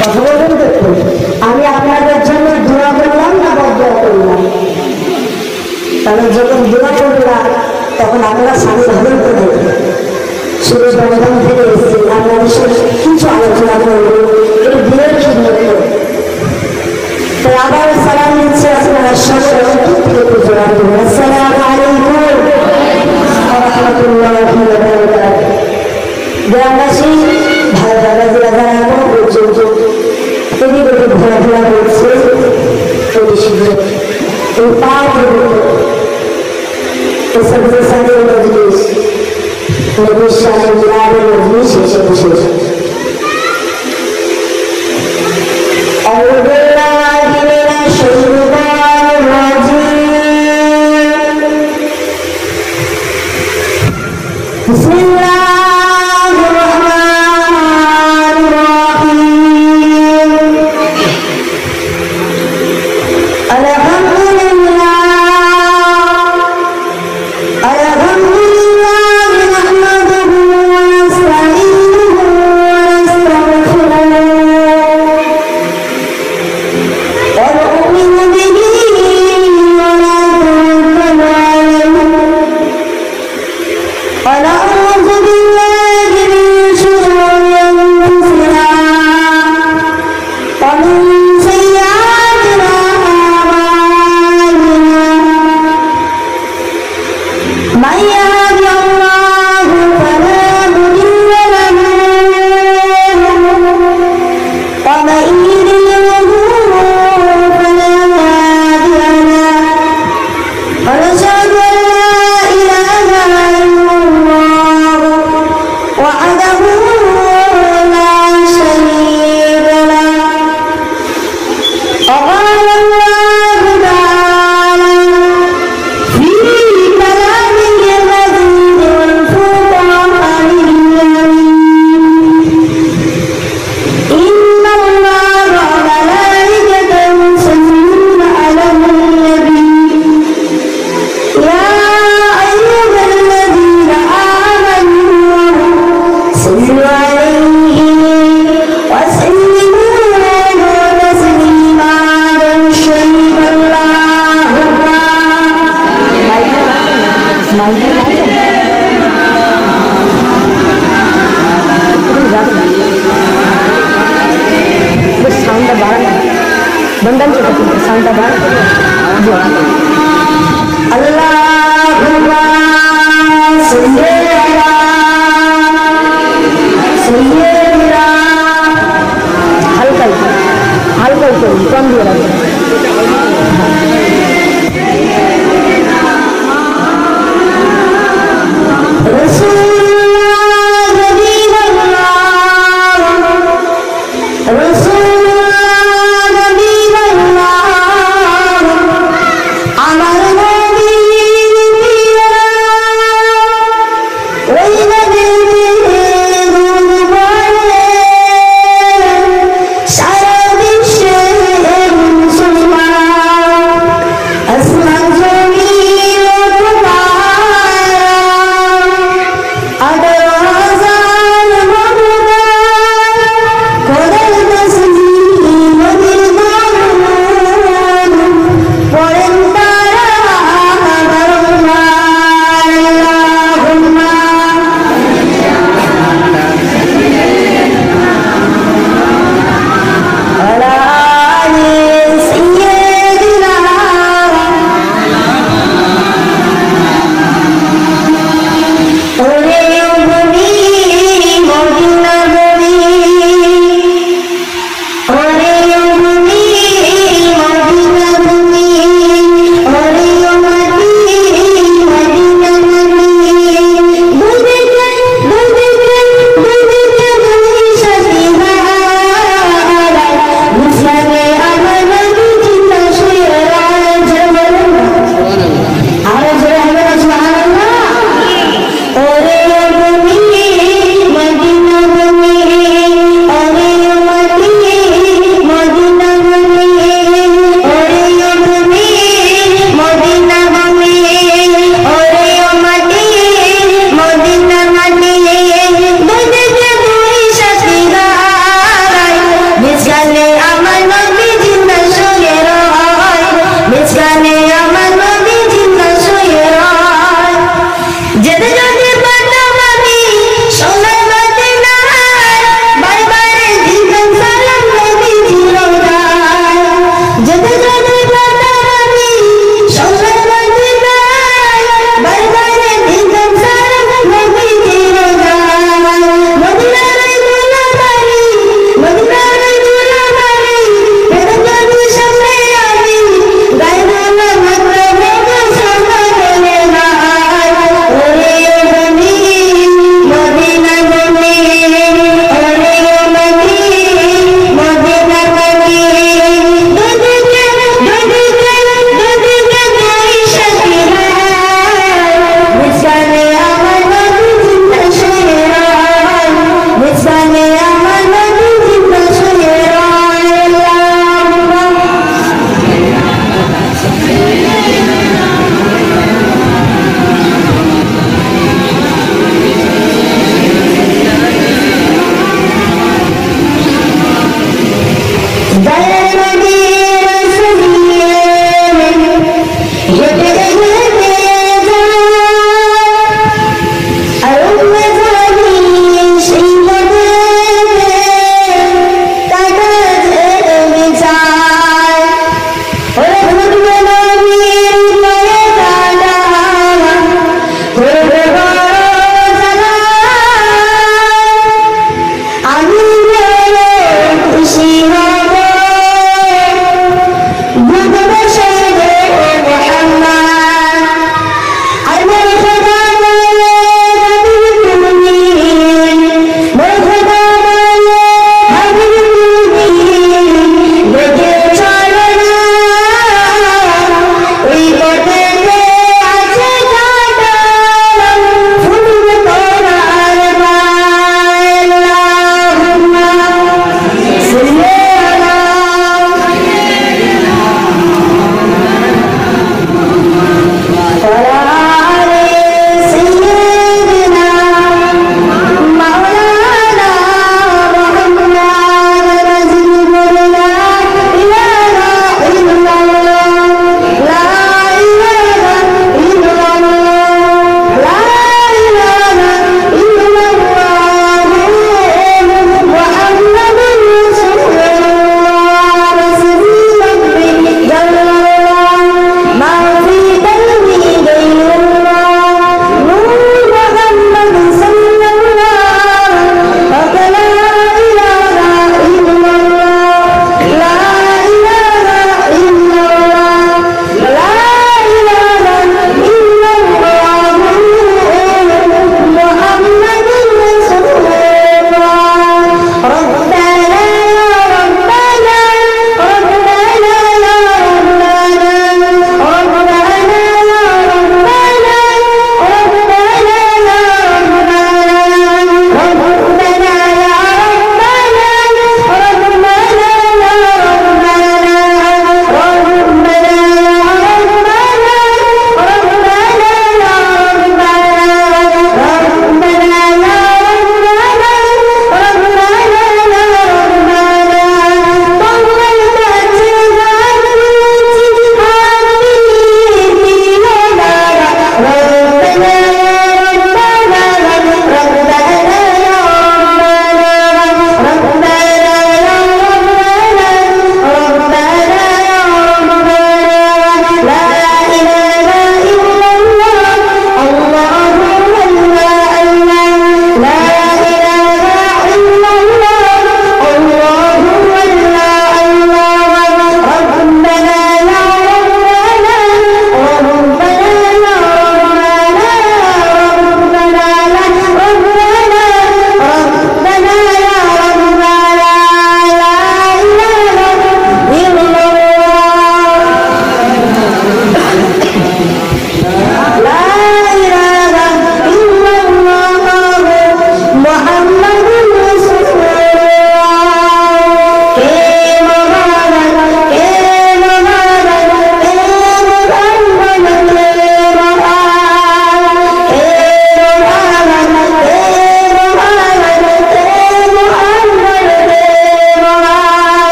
কথা বলবেন দেখুন, আমি আপনাদের জন্য দোয়া করলাম না বদদোয়া করলাম? তাহলে যখন দোয়া করলাম তখন আপনারা স্বামী ভালো করে শুধু রমজান থেকে এসেছি, আপনাদের সাথে কিছু আলোচনা করবো এই দিনের খিদমত করে। তাই আবার সালাম দিচ্ছে আপনারা সবাই অন্তর থেকে পুজো রাখবেন। আসসালামু আলাইকুম ওয়া রাহমাতুল্লাহি ওয়া বারাকাতুহু। গ্রামবাসী ভাই দাদাজিরা যারা এখন পর্যন্ত এদিকে ঘোরাফেরা করছে এই পাঁচ মজলিস নবীর সাথে মিলাদের মজলিস এসে বসেছে।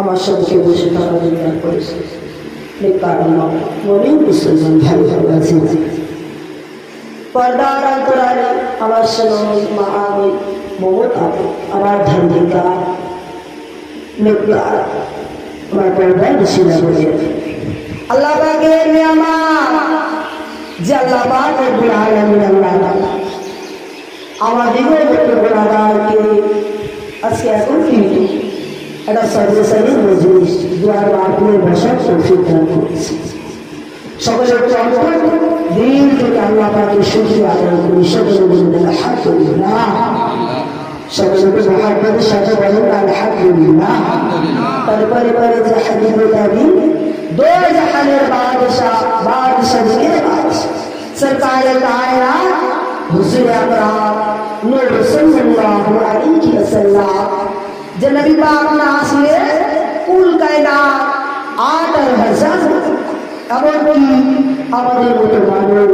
আমার সবকে বসে থাকা দিন করেছে কারণ মনে মুসলমান ভাই ভালো আছে পর্দার অন্তরালে আমার সোনাময়ী মা আমি মমতা আমার ধার্মিকা নেককার আমার পর্দায় বসিলা বলে আল্লাহ পাকের নিয়ামত যে আল্লাহ পাক রব্বুল আলামিন আল্লাহ তাআলা আমাদের গুনাহগারকে আজকে এখন কিন্তু একটা সর্বসারী মজলিস দুয়ার বাপুরে বসার তৌফিক দান করেছে সকলের চর্চা দিন থেকে আল্লাহ পাকের শুকরিয়া আদায় করি সকলে বলুন আলহামদুলিল্লাহ সকলের মহাব্বতের সাথে বলুন আলহামদুলিল্লাহ তারপরে পরে যে হাবিব নবী दो जहाনের বাদশাহ বাদশাহের বাদশাহ সরকারে কায়নাত হুজুর আকরাম নূর সাল্লাল্লাহু আলাইহি ওয়াসাল্লাম যে নবী পাক না আসলে কুল কায়নাত 8000 এমনকি আমাদের মতো মানুষ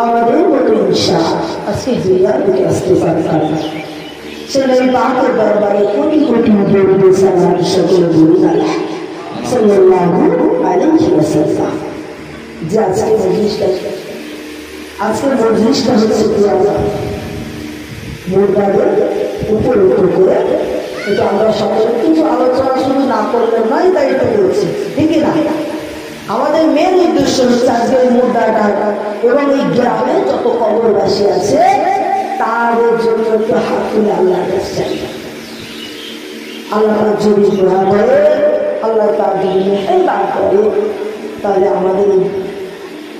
আমাদের মতো ইনসান আজকে দুনিয়ার দিকে আসতে পারতাম সে নবী পাকের দরবারে কোটি কোটি দরুদ সালাম সকলে বলি সাল্লাল্লাহু আলাইহি ওয়াসাল্লাম যে আজকের মজলিসটা হচ্ছে মুর্দাদের উপর করে এটা আমরা সকলে কিছু আলোচনা শুরু না করলে নয় তাই এটা বলছি ঠিক না আমাদের মেন উদ্দেশ্য হচ্ছে আজকের মুর্দাটা এবং এই গ্রামে যত কবরবাসী আছে তাদের জন্য একটু হাত তুলে আল্লাহর কাছে চাই আল্লাহ যদি দোয়া করে আল্লাহ তার যদি মেটাই বার করে তাহলে আমাদের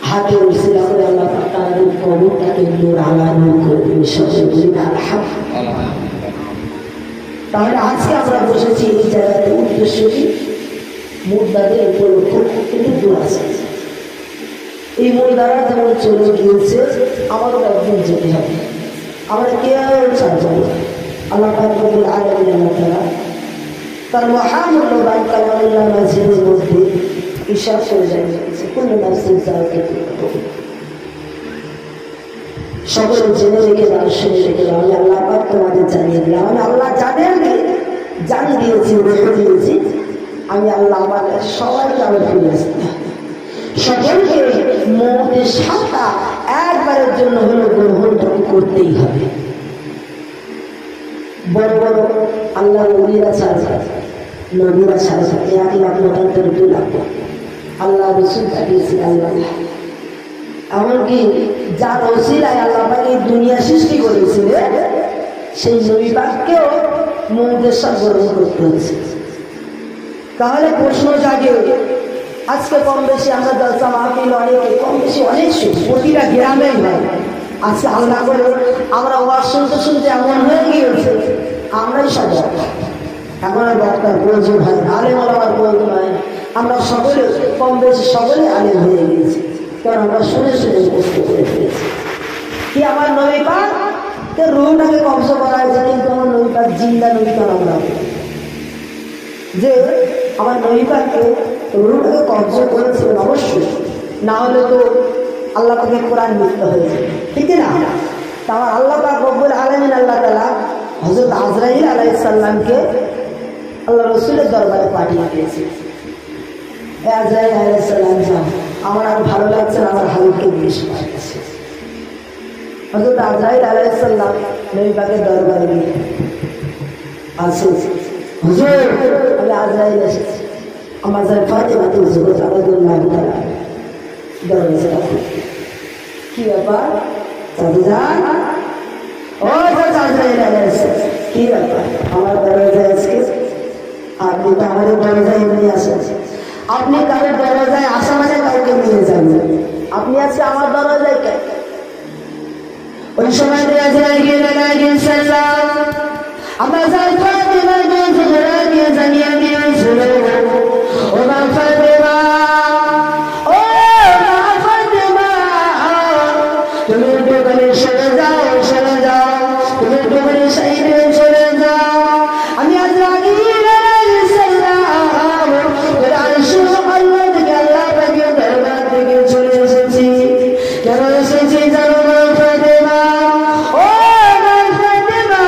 হাতে উসিলা করে আল্লাহ তাদের কবরটাকে নূর আলা নূর করে দেবে সকলে বলি আলহামদুলিল্লাহ তাহলে আজকে আমরা বসেছি এই জায়গাতে উদ্দেশ্য কি মুর্দাদের উপলক্ষ কিন্তু দোয়া আছে এই মুর্দারা যেমন চলে গিয়েছে আমারও একদিন যেতে হবে আমরা কেউ চাই যাবো আল্লাহ রব্বুল আলামিন আল্লাহ তাআলা তার মহামূল্যবান কালামুল্লাহ মাজিদের মধ্যে ইরশাদ করে জানিয়েছে কুল্লু নাফসিন যায়িকাতুল মাউত সকলে জেনে রেখে দাও শুনে রেখে দাও আমি আল্লাহ পাক তোমাদের জানিয়ে দিলাম আমি আল্লাহ জানিয়ে দিয়েছি রেখে দিয়েছি আমি আল্লাহ আমাদের সবাইকে আবার ফিরে আসতে সকলকে মৌতের সাথে একবারের জন্য হলো গ্রহণটা করতেই হবে বড় বড় আল্লাহ নবীরা ছাড়া নবীরা ছাড়া 1,99,2 লাখ আল্লাহ রসুল পাঠিয়েছে আল্লাহ এমনকি যার ওসিলায় আল্লাহ পাক এই দুনিয়া সৃষ্টি করেছিলেন সেই নবী পাককেও মৌতের সাথে গ্রহণ করতে হয়েছে তাহলে প্রশ্ন জাগে আজকে কম বেশি আমরা জলসা মাহফিল অনেকে কম বেশি অনেক প্রতিটা গ্রামেই হয় আজকে আল্লাহ করে আমরা ওয়াজ শুনতে শুনতে এমন হয়ে গিয়েছে আমরাই সবাই এখন আর বক্তার প্রয়োজন হয় আলেম আমার প্রয়োজন হয় আমরা সকলে কম বেশি সকলে আলেম হয়ে গিয়েছি কারণ আমরা শুনে শুনে মুখস্থ করে ফেলেছি কি আমার নবী পাক রুহটাকে কবজ করা হয়েছে কিন্তু আমার নবী পাক জিন্দা নবী পাক আমরা যে আমার নবী পাককে রুহটাকে কবজ করেছিলেন অবশ্যই না হলে তো আল্লাহ পাকের কোরআন মিথ্যা হয়েছে ঠিক না তা আমার আল্লাহ পাক রব্বুল আলামিন আল্লাহ তাআলা হযরত আজরাইল আলাইহিস সালামকে আল্লাহ রাসূলের দরবারে পাঠিয়ে দিয়েছে আজরাইল আলাইহিস সালাম যাও আমার আর ভালো লাগছে না আমার হাবিবকে জিজ্ঞেস করতেছে হযরত আজরাইল আলাইহিস সালাম নবী পাকের দরবারে গিয়ে আসে হুজুর আমি আজরাইল এসেছি আমার যার ফাতেমা তো জোহরা রাদিয়াল্লাহু তাআলা দরজা কি ব্যাপার চাচাজান ও আজরাইল আলাইহিস কি ব্যাপার আমার দরজায় আজকে আপনি তো আমাদের দরজায় এমনি আসেন আপনি কারোর দরজায় আসা মানে কাউকে নিয়ে যাবেন আপনি আজকে আমার দরজায় কেন ওই সময় আজরাইল গিয়ে আমার যার ফাতেমা জোহরা দিয়ে জানিয়ে দিয়েছিল ও মা ফাতেমা তুমি একটু বলে সরে যাও তুমি একটু বলে সাইডে চলে যাও আমি আজরাইল আলাইহিস সালাম আল্লাহ থেকে আল্লাহ পাকের দরবার থেকে চলে এসেছি কেন এসেছি জানো না ফাতেমা ও মা ফাতেমা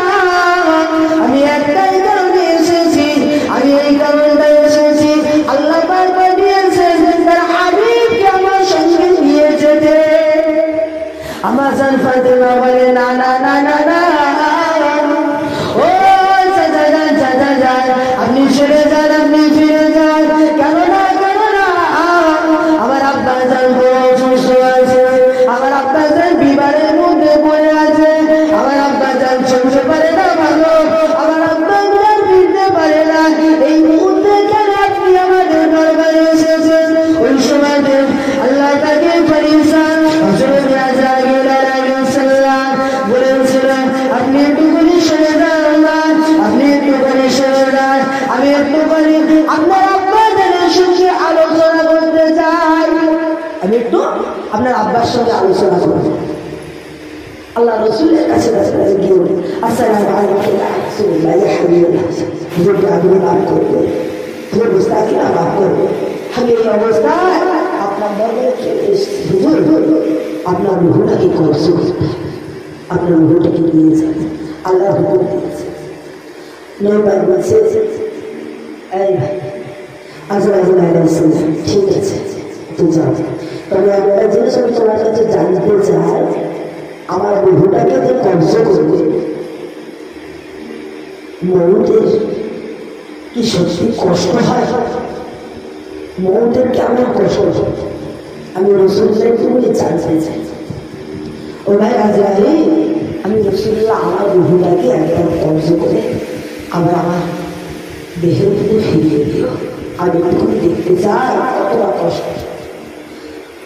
আমি একটাই কারণে এসেছি আমি এই আপনার আব্বার সঙ্গে আলোচনা করতে চাই। আমি একটু আপনার আব্বার সঙ্গে আলোচনা করব। আল্লাহ রসুলের কাছে গিয়ে বলি, আসসালামু আলাইকুম ইয়া রাসূলুল্লাহ ইয়া হাবিবাল্লাহ, হুজুরকে আপনি মাফ করবেন, হুজুর বুঝতে না মাফ করবেন। আমি এই অবস্থায় আপনার দরবারে চলে এসেছি, হুজুর আপনার রুহটাকে কবজ করতে, আপনার রুহটাকে নিয়ে যান, আল্লাহ হুকুম দিয়েছে। নবী বলছে, এই আজরাইল আলাইহিস সালাম, ঠিক আছে তুই যাও, তবে একটা জিনিস আমি তোমার কাছে জানতে চাই, আমার রুহটাকে যে কবজ করবে, মৌতের কি সত্যি কষ্ট হয়? মৌতের কেমন কষ্ট হয়? আমি রাসূলুল্লাহ তুমি জানতে চাই। ও ভাই আজরাইল, আমি রাসূলুল্লাহ আমার রুহটাকে একবার কবজ করে আবার আমার দেহের মধ্যে ফিরিয়ে দিও, আমি একটু দেখতে চাই কতটা কষ্ট।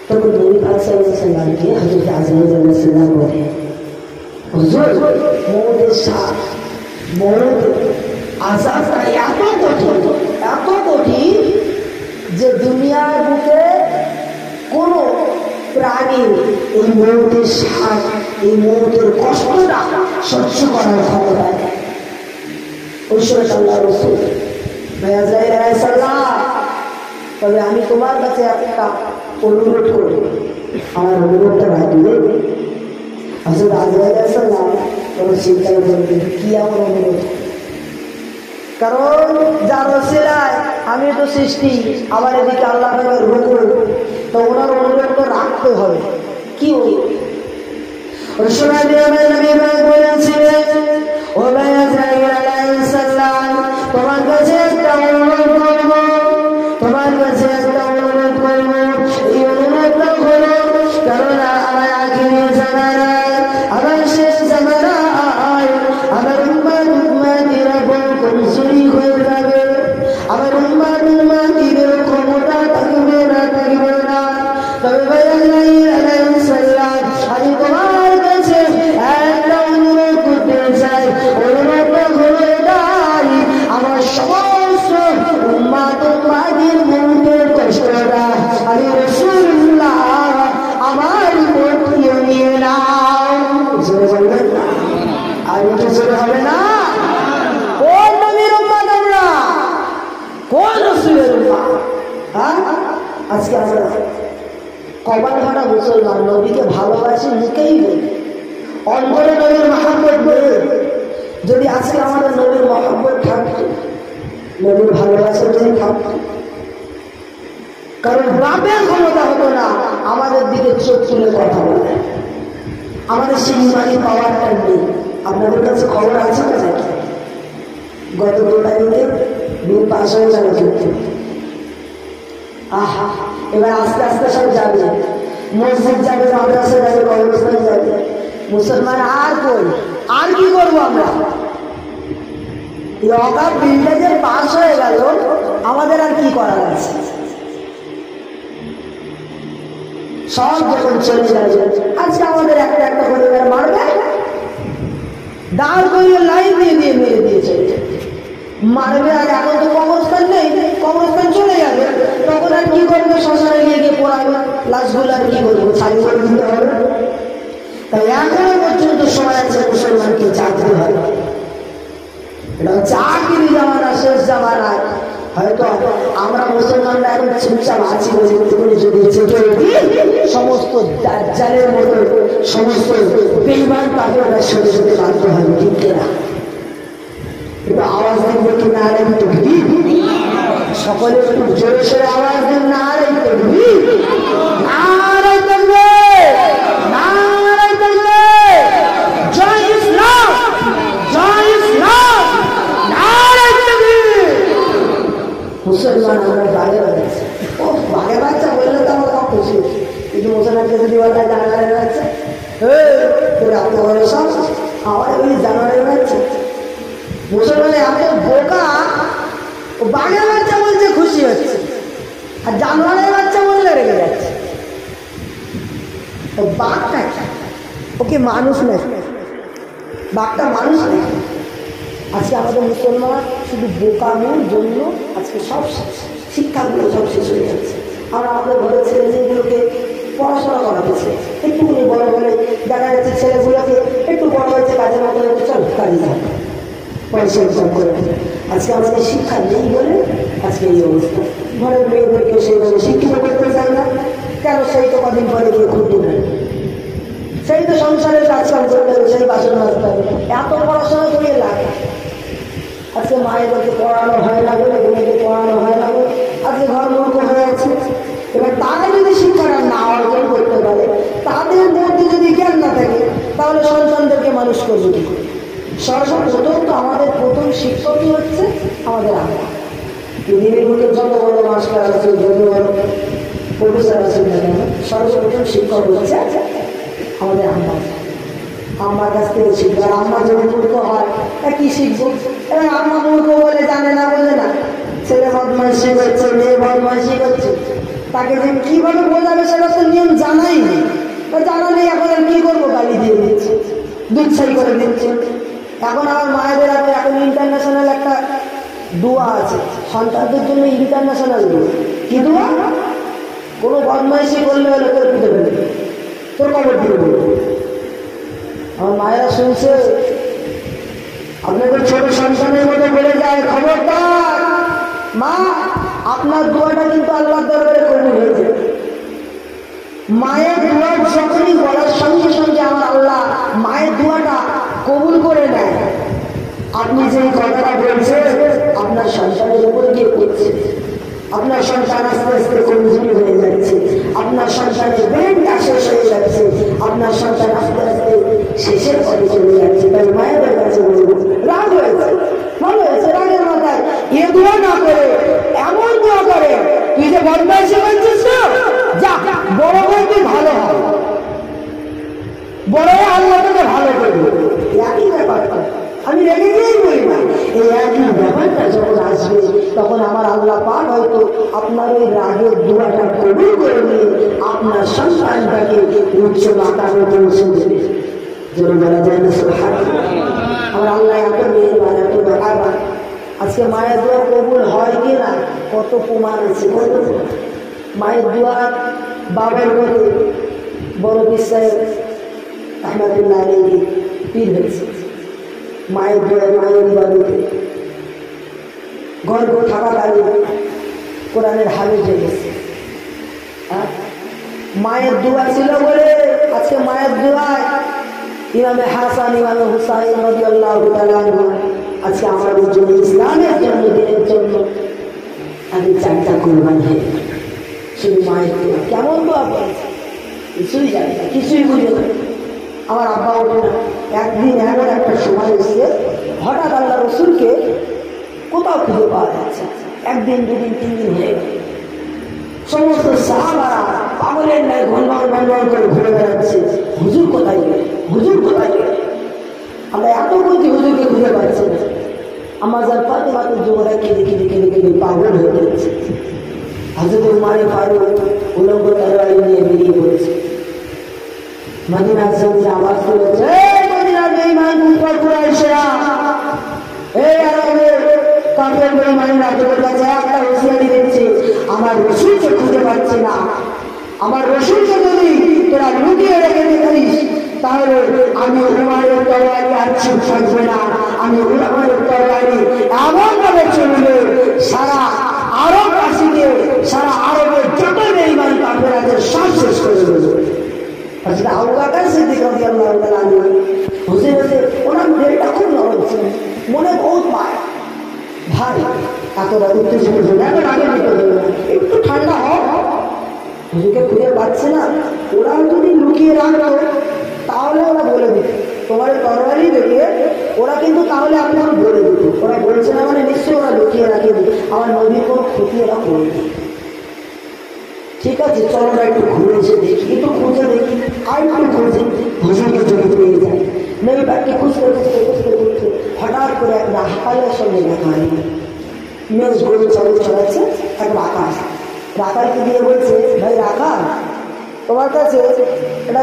তখন নবী পাক সাল্লাল্লাহু আলাইহি ওয়াসাল্লামকে হযরত আজরাইল আলাইহিস সালাম বলে, হুজুর মৌতের সাথ, মৌতের আযাবটা এত কঠিন যে দুনিয়ার বুকে কোনো প্রাণী এই মৌতের সাথ, এই মৌতের কষ্টটা সহ্য করার ক্ষমতা নেই। ওই সময় আল্লাহ রাসূল আজরাইল আলাইহিস সালাম, তবে আমি তোমার কাছে একটা অনুরোধ করি, আমার অনুরোধটা রাখবে। হযরত আজরাইল আলাইহিস সালাম কোনো চিন্তায় বলবেন, কি আমার অনুরোধ? কারণ যার ওসিলায় আমি তো সৃষ্টি, আবার এদিকে আল্লাহ পাকের হুকুম, তো ওনার অনুরোধ তো রাখতে হবে। কি তোমার কাছে একটা অনুরোধ করবো, তোমার কাছে একটা অনুরোধ করবো, এই অনুরোধটা হলো, কারণ আমার আখিরি জামানায়, আমার শেষ জামানায় আমার উম্মতেরা বড় কমজোরি হয়ে যাবে, আমার উম্মতের ক্ষমতা থাকবে না। তবে ভাই আজরাইল আলাইহিস সালাম, আমি তোমার কাছে একটা অনুরোধ করতে চাই, অনুরোধটা হলো এটাই, আমার সমস্ত উম্মতের মৌতের কষ্টটা আমি রাসূলুল্লাহ আমার উপর দিয়ে নিয়ে নাও। জোরে বলবেন না, আর একটু জোরে হবে না? কোন নবীর উম্মত আমরা? কোন রাসূলের উম্মত? হ্যাঁ, আজকে আমরা কপাল ফাটা মুসলমান, নবীকে ভালোবাসি মুখেই বলি, অন্তরে নবীর মহব্বত বলে। যদি আজকে আমাদের নবীর মহব্বত থাকতো, নবীর ভালোবাসা যদি থাকতো, কারণ বাপের ক্ষমতা হতো না আমাদের দিকে চোখ তুলে কথা বলে, আমাদের সেই ইমানি পাওয়ারটা নেই। আপনাদের কাছে খবর আছে না নাকি? গত 2 তারিখে বিল পাশ হয়ে গেল কিন্তু, আহা, এবার আস্তে আস্তে সব যাবে, মসজিদ যাবে, মাদ্রাসা যাবে, কবরস্থান যাবে, মুসলমান আর কই, আর কি করবো আমরা? এই অকাপ বিলটা যে পাশ হয়ে গেল, আমাদের আর কি করার আছে? সব যখন চলে যাবে, আজকে আমাদের একটা একটা পরিবার মারবে, দাঁড় করিয়ে লাইন দিয়ে মেরে দিয়েছে, মারবে। আর এখন তো কবরস্থান নেই, কবরস্থান চলে যাবে, তখন আর কি করবে? শ্মশানে গিয়ে পোড়াবে লাশগুলো, আর কি করবো? ছাড়ি করে দিতে হবে। তাই এখনো পর্যন্ত সময় আছে মুসলমানকে জাগতে হবে। এটা হচ্ছে আখিরি জামানা, শেষ জামানা। হয়তো আমরা মুসলমানরা এখন চুপচাপ আছি বলে যদি চেপে সমস্ত দাজ্জালের মতো সমস্ত বেঈমান কাফেররা সরে যেতে বাধ্য হবে, ঠিক কিনা? একটু আওয়াজ দিবে কি না রে তাকবীর? সকলে একটু জোরে সোরে আওয়াজ দিন, না রে তাকবীর, নারে তাকবীর, নারে তাকবীর, জয় ইসলাম, জয় ইসলাম, নারে তাকবীর। মুসলমান আমরা বাগে বাজাচ্ছি, ও বাগে বাচ্চা বললে তো আমরা খুব খুশি, কিন্তু মুসলমানকে যদি বলা জানুয়ারি বাচ্চা, আপনার সব আমার ওই জানুয়ারি বাচ্চা। মুসলমান এত বোকা, ও বাঘের বাচ্চা বলছে খুশি হচ্ছে, আর জানোয়ারের বাচ্চা বললে রেগে যাচ্ছে। তো বাঘটা ওকে মানুষ নেই, বাঘটা মানুষ নেই। আজকে আমাদের মুসলমান শুধু বোকানোর জন্য আজকে সব শিক্ষাগুলো সব শেষ হয়ে যাচ্ছে। আমরা আমাদের ঘরের ছেলে মেয়েগুলোকে পড়াশোনা করাতেছে, একটুখানি বড় হলে দেখা যাচ্ছে ছেলেগুলোকে একটু বড় হয়েছে, কাজের মতো হচ্ছে, চল কাজে যাবে, পয়সা ইনকাম করে। আজকে আমাদের শিক্ষা নেই বলে আজকে এই অবস্থা। ঘরের মেয়েদেরকে সেইভাবে শিক্ষিত করতে চায় না কেন? সেই তো কদিন পরে গিয়ে খুঁটি নেয়, সেই তো সংসারের কাজকাম করতে হবে, সেই বাসন মাজতে হবে, এত পড়াশোনা করিয়ে লাগে। আজকে মায়েদেরকে পড়ানো হয় না বলে, মেয়েকে পড়ানো হয় না বলে আজকে ঘর মূর্খ হয়ে আছে। এবার তারা যদি শিক্ষাটা না অর্জন করতে পারে, তাদের মধ্যে যদি জ্ঞান না থাকে, তাহলে সন্তানদেরকে মানুষ করবে কি করে? সর্বপ্রথম তো আমাদের প্রথম শিক্ষকই হচ্ছে আমাদের আল্লাহ। পৃথিবীর মধ্যে যত বড় মাস্টার আছে, যত বড় প্রফেসর আছে না কেন, সর্বপ্রথম শিক্ষক হচ্ছে আমাদের আম্মা। আম্মার কাছ থেকে শিখবে। আর আম্মা যদি মূর্খ হয় কি শিখবো? এবার আম্মা মূর্খ বলে জানে না, বোঝে না, ছেলে বদমাইশি করছে, মেয়ে বদমাইশি করছে, তাকে যে কিভাবে বোঝাবে সেটা তো নিয়ম জানাই নেই। জানা নেই, এখন আর কি করবো? গালি দিয়ে দিচ্ছে, দুচ্ছাই করে দিচ্ছে। এখন আমার মায়েদের হাতে এখন ইন্টারন্যাশনাল একটা দোয়া আছে সন্তানদের জন্য, ইন্টারন্যাশনাল দোয়া। কি দোয়া? কোনো বদমাইশি করলে হলে তোর পিঠে ফেলবে, তোর কবর দিয়ে বলবে। আমার মায়েরা শুনছে, আপনাদের ছোট সন্তানের মধ্যে বলে যায়, খবরদার মা, আপনার দোয়াটা কিন্তু আল্লাহর দরবারে কবুল হয়েছে। মায়ের দোয়া যখনই বলার সঙ্গে সঙ্গে আমার আল্লাহ মায়ের দোয়াটা কবুল করে নেয়। আপনি যে কথাটা বলছেন আপনার সন্তানের উপরে গিয়ে করছে, আপনার সন্তান আস্তে আস্তে কমজোরি হয়ে যাচ্ছে, আপনার সন্তানের ব্রেনটা শেষ হয়ে যাচ্ছে, আপনার সন্তান আস্তে আস্তে শেষের পথে চলে যাচ্ছে। তাই মায়েদের কাছে বলবো, রাগ হয়েছে, ভালো হয়েছে, রাগের মাথায় এ দোয়া না করে এমন দোয়া করে, তুই যে বদমাইশি করছিস না, যা বড় হয়ে তুই ভালো হবে, বড় আল্লাহ তোকে ভালো করবে। একই ব্যাপারটা আমি রেগে গিয়েই বলি না, এই একই ব্যাপারটা যখন আসবে তখন আমার আল্লাহ পাক হয়তো আপনার ওই রাগের দোয়াটা কবুল করে নিয়ে আপনার সন্তানটাকে উচ্চ মাতানো পৌঁছে দেবে। যেন বলা যায় না সুবহানাল্লাহ। আমার আল্লাহ এত মেহেরবান, এত ব্যাপারবান। আজকে মায়ের দোয়া কবুল হয় কি না কত প্রমাণ আছে। মায়ের দোয়া বাবার ঘরে বড় বিশ্বাস আহমদুল্লাহ আলাইহি পীর হয়েছে। মায়ের দোয়ায়, মায়ের ইবাদতে গর্ব থাকাকালীন কোরআনের হাফেজ হয়ে গেছে। মায়ের দোয়া ছিল বলে আজকে মায়ের দোয়ায় ইমামে হাসান, ইমামে হুসাইন রাদিয়াল্লাহু তাআলা আনহু আজকে আমাদের জন্য, ইসলামের জন্য, দিনের জন্য আগে 4টা কুরবানি হয়ে গেল। শুধু মায়ের দোয়া। কেমন দোয়া করেছে কিছুই জানি না, কিছুই বুঝে না। আমার আব্বা ওঠে না। একদিন এমন একটা সময় এসে হঠাৎ আল্লাহ রসুলকে কোথাও খুঁজে পাওয়া যাচ্ছে। একদিন, দুদিন, 3 দিন হয়ে গেল। সমস্ত সাহাবারা পাগলের ন্যায় ঘনঘন ঘনঘন করে ঘুরে বেড়াচ্ছে, হুজুর কোথায় গেলে, হুজুর কোথায় গেলে। আমরা এত বলছি, হুজুরকে খুঁজে পাচ্ছি না। আমার যার ফাতেমাকে যুবরা কেঁদে কেঁদে কেঁদে কেঁদে পাগল হয়ে যাচ্ছে। হযরত উমর ফারুক উলঙ্গ তরবারি নিয়ে বেরিয়ে পড়েছে। মদিনার জমিনে আওয়াজ তুলেছে, মদিনার বেঈমান কুফর কুরাইশরা, এই আরবের কাফের বেঈমানরা তোদের কাছে একটা হুঁশিয়ারি দিচ্ছে, আমার রাসূলকে খুঁজে পাচ্ছি না। আমার রাসূলকে যদি তোরা লুকিয়ে রেখে দিতিস তাহলে আমি উমরের তরবারি আর ছুট থাকবে না। আমি উমরের তরবারি এমনভাবে চলবে সারা আরববাসীকে, সারা আরবের যত বেঈমান কাফের আছে সব শেষ করে দেবে। আজকে আবু বকর সিদ্দিক রাদিয়াল্লাহু তাআলা আনহু হুজুর বলতে ওনার দিলটা খুব নরম ছিল, মনে বহুত পায় ভাই, এতটা উত্তেজিত হয়ে এখন আগে নিতে হবে, একটু ঠান্ডা হোক। হুজুরকে খুঁজে পাচ্ছে না। ওরা যদি লুকিয়ে রাখতো তাহলে ওরা বলে দিত, তোমার তরবারি দেখে ওরা কিন্তু তাহলে আপনাকে বলে দিত। ওরা বলছে না মানে নিশ্চয়ই ওরা লুকিয়ে রাখেনি, আমার নবীর কোনো ক্ষতি ওরা করেনি। ঠিক আছে, চলো না একটু ঘুরে এসে দেখি, একটু খুঁজে দেখি, আর একটু খুঁজে হুজুরকে যদি পেয়ে যায়। নবীকে খুঁজতে খুঁজতে খুঁজতে খুঁজতে হঠাৎ করে একটা রাখালের সঙ্গে দেখা হয়। মেজ গরু চালু চলাচ্ছে, এক রাখাল। রাখালকে দিয়ে বলছে, ভাই রাখাল, তোমার কাছে একটা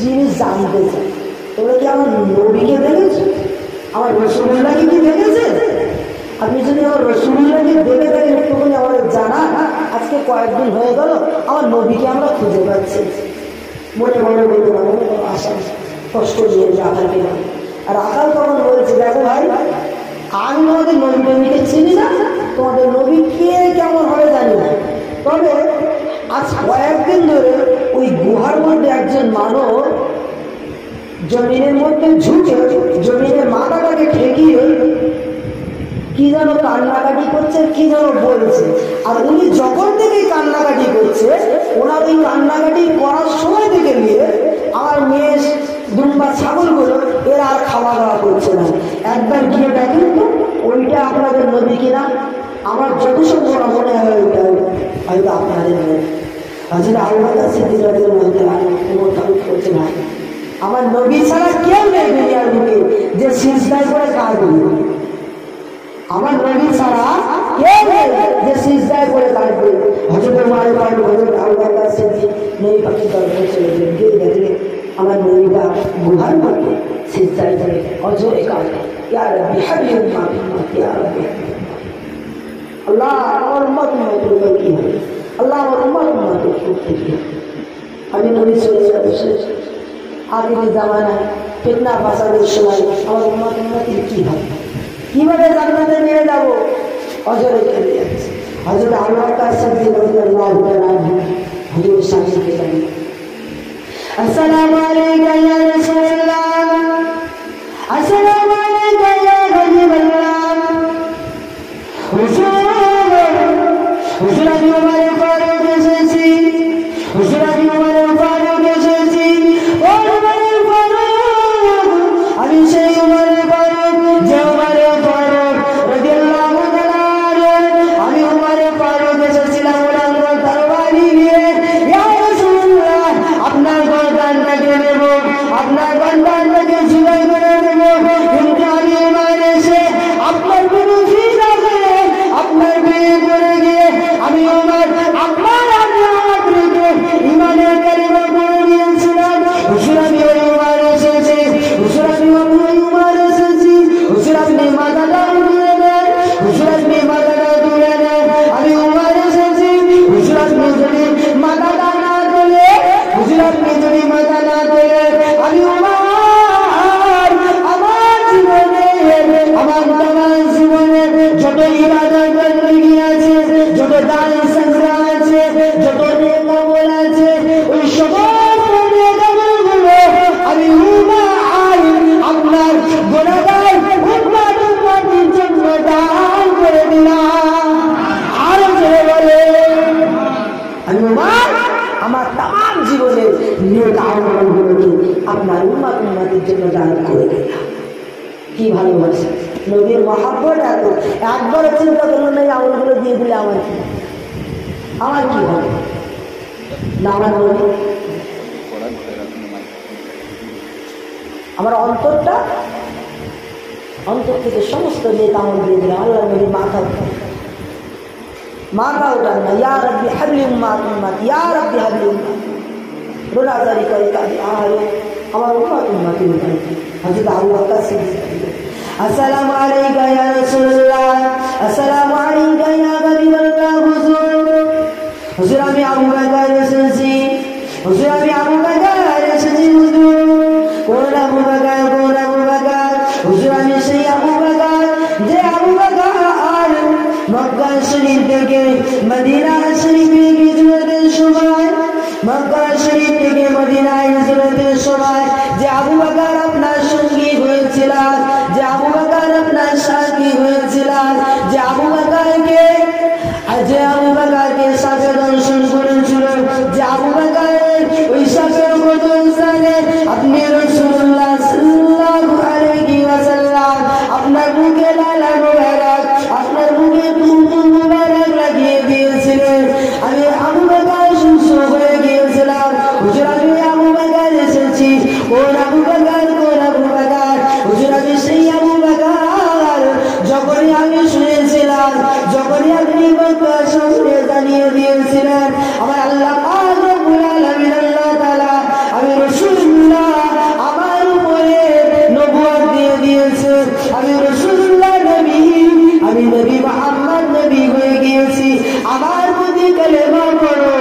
জিনিস জানতে চাই, তোমরা কি আমার নবীকে দেখেছো, আমার রাসূলুল্লাহকে কি দেখেছে? আপনি যদি আমার রসুলুল্লাহকে দেখে থাকেন একটুখানি আমাদের জানা। আজকে কয়েকদিন হয়ে গেল আমার নবীকে আমরা খুঁজে পাচ্ছি, মনে মনে বলতে পারবো আশা কষ্ট নিয়ে আকালকে। আর আকাল তখন বলছে, দেখো ভাই, আমি তোমাদের নবীকে চিনি না, তোমাদের নবী কে কেমন হবে জানি না, তবে আজ কয়েকদিন ধরে ওই গুহার মধ্যে একজন মানব জমিনের মধ্যে ঝুঁকে জমিনের মাথাটাকে ঠেকিয়ে কি যেন কান্নাকাটি করছে, কি যেন বলছে। আর উনি যখন থেকেই কান্নাকাটি করছে, ওনার ওই কান্নাকাটি করার সময় থেকে নিয়ে আমার মেয়ে দুম্বা ছাগলগুলো এরা আর খাওয়া দাওয়া করছে না। একবার গিয়ে দেখেন তো ওইটা আপনাদের নদী কিনা। আমার যত সম্ভব মনে হয় ওইটা হয়তো আপনাদের নদী। আসলে আল্লাহ সিদ্দিকের মধ্যে করছে না। আমার নবী ছাড়া কেউ নেই দুনিয়ার বুকে যে সিজদায় করে কাঁদবে। আমার নবী ছাড়া কেউ নেই যে সিজদায় করে কাঁদবে। হযরত মারে পানি হযরত আল্লাহ সিদ্দিক নবী পাকের দরবারে চলে গেলেন, গিয়ে দেখলেন আমার নবীটা গুহার মধ্যে সিজদায় করে অজরে কাঁদে, ইয়া রাব্বি হাবলি উম্মাতি ইয়া রাব্বি আল্লাহ আমার উম্মত উম্মতের কি হবে, আল্লাহ আমার উম্মত উম্মতের কি হবে। আমি নবী চলে যাচ্ছি আদির জামানায় ফিতনা ফাসাদের সময় আমার উম্মত উম্মতের কি হবে, কিভাবে জান্নাতে নিয়ে যাবো, অজরে চলে যাচ্ছে। হযরত আবু বকর সিদ্দিক রাদিয়াল্লাহু তাআলা হুজুরের সামনে গেলেন, আসসালামু আলাইকা ইয়া রাসূলুল্লাহ, আসসালামু আলাইকা ইয়া হাবিবাল্লাহ। হুজুর আমি ওমর ফারুক এসেছি, হুজুর আমি ওমর ফারুক এসেছি, আমি সেই ওমর ফারুক যে ওমর ফারুক রাদিয়াল্লাহু তাআলা আমি ওমর ফারুক এসেছিলাম ওনার তরবারি নিয়ে, ইয়া রাসূলুল্লাহ আপনার গর্দানটাকে নেব, আপনার গর্দানটাকে জবাই করে দেব। কিন্তু আমি ওমর এসে আপনার বিরুদ্ধে আপনার বিয়ে করে গিয়ে আমি ওমর আপনার ইমানের কালিমা পড়ে নিয়েছিলাম। হুজুর আমি ওই ওমর এসেছি, হুজুর আমি ওই ওমর এসেছি, হুজুর আপনি মাথাটা তুলে দেন, হুজুর আপনি মাথাটা তুলে দেন, আমি ওমর এসেছি। হুজুর আপনি যদি মাথাটা না তোলে, হুজুর আপনি যদি মাথা না তোলে, আমি ওমর আমার জীবনে আমার তামাম জীবনে যত ইবাদত বন্দী আছে, যত দান সাজদা আছে, যত নেক আমল আছে, ওই সমস্ত নেক আমলগুলো আমি আপনার গুনাহগার উম্মতের জন্য দান করে দিলাম। আর জোরে বলে আমি আমার তামাম জীবনের নেক আমলগুলোকে আপনার উম্মতের জন্য দান করে দিলাম। কি ভালোবাসা, নবীর মহাব্বত এত। একবারও চিন্তা করলো না আমলগুলো দিয়ে দিলে আমার কি হবে না। আমার নবী আমার অন্তর থেকে সমস্ত নেক আমল দিয়ে দিলাম। আল্লাহ নবী মাথা উঠান না, ইয়া রাব্বি হাবলি উম্মাতি উম্মাতি, ইয়া রাব্বি হাবলি উম্মাতি, রোনাজারি করে কাঁদে, আমার উম্মাতি উম্মাতি। হযরত আবু বকর সিদ্দিক, আসসালামু আলাইকা ইয়া রাসূলুল্লাহ, আসসালামু আলাইকা ইয়া হাবিবাল্লাহ। হুজুর আমি আবু বকর এসেছি, হুজুর আমি আবু বকর এসেছি। হুজুর কোন আবু বকর, কোন আবু বকর? হুজুর আমি সেই আবু বকর যে আবু বকর মক্কা শরীফ থেকে মদিনা শরীফে হিজরতের সময়, মক্কা শরীফ থেকে মদিনা হিজরতের সময় যে আবু বকর আপনার সঙ্গী হয়েছিল, যে আবু বকর আপনার সাথী হয়েছিল, যে আবু বকরকে সাথে দর্শন করেছিল, যে আবু বকরের ওই সাথের কদম স্থানে আপনি রাসূলুল্লাহ সাল্লাল্লাহু আলাইহি ওয়াসাল্লাম আপনার বুকে লালা মোবারক, আপনার বুকে টুকটুক মোবারক লাগিয়ে দিয়েছিলেন। আমি আবু বকর সুস্থ হয়ে গিয়েছিলাম। হুজুর আমি আবু বকর এসেছি। কোন আবু বকর, কোন আবু বকর? হুজুর আমি সেই আবু বকর যখনই আমি শুনেছিলাম, যখনই আপনি মক্কা শহরে আমার প্রতি কালেমা পড়ো,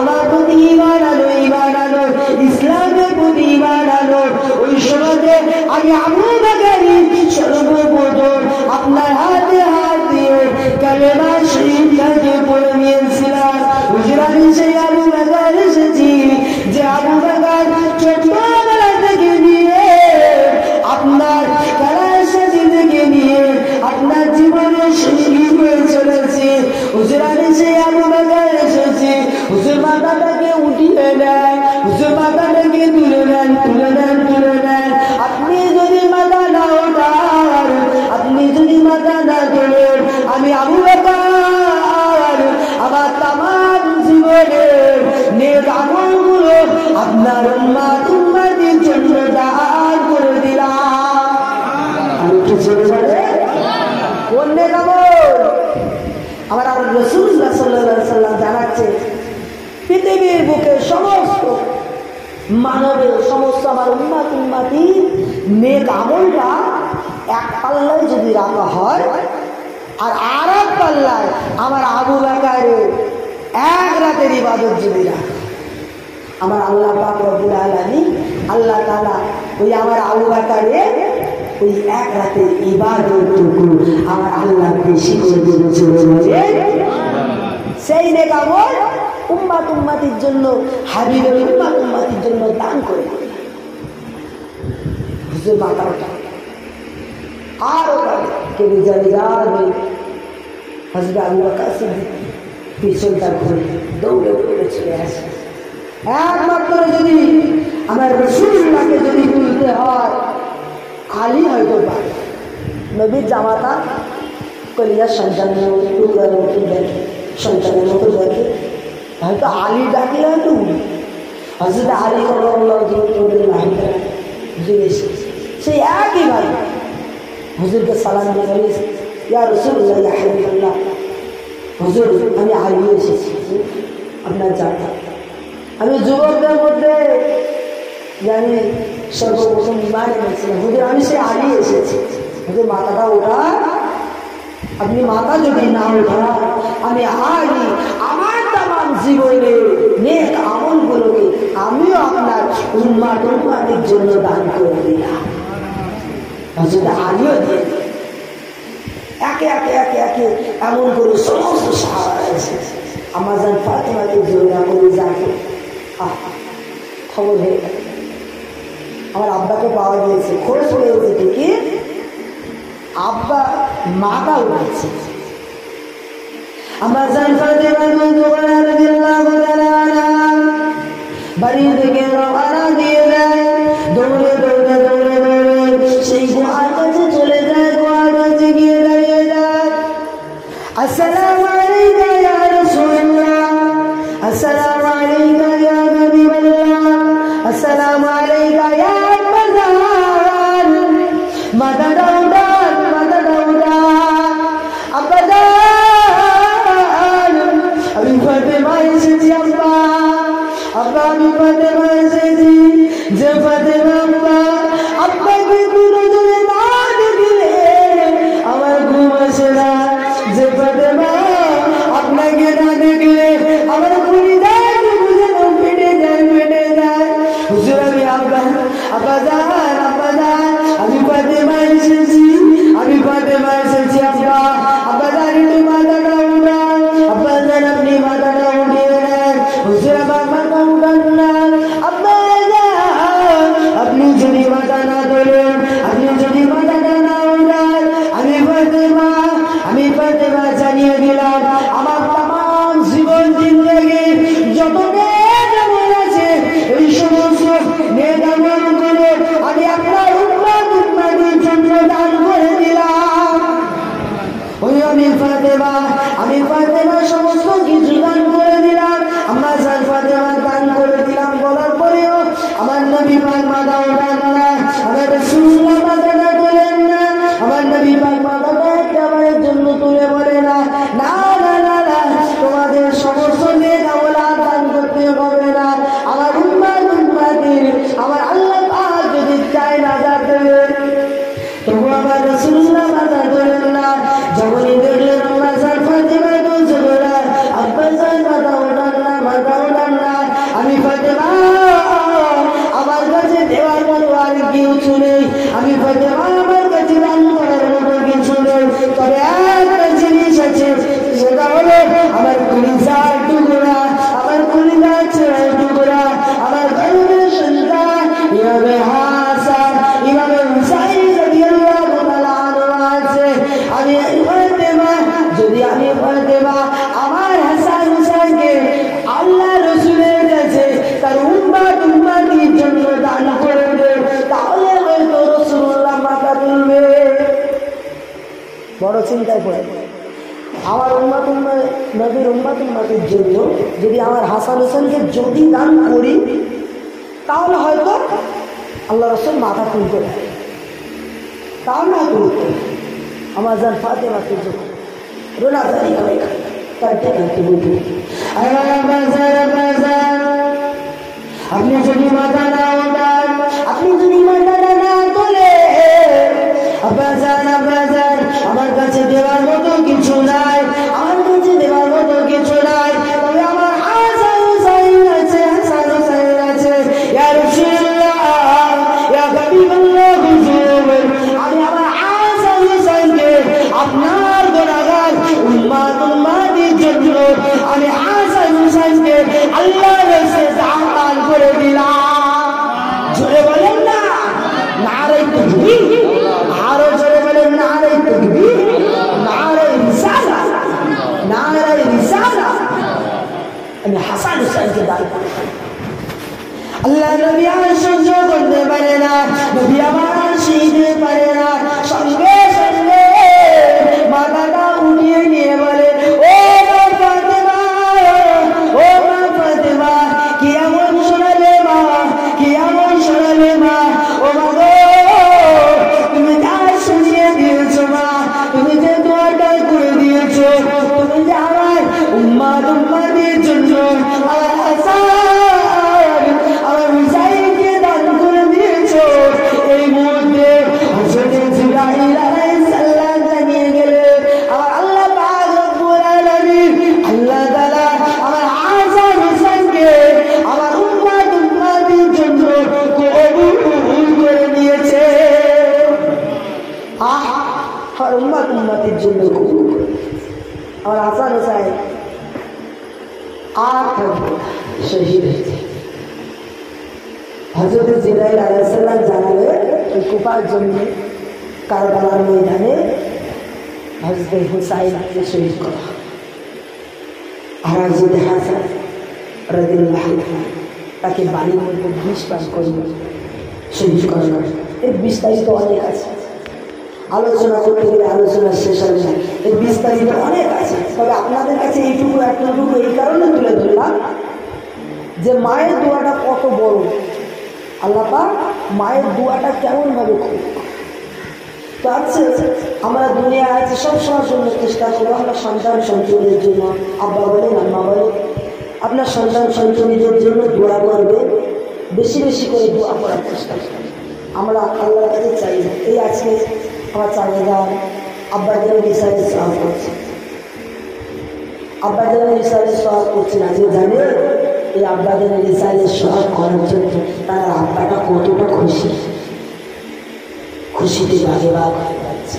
আমার প্রতি ঈমান আনো, ইসলামের প্রতি ঈমান আনো। ওই সময়তে আমি আবু বকর সর্বপ্রথম আপনার হাতে হাত দিয়ে কালেমা শরীফটাকে পড়ে নিয়েছিলাম। হুজুর আমি সেই আবু বকর এসেছি যে আবু বকর ছোটবেলা থেকে নিয়ে আপনার খেলার সাথে থেকে নিয়ে আপনার জীবনের সঙ্গী হয়ে চলেছে। হুজুর আমি সেই আবু বকর এসেছি। হুজুর মাথাটাকে উঠিয়ে নেয়, হুজুর মাথাটাকে তুলে নেন, তুলে নেন, তুলে নেন। আপনি যদি মাথা না ওঠান, আপনি যদি মাথা না তোলেন, আমি আবু বকর আমার তামাম জীবনের নেক আমলগুলো আপনার উম্মতের জন্য দান করে দিলাম। আমি কি ছেড়ে যাবে? কোন নেক আমল? আমার রাসূলুল্লাহ সাল্লাল্লাহু আলাইহি ওয়াসাল্লাম জানাচ্ছে পৃথিবীর বুকে সমস্ত মানবের সমস্ত আমার উম্মতি নেক আমলটা এক পাল্লায় যদি রাখা হয় আর এক পাল্লায় আমার আবু বকরের এক রাতের ইবাদত যদি রাখা, আমার আল্লাহ পাক রব্বুল আলামিন আল্লাহ তাআলা ওই আমার আবু বকরের ওই এক রাতের ইবাদতটুকু আমার আল্লাহ বেশি করে দেবে চলে যাবে। সেই নেক আমল উম্মতির জন্য, হাবিবের উম্মতির জন্য দান করে হুজুর মাথা ওঠা আর কেবি জানি যাবে। হযরত আবু বকর সিদ্দিক পিছনটা ঘুরে দৌড়ে দৌড়ে চলে আসে। একমাত্র যদি আমার রাসূলুল্লাহকে যদি তুলতে হয়, আলী হয়তো পারে। নবীর জামাতা কলিয়ার সন্তানের মতো টুকরার মতো দেখে, সন্তানের মতো দেখে, হয়তো আলী ডাকিলে হয়তো হযরত আলী সেই একই ভাই হুজুরকে সালাম দিয়ে বলে, ইয়া রাসূলুল্লাহ, ইয়া হাবিবাল্লাহ, হুজুর আমি আলী এসেছি আপনার জামাতা। আমি যুবকদের মধ্যে জানি সর্বপ্রথম ঈমান এনেছিলাম। হুজুর আমি সে আলী এসেছি। হুজুর মাথাটা ওঠা, আপনি মাথা যদি না ওঠা, আমি আলী আমার তামাম জীবনে নেক আমলগুলোকে আমিও আপনার উম্মতের জন্য দান করে দিলাম। হুজুর আলীও দিয়ে একে একে একে একে এমন করে সমস্ত সাহাবা এসেছে। আমার জান ফাতেমাকে জোড়া করে যাকে খবর হয়ে গেল, আমার আব্বাকে পাওয়া গিয়েছে, খোঁজ পেয়েছে ঠিকই, আব্বা মাথা উঠেছে। আমার জান ফাতেমা রাদিয়াল্লাহু তাআলা বাড়ি থেকে রওনা দিয়ে দেয়, দৌড়ে দৌড়ে দৌড়ে দৌড়ে সেই গুহার কাছে চলে যায়। গুহার কাছে গিয়ে দাঁড়িয়ে যায়, আসসালামু আলাইকা ইয়া রাসূলুল্লাহ, আসসালামু আলাইকা ইয়া হাবিবাল্লাহ, আসসালামু আলাইকা ইয়া আব্বাজান। মাথাটা উঠান, মাথাটা উঠান, আব্বাজান আমি ফাতেমা এসেছি। আব্বা, আব্বা আমি ফাতেমা এসেছি। যে ফাতেমা আব্বা, আব্বাকে দুজনে না দেখলে আমার ঘুম আসে না। যে ফাতেমা আপনাকে না দেখলে আমার ঘুরি যায়, বুঝে ফেটে যায়, ফেটে যায়। হুজুর আমি আব্বাজান, আব্বাজান আমি ফাতেমা এসেছি, আমি ফাতেমা এসেছি। আব্বা, আব্বাজান একটু মাথাটা উঠান, আব্বাজান আপনি মাথাটা উঠিয়ে নেন। হুজুর আমার মাথা উঠান না, আব্বাজান আপনি যদি মাথা না তোলেন, আপনি যদি মাথাটা না উঠান, আমি ফাতেমা জানিয়ে দিলাম আমার তামাম জীবন জিন্দেগি যত নেক আমল আছে এই সমস্ত নেক আমলগুলো আমি আপনার উম্মতের জন্য দান করে দিলাম। ওই আমি ফাতেমা সমস্ত কিছু দান চিন্তায় পড়ে আমার নবীর উম্মতের জন্য যদি আমার হাসান হোসেনকে যদি দান করি তাহলে হয়তো আল্লাহ রসুল মাথা তুলতে পারে, তাহলে হয়তো আমার যান ফাতেমাকে যখন রোনা জারি করে কাঁদতে কাঁদতে বলতে আপনি যদি মাথা না ওঠান, আপনি যদি মাথাটা না তোলে, আমার কাছে দেওয়ার মতো কিছু নাই, আমার কাছে দেওয়ার মতো কিছু নাই, তবে আমার হাসান হুসাইন আছে, হাসান হুসাইন আছে। ইয়া রাসূলুল্লাহ, ইয়া হাবিবাল্লাহ হুজুর, আমি আমার হাসান হুসাইনকে আপনার গুনাহগার উম্মতের জন্য আমি হাসান হুসাইনকে আল্লাহর রাস্তায় দান করে দিলাম। জোরে বলেন না নারে তাকবীর, আরো জোরে বলেন নারে তাকবীর, নারে রিসালা, নারে রিসালা। আমি হাসান হুসাইনকে দান করি। আল্লাহ নবী আর সহ্য করতে পারে না, নবী আমার শিখতে পারে না, সঙ্গে সঙ্গে মাথাটা উঠিয়ে নিয়ে বলে ও মা ফাতেমা, ও মা ফাতেমা, কি এমন শোনালে মা, কি এমন শোনালে মা, ও মা গো তুমি যা শুনিয়ে দিয়েছো মা, তুমি যে দোয়াটা করে দিয়েছো, তুমি যে আমার উম্মতের জন্য আমার হাসান আমার হুসাইনকে দান করে দিয়েছো। এই মুহূর্তে হযরত জিবরাইল আলাইহিস সালাম জানিয়ে গেলেন আমার আল্লাহ পাক রব্বুল আলামিন আল্লাহ তাআলা আমার হাসান হুসাইনকে আমার উম্মতের জন্য কবুল করে নিয়েছে। আমার উম্মতের জন্য কবুল করে আমার হাসান হুসাইন আর শহীদ হয়েছে। হযরত জিবরাইল আলাইহিস সালাম জানালে ওই কুফার জন্য কারবালার ময়দানে হযরত হুসাইনকে শহীদ করা। আর হযরত হাসান রাদিয়াল্লাহু আনহু তাকে বাড়ির মধ্যে বিষ পান করল, শহীদ করা। এর বিস্তারিত অনেক আছে, আলোচনা করতে গেলে আলোচনা শেষ হবে না, এর বিস্তারিত অনেক আছে। তবে আপনাদের কাছে এইটুকু একটুকু এই কারণে তুলে ধরলাম যে মায়ের দোয়াটা কত বড়, আল্লাহ পাক মায়ের দোয়াটা কেমন ভাবে করে। তো আছে আমরা দুনিয়া আছে সবসময় জন্য চেষ্টা করবো আমরা সন্তান সন্ততিদের জন্য, আব্বা বলেন আম্মা বলেন আপনার সন্তান সন্ততিদের জন্য দোয়া করবে, বেশি বেশি করে দোয়া করার চেষ্টা করবে। আমরা আল্লাহর কাছে চাই না। এই আজকে আমার চাহিদা আব্বাদের রিসার্চ সওয়াব করছে, আব্বাদের রিসার্চ সওয়াব করছে না, যে জানে এই আব্বাদের রিসার্চ সওয়াব করার জন্য তার আব্বাটা কতটা খুশি, খুশিতে বাগে বাগ হয়ে যাচ্ছে।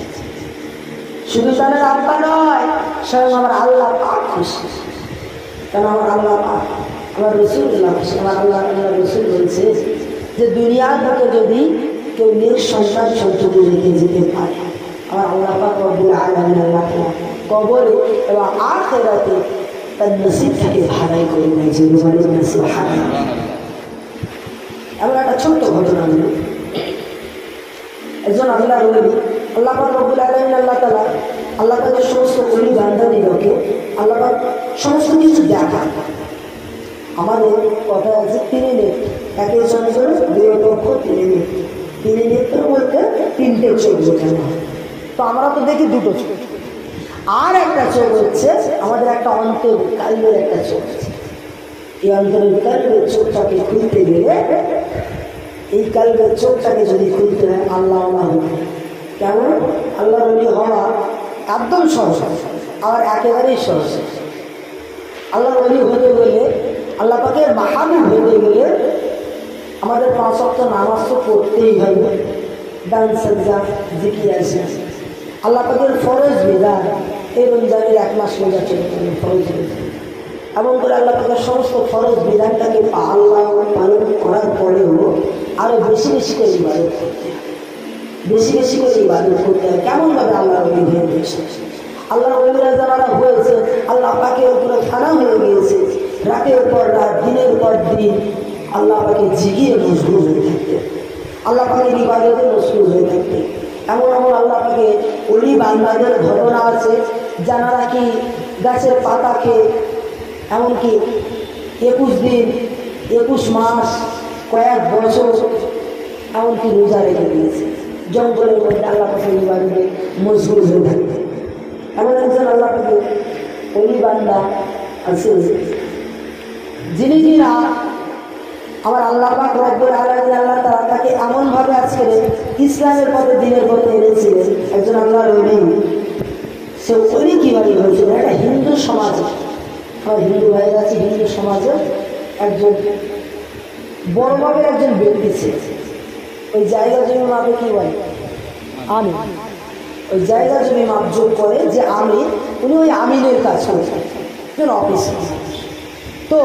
শুধু তাদের আব্বা নয়, স্বয়ং আমার আল্লাহ পাক খুশি। কারণ আমার আল্লাহ পাক আমার রাসূলুল্লাহ আমার আল্লাহ রাসূল বলছে যে দুনিয়ার বুকে যদি কেউ নেক সন্তান সন্ততি রেখে যেতে পারে, আমার আল্লাহ পাক রব্বুল আলামিন আল্লাহকে কবরে এবং আখিরাতে তার নসিবটাকে ভাড়াই করে নেয়। যে বলেন না সুবহানাল্লাহ। এমন একটা ছোট্ট ঘটনা হলো, একজন আল্লাহর ওলি, আল্লাহ পাক রব্বুল আলামিন আল্লাহ তাআলা আল্লাহ পাকের সমস্ত ওলি বান্দাদেরকে আল্লাহ পাক সমস্ত কিছু দেখান। আমাদের কথা আছে তিনি নেত্র, একে চন্দ্র দুই লক্ষ তিনি নেত্র, তিনি নেত্র বলতে তিনটে চোখ বোঝানো হয়। তো আমরা তো দেখি দুটো চোখ, আর একটা চোখ হচ্ছে আমাদের একটা অন্তর কালবের একটা চোখ আছে। এই অন্তরের কালবের চোখটাকে খুলতে গেলে, এই কালবের চোখটাকে যদি খুলতে হয় আল্লাহ কেমন আল্লাহ রলি হওয়া একদম সহজ, আবার একেবারেই সহজ। আল্লাহ রলি হতে গেলে আল্লাহ পাকের মাহবুব হতে গেলে আমাদের 5 ওয়াক্ত নামাজ তো পড়তেই হবে, দান সাজদা জিকির আছে। আল্লাহ পাকের ফরজ বিধান, এই রমজানের 1 মাস রোজা চলতে ফরজ বিধান, এবং করে আল্লাহ পাকের সমস্ত ফরজ বিধানটাকে পালন করার পরেও আরো বেশি বেশি করে ইবাদত করতে হয়, বেশি বেশি করে ইবাদত করতে হয়। কেমনভাবে আল্লাহ ওলি হয়ে গেছে, আল্লাহ ওলিরা যারা হয়েছে আল্লাহ পাকের উপরে খানা হয়ে গিয়েছে, রাতের পর রাত দিনের পর দিন আল্লাহ পাকে জিগিয়ে মশগুল হয়ে থাকতে, আল্লাহ পাকের ইবাদতে মশগুল হয়ে থাকতে। এমন এমন আল্লাহ পাকে ওলি বান্দাদের ঘটনা আছে যারা নাকি গাছের পাতা খেয়ে এমনকি 21 দিন 21 মাস কয়েক বছর এমনকি রোজা রেখে দিয়েছে। জঙ্গলের মধ্যে আল্লাহ পাকে ওলি বান্দাকে মজবুর হয়ে থাকবে। এমন একজন আল্লাহ পাকে ওলি বান্দা আছে যিনি কিনা আমার আল্লাহ পাক রব্বুল আলামিন আল্লাহ তাআলা তাকে এমনভাবে আজকে ইসলামের পথে দিনের পথে এনেছিলেন। একজন আল্লাহর ওলি, সে ওলি কীভাবে হয়েছিল? একটা হিন্দু সমাজে, আমার হিন্দু ভাইয়ের আছে, হিন্দু সমাজে একজন বড়ভাবে একজন ব্যক্তি ছিল। ওই জায়গা জমি মাপে কী বলে? আমি ওই জায়গা জমি মাপযোগ করে যে আমি, উনি ওই আমিনের কাজ করতেন, অফিসে। তো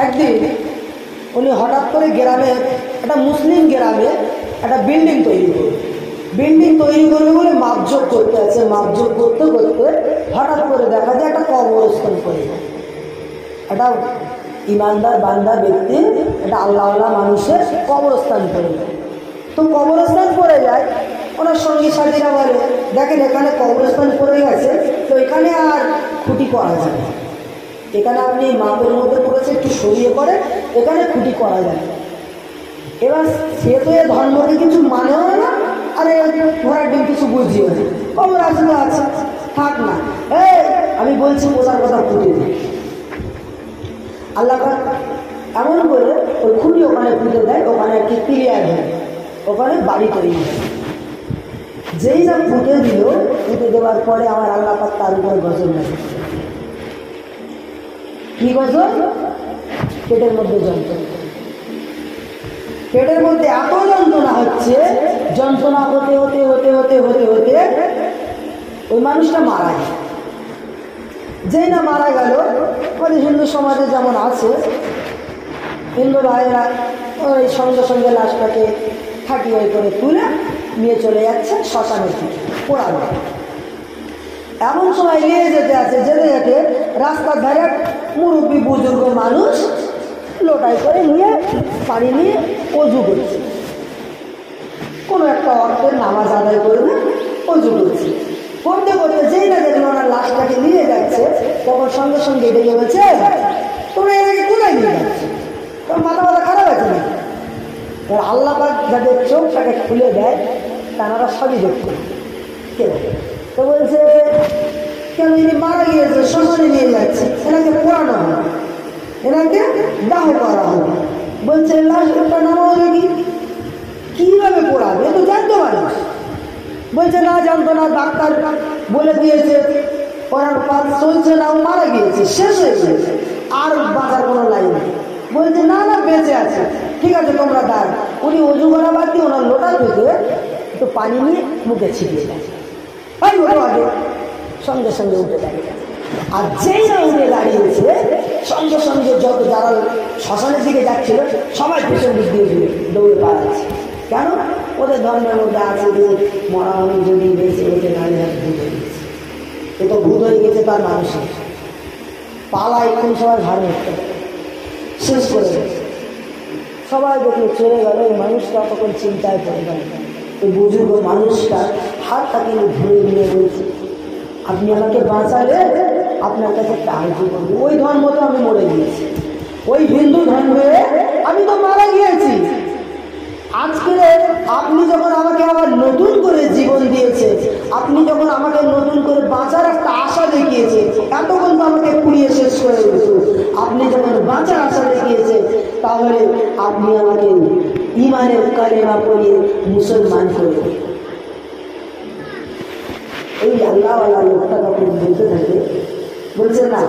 একদিন উনি হঠাৎ করে গ্রামে, একটা মুসলিম গ্রামে একটা বিল্ডিং তৈরি করবে। বিল্ডিং তৈরি করবে বলে মাপযোগ করতে আছে, মাপযোগ করতে করতে হঠাৎ করে দেখা যায় একটা কবরস্থান করে যায়। একটা ইমানদার বান্দা ব্যক্তি, একটা আল্লাহওয়ালা মানুষের কবরস্থান করে যায়। তো কবরস্থান পড়ে যায়, ওনার সঙ্গী সাথীরা বলে, দেখেন এখানে কবরস্থান পড়ে গেছে, তো এখানে আর খুঁটি করা যাবে, এখানে আপনি মাপের মধ্যে পড়েছে একটু সরিয়ে করে, এখানে খুঁটি করা যায়। এবার সে তো এ ধর্মকে কিছু মানেও না, আরে ঘোড়ার ডিম কিছু বুঝিও না, কবর আসলে আছে থাক না, আমি বলছি বোঝার কথা খুঁটি দিই। আল্লাহ এমন করে ওই খুঁটি ওখানে পুঁতে দেয়, ওখানে একটি ক্লিয়ার হয়, ওখানে বাড়ি তৈরি হয়। যেই না পুঁতে দিল, পুঁতে দেওয়ার পরে আমার আল্লাহ পাক তার উপরে গজব লাগে। কি গজব? পেটের মধ্যে যন্ত্রণা, পেটের মধ্যে এত যন্ত্রণা হচ্ছে, যন্ত্রণা হতে হতে হতে হতে হতে হতে ওই মানুষটা মারা যায়। যেই না মারা গেল, আমাদের হিন্দু সমাজে যেমন আছে, হিন্দু ভাইয়েরা ওই সঙ্গে সঙ্গে লাশটাকে খাটিয়ে করে তুলে নিয়ে চলে যাচ্ছে শ্মশানের দিকে পোড়ানো। এমন সময় নিয়ে যেতে আছে, যেতে যেতে রাস্তার ধারে মুরব্বী বুজুর্গ মানুষ লোটাই করে নিয়ে পানি নিয়ে অজু করছে, কোনো একটা অর্থের নামাজ আদায় করবে, অজু করছে। করতে করতে যেই না দেখলো ওনার লাশটাকে নিয়ে যাচ্ছে, তখন সঙ্গে সঙ্গে ডেকে বলছে, তোমরা এটাকে কোথায় নিয়ে যাচ্ছে? তোমার মাথা মাথা খারাপ আছে না? আল্লাহ পাক যাদের চোখটাকে খুলে দেয় তারা সবই দেখতে। তো বলছে, কেন ইনি মারা গিয়েছে, শ্মশানে নিয়ে যাচ্ছে, এনাকে পোড়ানো হবে, এনাকে দাহ করা হবে। বলছে লাশটা নামা হবে কিভাবে পোড়াবে? এ তো জানতে পারে। বলছে না, জানতো না, ডাক্তার বলে দিয়েছে, ওনার কাজ চলছে না, ও মারা গিয়েছে, শেষ হয়ে গিয়েছে, আর বাঁচার কোনো লাইন নেই। বলছে না না, বেঁচে আছে, ঠিক আছে তোমরা দাঁড়। উনি অজু করা বাদ দিয়ে ওনার লোটা থেকে একটু পানি নিয়ে মুখে ছিটিয়ে গেছে। আগে সঙ্গে সঙ্গে উঠে দাঁড়িয়ে, আর যেই না উঠে দাঁড়িয়েছে, সঙ্গে সঙ্গে যত যারা শ্মশানের দিকে যাচ্ছিল সবাই পেছন দিক দিয়ে দৌড়ে পালাচ্ছে। কেন? ওদের ধর্মের মধ্যে আছে যে মরা মানুষ যদি বেঁচে ওঠে নাহলে ভূত হয়ে গেছে, এ তো ভূত হয়ে গেছে তার মানুষের পালা, এখন সবাই ভার উঠতে শেষ করে গেছে। সবাই দেখলে চলে গেল, ওই মানুষটা তখন চিন্তায় পড়ে গেল। ওই বুজুর্গ মানুষটা হাতটাকে ধরে নিয়ে বলছে, আপনি আমাকে বাঁচালে আপনার কাছে একটা আর্জি করবো। ওই ধর্ম তো আমি মরে গিয়েছি, ওই হিন্দু ধর্মে আমি তো মারা গিয়েছি। আজকে আপনি যখন আমাকে আবার নতুন করে জীবন দিয়েছে, আপনি যখন আমাকে নতুন করে বাঁচার একটা আশা দেখিয়েছে, এতক্ষণ তো আমাকে পুড়িয়ে শেষ করে দিয়েছে, আপনি যখন বাঁচার আশা দেখিয়েছে, তাহলে আপনি আমাকে ইমানের কালেমা পড়িয়ে মুসলমান করে। এই আল্লাহওয়ালা লোকটা তখন বলতে থাকে, বলছে না,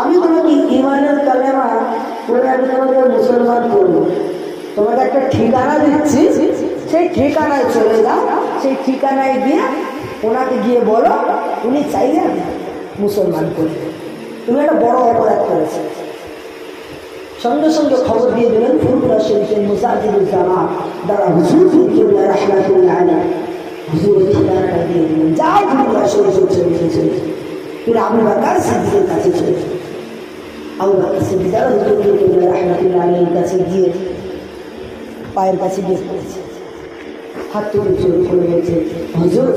আমি তোমাকে ইমানের কালেমা পড়ে আমি তোমাকে মুসলমান করবো, তোমাকে একটা ঠিকানা দিচ্ছি, সেই ঠিকানায় চলে যাও, সেই ঠিকানায় গিয়ে ওনাকে গিয়ে বলো উনি চাইলে মুসলমান করবে, তুমি একটা বড় অপরাধ করেছে। সঙ্গে সঙ্গে খবর দিয়ে দিলেন ফুরফুরা শরীফের মুজাহিদুজ্জামান দ্বারা হুজুর রাহমাতুল্লাহ আলাইহি, হুজুরের ঠিকানাটা দিয়ে দিলেন, যাও ফুরফুরা শরীফের চলে। फिर আবু বকর সিদ্দিকের কাছে চলে, আবু বকর সিদ্দিক রাহমাতুল্লাহ আলাইহির কাছে গিয়ে পায়ের কাছে গিয়ে পড়েছে, হাত তুলে শুরু করে গেছে, হুজুর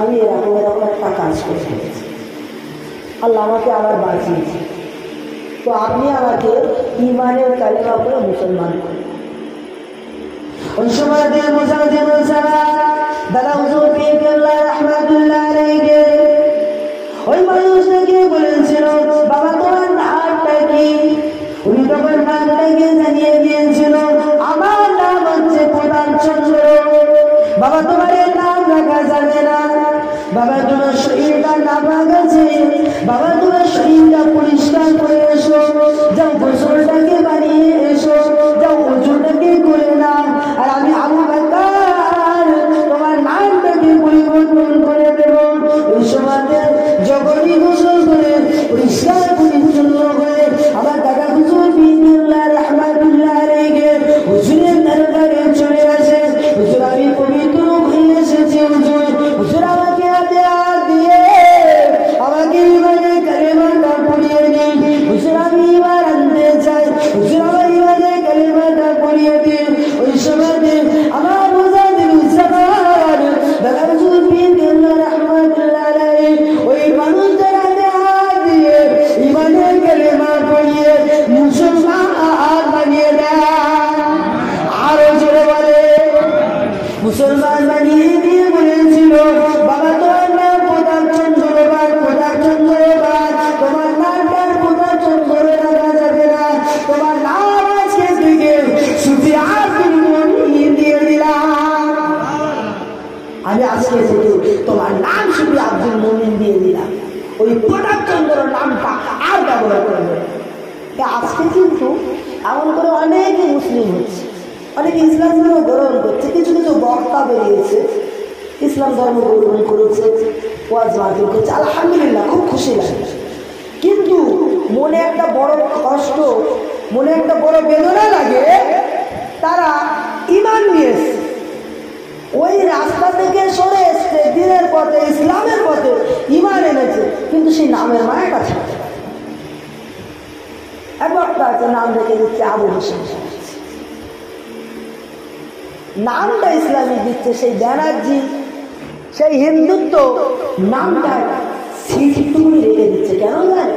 আমি এরকম এরকম একটা কাজ করে ফেলেছি, আল্লাহ আমাকে আবার বাঁচিয়েছে, তো আপনি আমাকে ইমানের কালেমা করে মুসলমান করেন। ওই সময় দাদা হুজুর বিআল্লাহ রাহমাতুল্লাহ আলাইহি ওই মানুষটাকে বলেছিল, বাবা তোমার নামটা কি? উনি তখন নামটাকে জানিয়ে দিয়েছিল, আমার নাম হচ্ছে প্রধান চন্দ্র। বাবা তোমার নাম রাখা যাবে না, বাবা তোমার শরীরটা নামা গেছে, বাবা তোমার শরীরটা পরিষ্কার করে এসো, যাও গোসলটাকে বানিয়ে এসো, যাও ওজুটাকে করে নাও, আর আমি আবু বকর তোমার নামটাকে পরিবর্তন করে দেব। ওই সময় যখনই গোসল করে পরিষ্কার পরিচ্ছন্ন হয়ে আমার দাদা হুজুর বিআল্লাহ রাহমাতুল্লাহ আলাইহি হুজুরের দরবারে চলে আসে, হুজুর আমি পবিত্র হয়ে এসেছি, হুজুর হুজুর আমাকে হাতে হাত দিয়ে আমাকে ইমানের কালেমাটা পড়িয়ে দিন, হুজুর আমি ইমান আনতে চাই, হুজুর আমার ইমানের কালেমাটা পড়িয়ে দিন। ওই সময় আমার মুজাহিদুজ্জামান দাদা হুজুর বিআল্লাহ রাহমাতুল্লাহ আলাইহি ওই মানুষদের হাতে হাত দিয়ে ইমানের কালেমা পড়িয়ে মুসলমান বানিয়ে দেয়। আরো জোরে বলে মুসলমান বানিয়ে দিয়ে বলেছিল, বাবা তোমার নাম প্রধান চন্দ্রবাদ, প্রধান চন্দ্রবাদ, তোমার নামটার প্রধান চন্দ্র রাখা যাবে না, তোমার নাম আজকে থেকে সুফি আব্দুল মুমিন দিয়ে দিলাম, আমি আজকে থেকে তোমার নাম সুফি আব্দুল মুমিন দিয়ে দিলাম, ওই প্রধান চন্দ্র নামটা আর ব্যবহার করবে। আজকে কিন্তু এমন করে অনেকে মুসলিম হচ্ছে, অনেকে ইসলাম ধর্ম গ্রহণ করছে, কিছু কিছু বক্তা বেরিয়েছে ইসলাম ধর্ম গ্রহণ করেছে, ওয়াজ মাহফিল করছে, আলহামদুলিল্লাহ খুব খুশি লাগে, কিন্তু মনে একটা বড় কষ্ট, মনে একটা বড় বেদনা লাগে, তারা ইমান নিয়েছে, ওই রাস্তা থেকে সরে এসছে, দিনের পথে ইসলামের পথে ইমান এনেছে, কিন্তু সেই নামের মায়াটা ছাড়তে পারে। এক বক্তা আছে, নাম রেখে দিচ্ছে আবু হোসেন, নামটা ইসলামী দিচ্ছে, সেই ব্যানার্জি, সেই হিন্দুত্ব নামটা একটুকুনি রেখে দিচ্ছে, কেন জানে?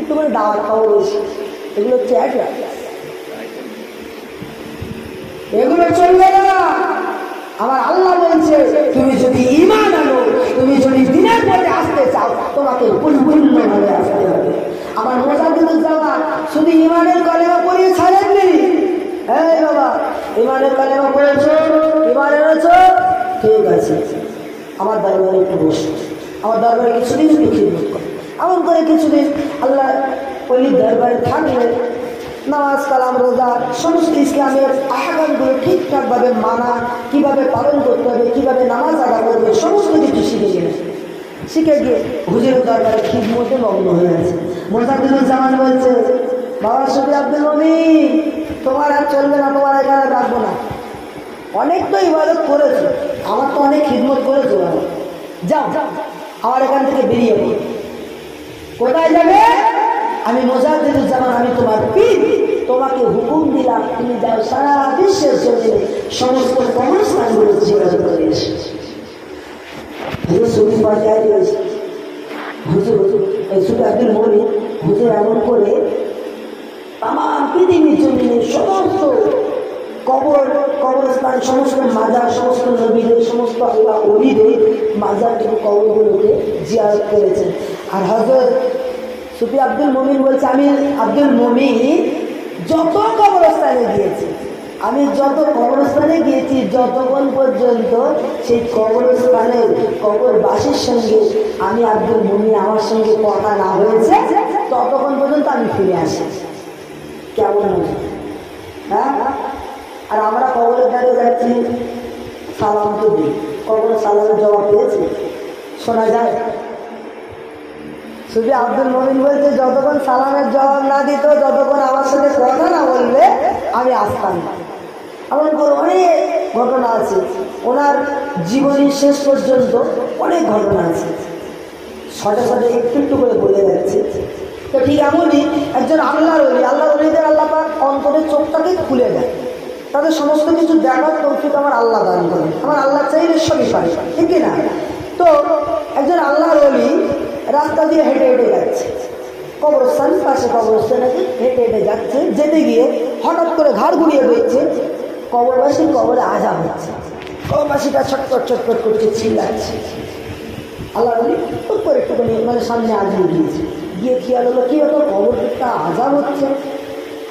একটুখানি দাওয়াত খাওয়া রয়েছে, এগুলো হচ্ছে এগুলো চলবে না। আমার আল্লাহ বলছে, তুমি যদি ঈমান আনো, তুমি যদি দিনের পথে আসতে চাও, তোমাকে পরিপূর্ণভাবে আসতে হবে। আমার মুজাহিদুজ্জামান শুধু ঈমানের কালেমা পড়িয়ে ছাড়েননি, এই বাবা ঈমানের কালেমা পড়েছো, ঈমান এনেছো, ঠিক আছে, আমার দরবারে একটু বসো, আমার দরবারে কিছুদিন একটু খিদমত করো, এমন করে কিছুদিন আল্লাহ ওলির দরবারে থাকলে নামাজ কালাম রোজা সমস্ত ইসলামের আহকামগুলো ঠিকঠাকভাবে মানা, কিভাবে পালন করতে হবে, কিভাবে নামাজ আদা করবে, সমস্ত কিছু শিখে গেলেন। শিখে গিয়ে হুজুরের দরবারে খিদমতে মগ্ন হয়ে আছে। মুজাহিদুজ্জামান বলছে, বাবা সুফি আব্দুল মুমিন তোমার আর চলবে না, তোমার এখানে রাখবো না, অনেক তো ইবাদত করেছো, আমার তো অনেক খিদমত করেছো, যাও আমার এখান থেকে বেরিয়ে পড়ো। কোথায় যাবে? আমি মুজাহিদুজ্জামান, আমি তোমার পীর, তোমাকে হুকুম দিলাম, তুমি যাও সারা বিশ্বের জমিনে সমস্ত কবরস্থানগুলো জিয়ারত করে এসো। হুজুর সুফি পর্যায়ে রয়েছে, হুজুর সুফি আব্দুল মুমিন হুজুর এমন করে তামাম পৃথিবীর জমিনে সমস্ত কবরস্থান, সমস্ত মাজার, সমস্ত নবীদের, সমস্ত আল্লাহ ওলিদের মাজার থেকে কবরগুলোকে জিয়ারত করেছেন। আর হযরত সুফি আব্দুল মুমিন বলছে, আমি আব্দুল মুমিন যত কবরস্থানে গিয়েছি, আমি যত কবরস্থানে গিয়েছি, যতক্ষণ পর্যন্ত সেই কবরস্থানের কবরবাসীর সঙ্গে আমি আব্দুল মুমিন আমার সঙ্গে কথা না হয়েছে, ততক্ষণ পর্যন্ত আমি ফিরে আসি। কেমন হয়েছে? হ্যাঁ, আর আমরা কবরের ধারে যাচ্ছি, সালাম তো দিই, কবর সালামের জবাব পেয়েছি, শোনা যায়? সুফি আব্দুল মুমিন বলছে, যতক্ষণ সালামের জবাব না দিত, যতক্ষণ আমার সাথে কথা না বললে আমি আসতাম না। এমন করে অনেক ঘটনা আছে, ওনার জীবনের শেষ পর্যন্ত অনেক ঘটনা আছে, শর্টে শর্টে একটু একটু করে বলে যাচ্ছে। তো ঠিক এমনই একজন আল্লাহর ওলি, আল্লাহর ওলিদের আল্লাহ পাক অন্তরের চোখটাকে খুলে দেয়, তাদের সমস্ত কিছু দেখার তৌফিক আমার আল্লাহ দান করে। আমার আল্লাহ চাইলে সবই পারে, ঠিক না? তো একজন আল্লাহর ওলি রাস্তা দিয়ে হেঁটে হেঁটে যাচ্ছে, কবরস্থান পাশে কবরস্থানে হেঁটে হেঁটে যাচ্ছে, যেতে গিয়ে হঠাৎ করে ঘাড় ঘুরিয়ে দিচ্ছে, কবরবাসীর কবরে আজাব হচ্ছে, কবরবাসীটা ছটপট ছটপট করছে, চিল্লাচ্ছে। আল্লাহ ওলি করে একটুখানি মানে সামনে আগিয়ে দিয়েছে, গিয়ে খেয়াল হলো কি হতো, কবরটা আজাব হচ্ছে,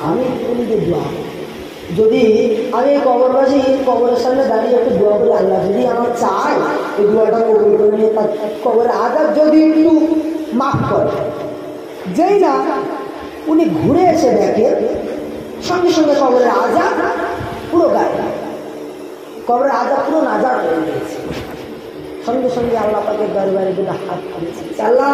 আমি একটুখানি দোয়া, যদি আমি কবরবাসী কবরের সামনে দাঁড়িয়ে একটু দোয়া করি, আল্লাহ যদি আমার চাই এই দোয়াটা কবুল করে নিয়ে তার কবরের আজাব যদি একটু মাফ করে। যেই না উনি ঘুরে এসে দেখে সঙ্গে সঙ্গে কবরের আজাব পুরো গায়ে, কবরের আজাব পুরো নাজার হয়ে গেছে। সঙ্গে সঙ্গে আল্লাহ পাকের দরবারে দুটো হাত করেছে, আল্লাহ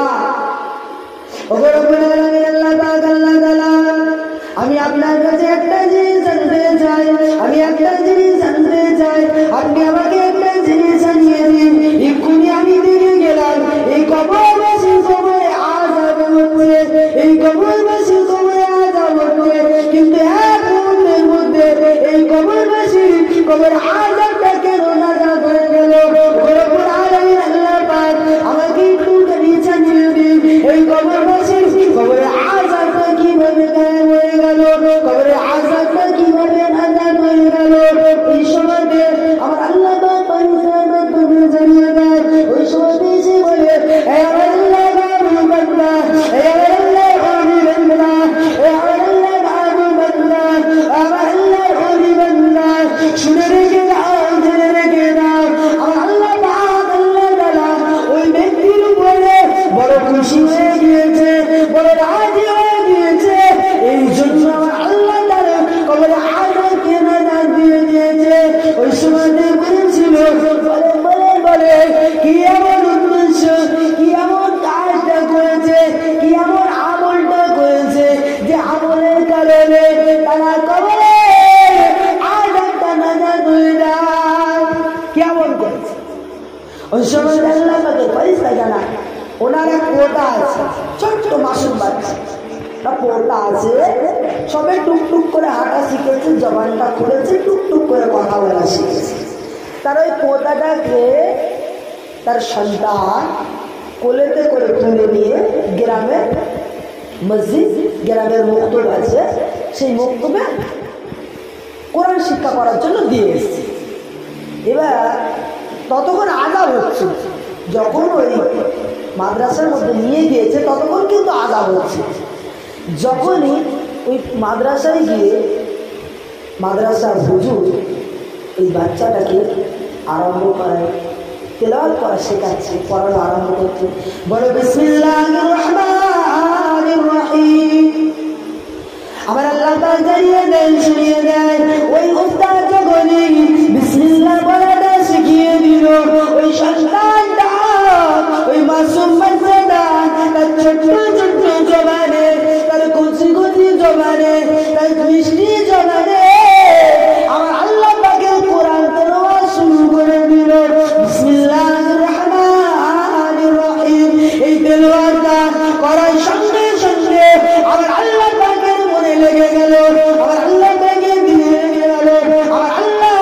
আমি আপনার কাছে একটা জিনিস জানতে চাই, আমি একটা জিনিস জানতে চাই, আপনি আমাকে একটা জিনিস জানিয়ে দিন। এক্ষুনি আমি দেখে গেলাম এই কবরবাসীর কবরে আযাব হচ্ছে, এই কবরবাসীর কবরে আযাব হচ্ছে, কিন্তু এক মুহূর্তের মধ্যে এই কবরবাসীর কবর আযাবটা কেন নাজাত হয়ে গেল? রব্বুল আলামিন আল্লাহ পাক আমাকে একটু জানিয়ে দিন এই কবরবাসীর কবরে আযাবটা কিভাবে গায়েব হয়ে গেল, কবরে আযাবটা কিভাবে নাজাত হয়ে গেল। এই সময়তে আমার আল্লাহ পাক পরিষ্কারভাবে জানিয়ে দেয়, ওই সময়তে এসে বলে, হে আমার আল্লাহ মাহবুব বান্দা, হে আমার আল্লাহ হাবিব বান্দা, হে আমার আল্লাহ মাহবুব বান্দা, আমার আল্লাহ হাবিব বান্দা, শুনে রেখে দাও, জেনে রেখে দাও, আমার আল্লাহ পাক আল্লাহ তাআলা ওই ব্যক্তির উপরে বড় খুশি হয়ে গিয়েছে, বড় রাজি হয়ে গিয়েছে। এই জন্য আমার আল্লাহ তাআলা কবরে আযাবকে নাজাত দিয়ে দিয়েছে। ওই সময়তে বলেছিল, বলে কি এমন উদ্দেশ্য, কি এমন কাজটা করেছে, কি এমন আমলটা করেছে যে আমলের কারণে তারা কবরে আযাবটা নাজাত হয়ে যায়, কেমন করেছে। ওই সময় আল্লাহ পাকের ফেরেশতা জানায় ওনার এক পোতা আছে, ছোট্ট মাসুম বাচ্চা, পোতা আছে, সবে টুকটুক করে হাঁটা শিখেছে, জবানটা খুলেছে, টুকটুক করে কথা বলা শিখেছে। তার ওই পোতাটাকে তার সন্তান কোলেতে করে তুলে নিয়ে গ্রামে মসজিদ, গ্রামের মক্তব আছে, সেই মক্তবে কোরআন শিক্ষা করার জন্য দিয়ে এসেছে। এবার ততক্ষণ আযাব হচ্ছে, যখন ওই মাদ্রাসার মধ্যে নিয়ে গিয়েছে ততক্ষণ কিন্তু আযাব হচ্ছে। যখনই ওই মাদ্রাসায় গিয়ে মাদ্রাসার হুজুর ওই বাচ্চাটাকে আরম্ভ করায়, তেলাওয়াত করা শেখাচ্ছে, পড়ানো আরম্ভ করছে, বলে বিসমিল্লাহির রহমানির রহিম। আমার আল্লাহ তাআলা জানিয়ে দেন, শুনিয়ে দেন, ওই উস্তাদ যখনই বিসমিল্লাহ বলাটা শিখিয়ে দিল, ওই সন্তানটা, ওই মাসুম বাচ্চাটা তার ছোট্ট ছোট্ট জবানে, তার কুচি কুচি জবানে, তার মিষ্টি জবানে আমার আল্লাহ পাকের কোরআন তেলাওয়াত শুরু করে দিল। বিসমিল্লাহির রহমানির রহিম। এই তেলাওয়াতটা করার সঙ্গে সঙ্গে আমার আল্লাহ পাকের মনে লেগে গেল, আমার আল্লাহ পাকের দিলে লেগে গেল। আমার আল্লাহ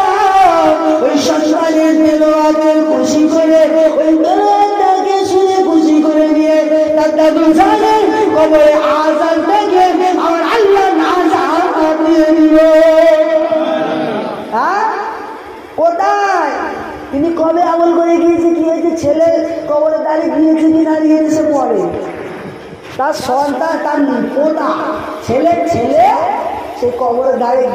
ওই সন্তানের তেলাওয়াতের খুশি করে, ওই তেলাওয়াতটাকে শুনে খুশি করে দিয়ে তার দাদু জানের কবরে আযাবটাকে আমার আল্লাহ নাজাত দিয়ে দিল। হ্যাঁ, কোথায় তিনি কবে আমল করে গিয়েছে, কি হয়েছে, ছেলে কবরে দাঁড়িয়ে গিয়েছে কি না গিয়েছে সে পড়ে, তার সন্তান, তার পোতা, ছেলে সে কবরে দাঁড়িয়ে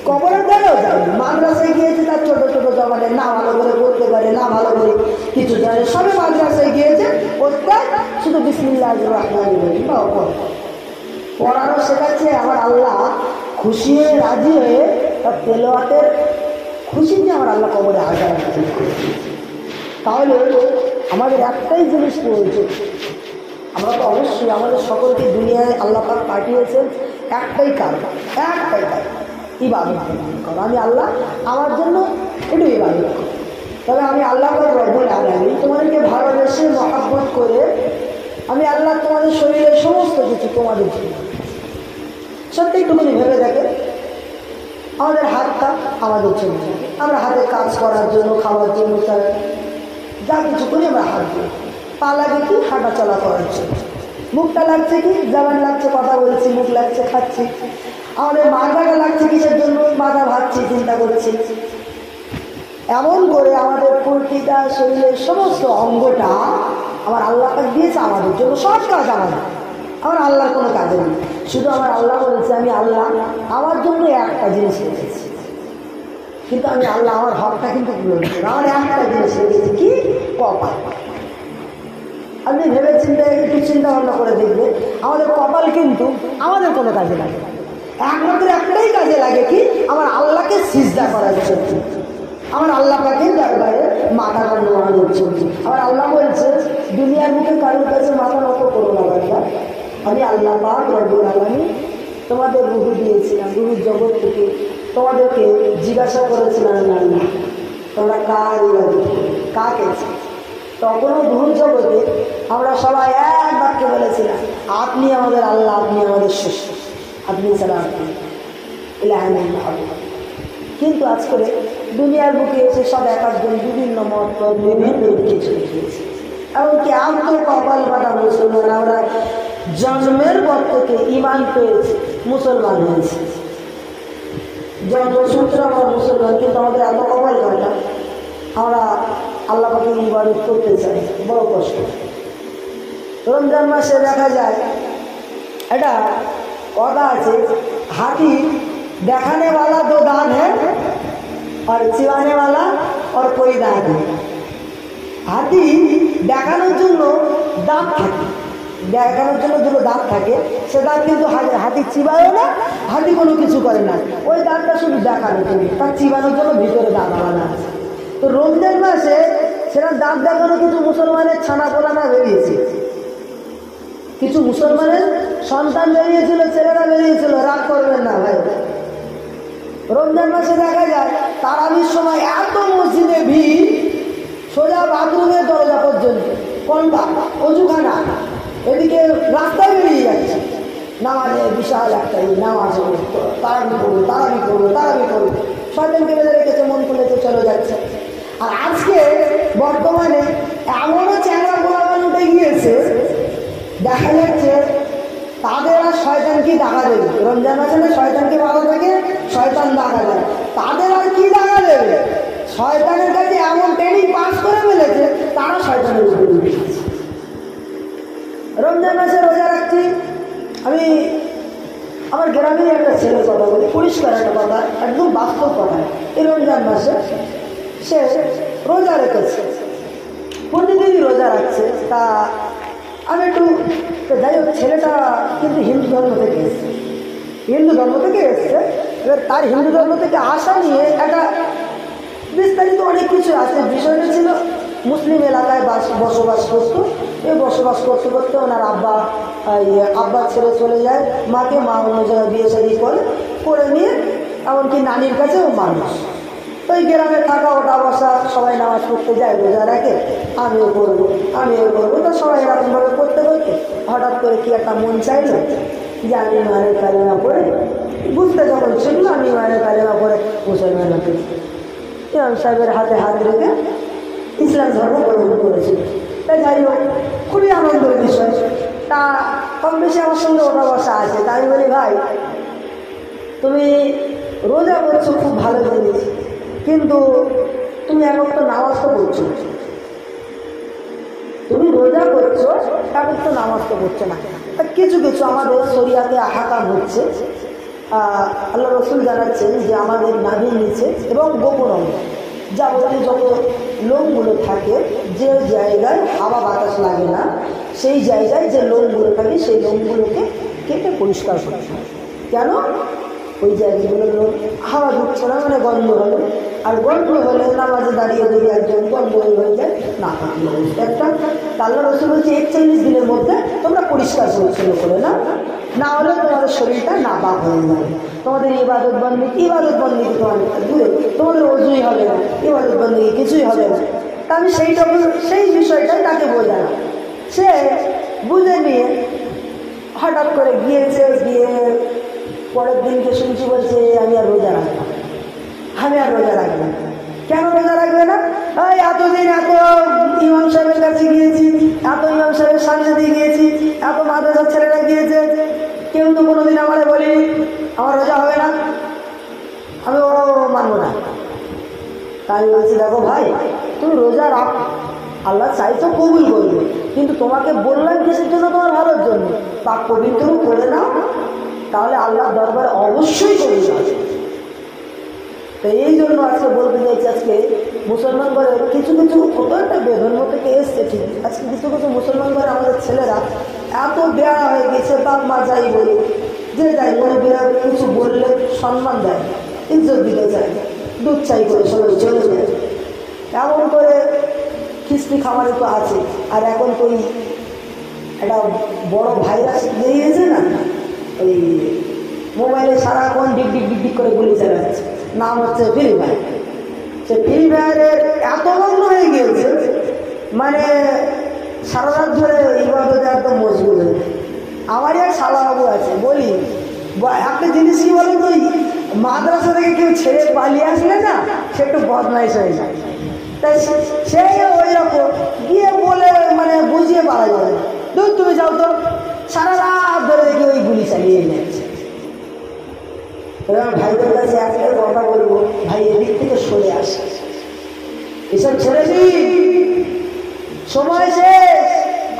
কবরের দ্বারাও যাবে, মাদ্রাসায় গিয়েছে, তার ছোট ছোট জবানে না ভালো করে পড়তে পারে, না ভালো করে কিছু জানে, সবে মাদ্রাসায় গিয়েছে, প্রত্যেক শুধু বিসমিল্লাহির রহমানির রহিম পড়ানো শেখাচ্ছে। আমার আল্লাহ খুশি হয়ে, রাজি হয়ে, তার তেলাওয়াতের খুশিতে আমার আল্লাহ কবরে আযাব নাযিল করে দিয়েছে। তাহলে আমাদের একটাই জিনিস প্রয়োজন, আমরা তো অবশ্যই আমাদের সকলকে দুনিয়ায় আল্লাহ পাক পাঠিয়েছেন একটাই কাজ, ইবাদত করো। আমি আল্লাহ আমার জন্য একটু ইবাদত করো, তবে আমি আল্লাহ পাক রব্বুল আলামিন তোমাদেরকে ভালোবেসে মহব্বত করে আমি আল্লাহ তোমাদের শরীরের সমস্ত কিছু তোমাদের জন্য। সত্যি একটুখানি ভেবে দেখে আমাদের হাতটা আমাদের জন্য, আমরা হাতে কাজ করার জন্য, খাওয়ার জন্য, যা কিছু করি আমরা হাত দিই। পা লাগে কি হাঁটা চলা করার জন্য, মুখটা লাগছে কি জবান লাগছে কথা বলছি, মুখ লাগছে খাচ্ছি। আমাদের মাথাটা লাগছে কিসের জন্য, মাথা ভাবছি, চিন্তা করছি। এমন করে আমাদের প্রতিটা শরীরের সমস্ত অঙ্গটা আমার আল্লাহ দিয়েছে আমাদের জন্য, সব কাজ আমাদের, আমার আল্লাহর কোনো কাজে নেই। শুধু আমার আল্লাহ বলেছে আমি আল্লাহ আমার জন্য একটা জিনিস রেখেছি, কিন্তু আমি আল্লাহ আমার হকটা কিন্তু পূরণ করি। আমার একটা জিনিস রেখেছি কি, কপাল। আপনি ভেবে একটু চিন্তা ভাবনা করে দেখবে, আমাদের কপাল কিন্তু আমাদের কোনো কাজে লাগে না, একমাত্র একটাই কাজে লাগে কি, আমার আল্লাহকে সিজদা করার জন্য, আমার আল্লাহ পাকে দরবারে মাথা নোয়ানোর জন্য। আমার আল্লাহ বলছে দুনিয়ার মুখে কারোর কাছে মাথা নত করো না বাবা, আমি আল্লাহ পাক রব্বুল আলামিন তোমাদের রুহু দিয়েছিলাম, রুহুর জগৎ থেকে তোমাদেরকে জিজ্ঞাসা করেছিলাম না তোমরা কার লাগে কাকে, তখনও রুহুর জগতে আমরা সবাই এক বাক্যে বলেছিলাম আপনি আমাদের আল্লাহ, আপনি আমাদের শেষ, আপনি ছাড়া আপনি ইলাহা। কিন্তু আজকে দুনিয়ার বুকে এসে সব এক একজন বিভিন্ন মত বিভিন্ন কিছু লিখেছে। এমনকি আন্ত কপাল বাঁধা মুসলমান, আমরা জন্মের পর থেকে ইমান পেয়েছি, মুসলমান হয়েছি, জন্মসূত্র আমরা মুসলমান, কিন্তু আমাদের এত কপাল কাটা আমরা আল্লাহ পাকে ইবাদত করতে চাই, বড় কষ্ট। রমজান মাসে দেখা যায় এটা কথা আছে, হাতি দেখানে वाला दो दान है और चिवाने वाला और कोई दान है। হাতি দেখানোর জন্য দাঁত থাকে, দেখানোর জন্য দুটো দাঁত থাকে, সে দাঁত কিন্তু হাতি চিবায়ও না, হাতি কোনো কিছু করে না, ওই দাঁতটা শুধু দেখানোর জন্য, তার চিবানোর জন্য ভিতরে দাঁত আলাদা আছে। তো রমজান মাসে সেটা দাঁত দেখানো কিছু মুসলমানের ছানা পোলানা বেরিয়েছে, কিছু মুসলমানের সন্তান বেরিয়েছিল, ছেলেরা বেরিয়েছিল, রাগ করবেন না ভাই। রমজান মাসে দেখা যায় তারাবির সময় এত মসজিদে ভিড়, সোজা বাথরুমের দরজা পর্যন্ত, কোনটা অজুখানা, এদিকে রাস্তায় বেরিয়ে যাচ্ছে, নামাজে বিশাল একটা নামাজ তারাবি করবে, তারাবি করবে, তারাবি করবে, শয়তানকে বেঁধে রেখেছে, মন খুলেছে, চলে যাচ্ছে। আর আজকে বর্তমানে এমনও চ্যাংড়া গোলাপান উঠে গিয়েছে, দেখা যাচ্ছে তাদের আর শয়তানকে ডাকা দেবে। রমজান মাসে না শয়তানকে বাধা থেকে শয়তান ডাকা দেয়, তাদের আর কি ডাকা দেবে, শয়তানের কাছে এমন ট্রেনিং পাস করে ফেলেছে তারা শয়তানের উপরে উঠে গেছে। রমজান মাসে রোজা রাখছি, আমি আমার গ্রামের একটা ছেলের কথা বলি, পরিষ্কার একটা কথা, একদম বাস্তব কথা। এই রমজান মাসে সে রোজা রেখেছে, প্রতিদিনই রোজা রাখছে। তা আমি একটু যাই হোক, ছেলেটা কিন্তু হিন্দু ধর্ম থেকে এসছে, হিন্দু ধর্ম থেকে এসছে। এবার তার হিন্দু ধর্ম থেকে আসা নিয়ে একটা বিস্তারিত অনেক কিছু আছে। বিষয়টা ছিল মুসলিম এলাকায় বসবাস করতো, এই বসবাস করতে করতে ওনার আব্বা ছেড়ে চলে যায় মাকে, মা অন্য জায়গায় বিয়ে শাদী করে নিয়ে এমনকি নানির কাছেও মানুষ। তো এই গ্রামে থাকা ওটা বসা, সবাই নামাজ পড়তে যায়, রোজা রাখে, আমিও করবো, আমিও করবো। তো সবাই এরকমভাবে করতে করতে হঠাৎ করে কি একটা মন চাইলো যে আমি মায়ের কালিমা পড়ে, বুঝতে যখন শিখলো আমি মায়ের কালিমা পড়ে মুসলমান হতে, ইমাম সাহেবের হাতে হাত রেখে ইসলাম ধর্ম গ্রহণ করেছিল। তাই যাই হোক, খুবই আনন্দের বিষয়। তা কম বেশি আমার সঙ্গে ওটা বসা আছে। তাই বলি ভাই তুমি রোজা করছো, খুব ভালো জিনিস, কিন্তু তুমি এখন তো নামাজ তো পড়ছো, তুমি রোজা করছো এখন তো নামাজ তো পড়ছো না। কিছু কিছু আমাদের শরিয়াতে আহকাম হচ্ছে, আল্লাহ রসুল জানাচ্ছেন যে আমাদের নাভির নিচে এবং গোপন অঙ্গ যাবতীয় যত লোমগুলো থাকে, যে জায়গায় হাওয়া বাতাস লাগে না সেই জায়গায় যে লোমগুলো থাকে সেই লোমগুলোকে কেটে পরিষ্কার করতে হয়। কেন? ওই জায়গাগুলো লোক হাওয়া ঢুকছে না, মানে গন্ধ হলো, আর গন্ধ হলে নামাজে দাঁড়িয়ে যদি একজন গন্ধ হয়ে যায় না থাকলে একটা। আল্লাহ রসুল হচ্ছে 41 দিনের মধ্যে তোমরা পরিষ্কার পরিচ্ছন্ন করে না হলে তোমাদের শরীরটা নাপাক হয়ে যাবে, তোমাদের ইবাদত বন্দেগী তোমাদের দূরে, তোমাদের অজুই হবে না, ইবাদত বন্দেগী কিছুই হবে না। তা আমি সেই বিষয়টাই তাকে বোঝালাম। সে বুঝে নিয়ে হঠাৎ করে গিয়েছে, গিয়ে পরের দিনকে শুনছি বলছে আমি আর রোজা রাখলাম। আমি আর রোজা রাখবো না। কেন রোজা রাখবে না? এই এতদিন এত ইমাম সাহেবের কাছে গিয়েছি, এত ইমাম সাহেবের সামনে দিয়ে গিয়েছি, এত মাদ্রাসার ছেলেরা গিয়েছে, কেউ তো কোনোদিন আমারে বলিনি আমার রোজা হবে না, আমি ও মানবো না। তাই বলছি দেখো ভাই, তুমি রোজা রাখ, আল্লাহ চাই তো কবুল করবে, কিন্তু তোমাকে বললাম কিসের জন্য? তোমার ভালোর জন্য। পাক পবিত্র করে নাও, তাহলে আল্লাহর দরবারে অবশ্যই কবুল হবে। তো এই জন্য আজকে বলতে চাইছি, আজকে মুসলমান ঘরে কিছু কিছু কত একটা বেধর্ম থেকে এসছে ঠিক, আজকে কিছু কিছু মুসলমান ঘরে আমাদের ছেলেরা এত বেড়া হয়ে গেছে, বাপ মা যাই বলে যে যাই বলে বেড়া কিছু বললে সম্মান দেয়, ইজ্জত দিতে চায়, দুধ চাই করে সবাই চলে যায়। এমন করে খিস্তি খামারে তো আছে। আর এখন তো একটা বড় ভাইরাস বেরিয়েছে না, ওই মোবাইলে সারাক্ষণ ডিক ডিক ডিক ডিক করে গুলি চালাচ্ছে, নাম হচ্ছে ফ্রি ফায়ার। সে ফ্রি ফায়ারের এত মগ্ন হয়ে গিয়েছে, মানে সারা রাত ধরে ইবাদতে একদম মজবুত হয়ে। আমারই এক শালাবাবু আছে, বলি একটা জিনিস কি বলেন তো, মাদ্রাসা থেকে কেউ ছেড়ে পালিয়ে আসলে না, সে একটু বদমাইশ হয়ে যায়। তাই সে ওই রকম গিয়ে বলে মানে বুঝিয়ে পারা যাবে না, দূর তুমি যাও তো, সারা রাত ধরে দেখি ওই গুলি চালিয়ে যাচ্ছে। এবার ভাইদের কাছে একটাই কথা বলবো, ভাই এদিক থেকে সরে আসে, এসব ছেড়ে দিন, সময় শেষ,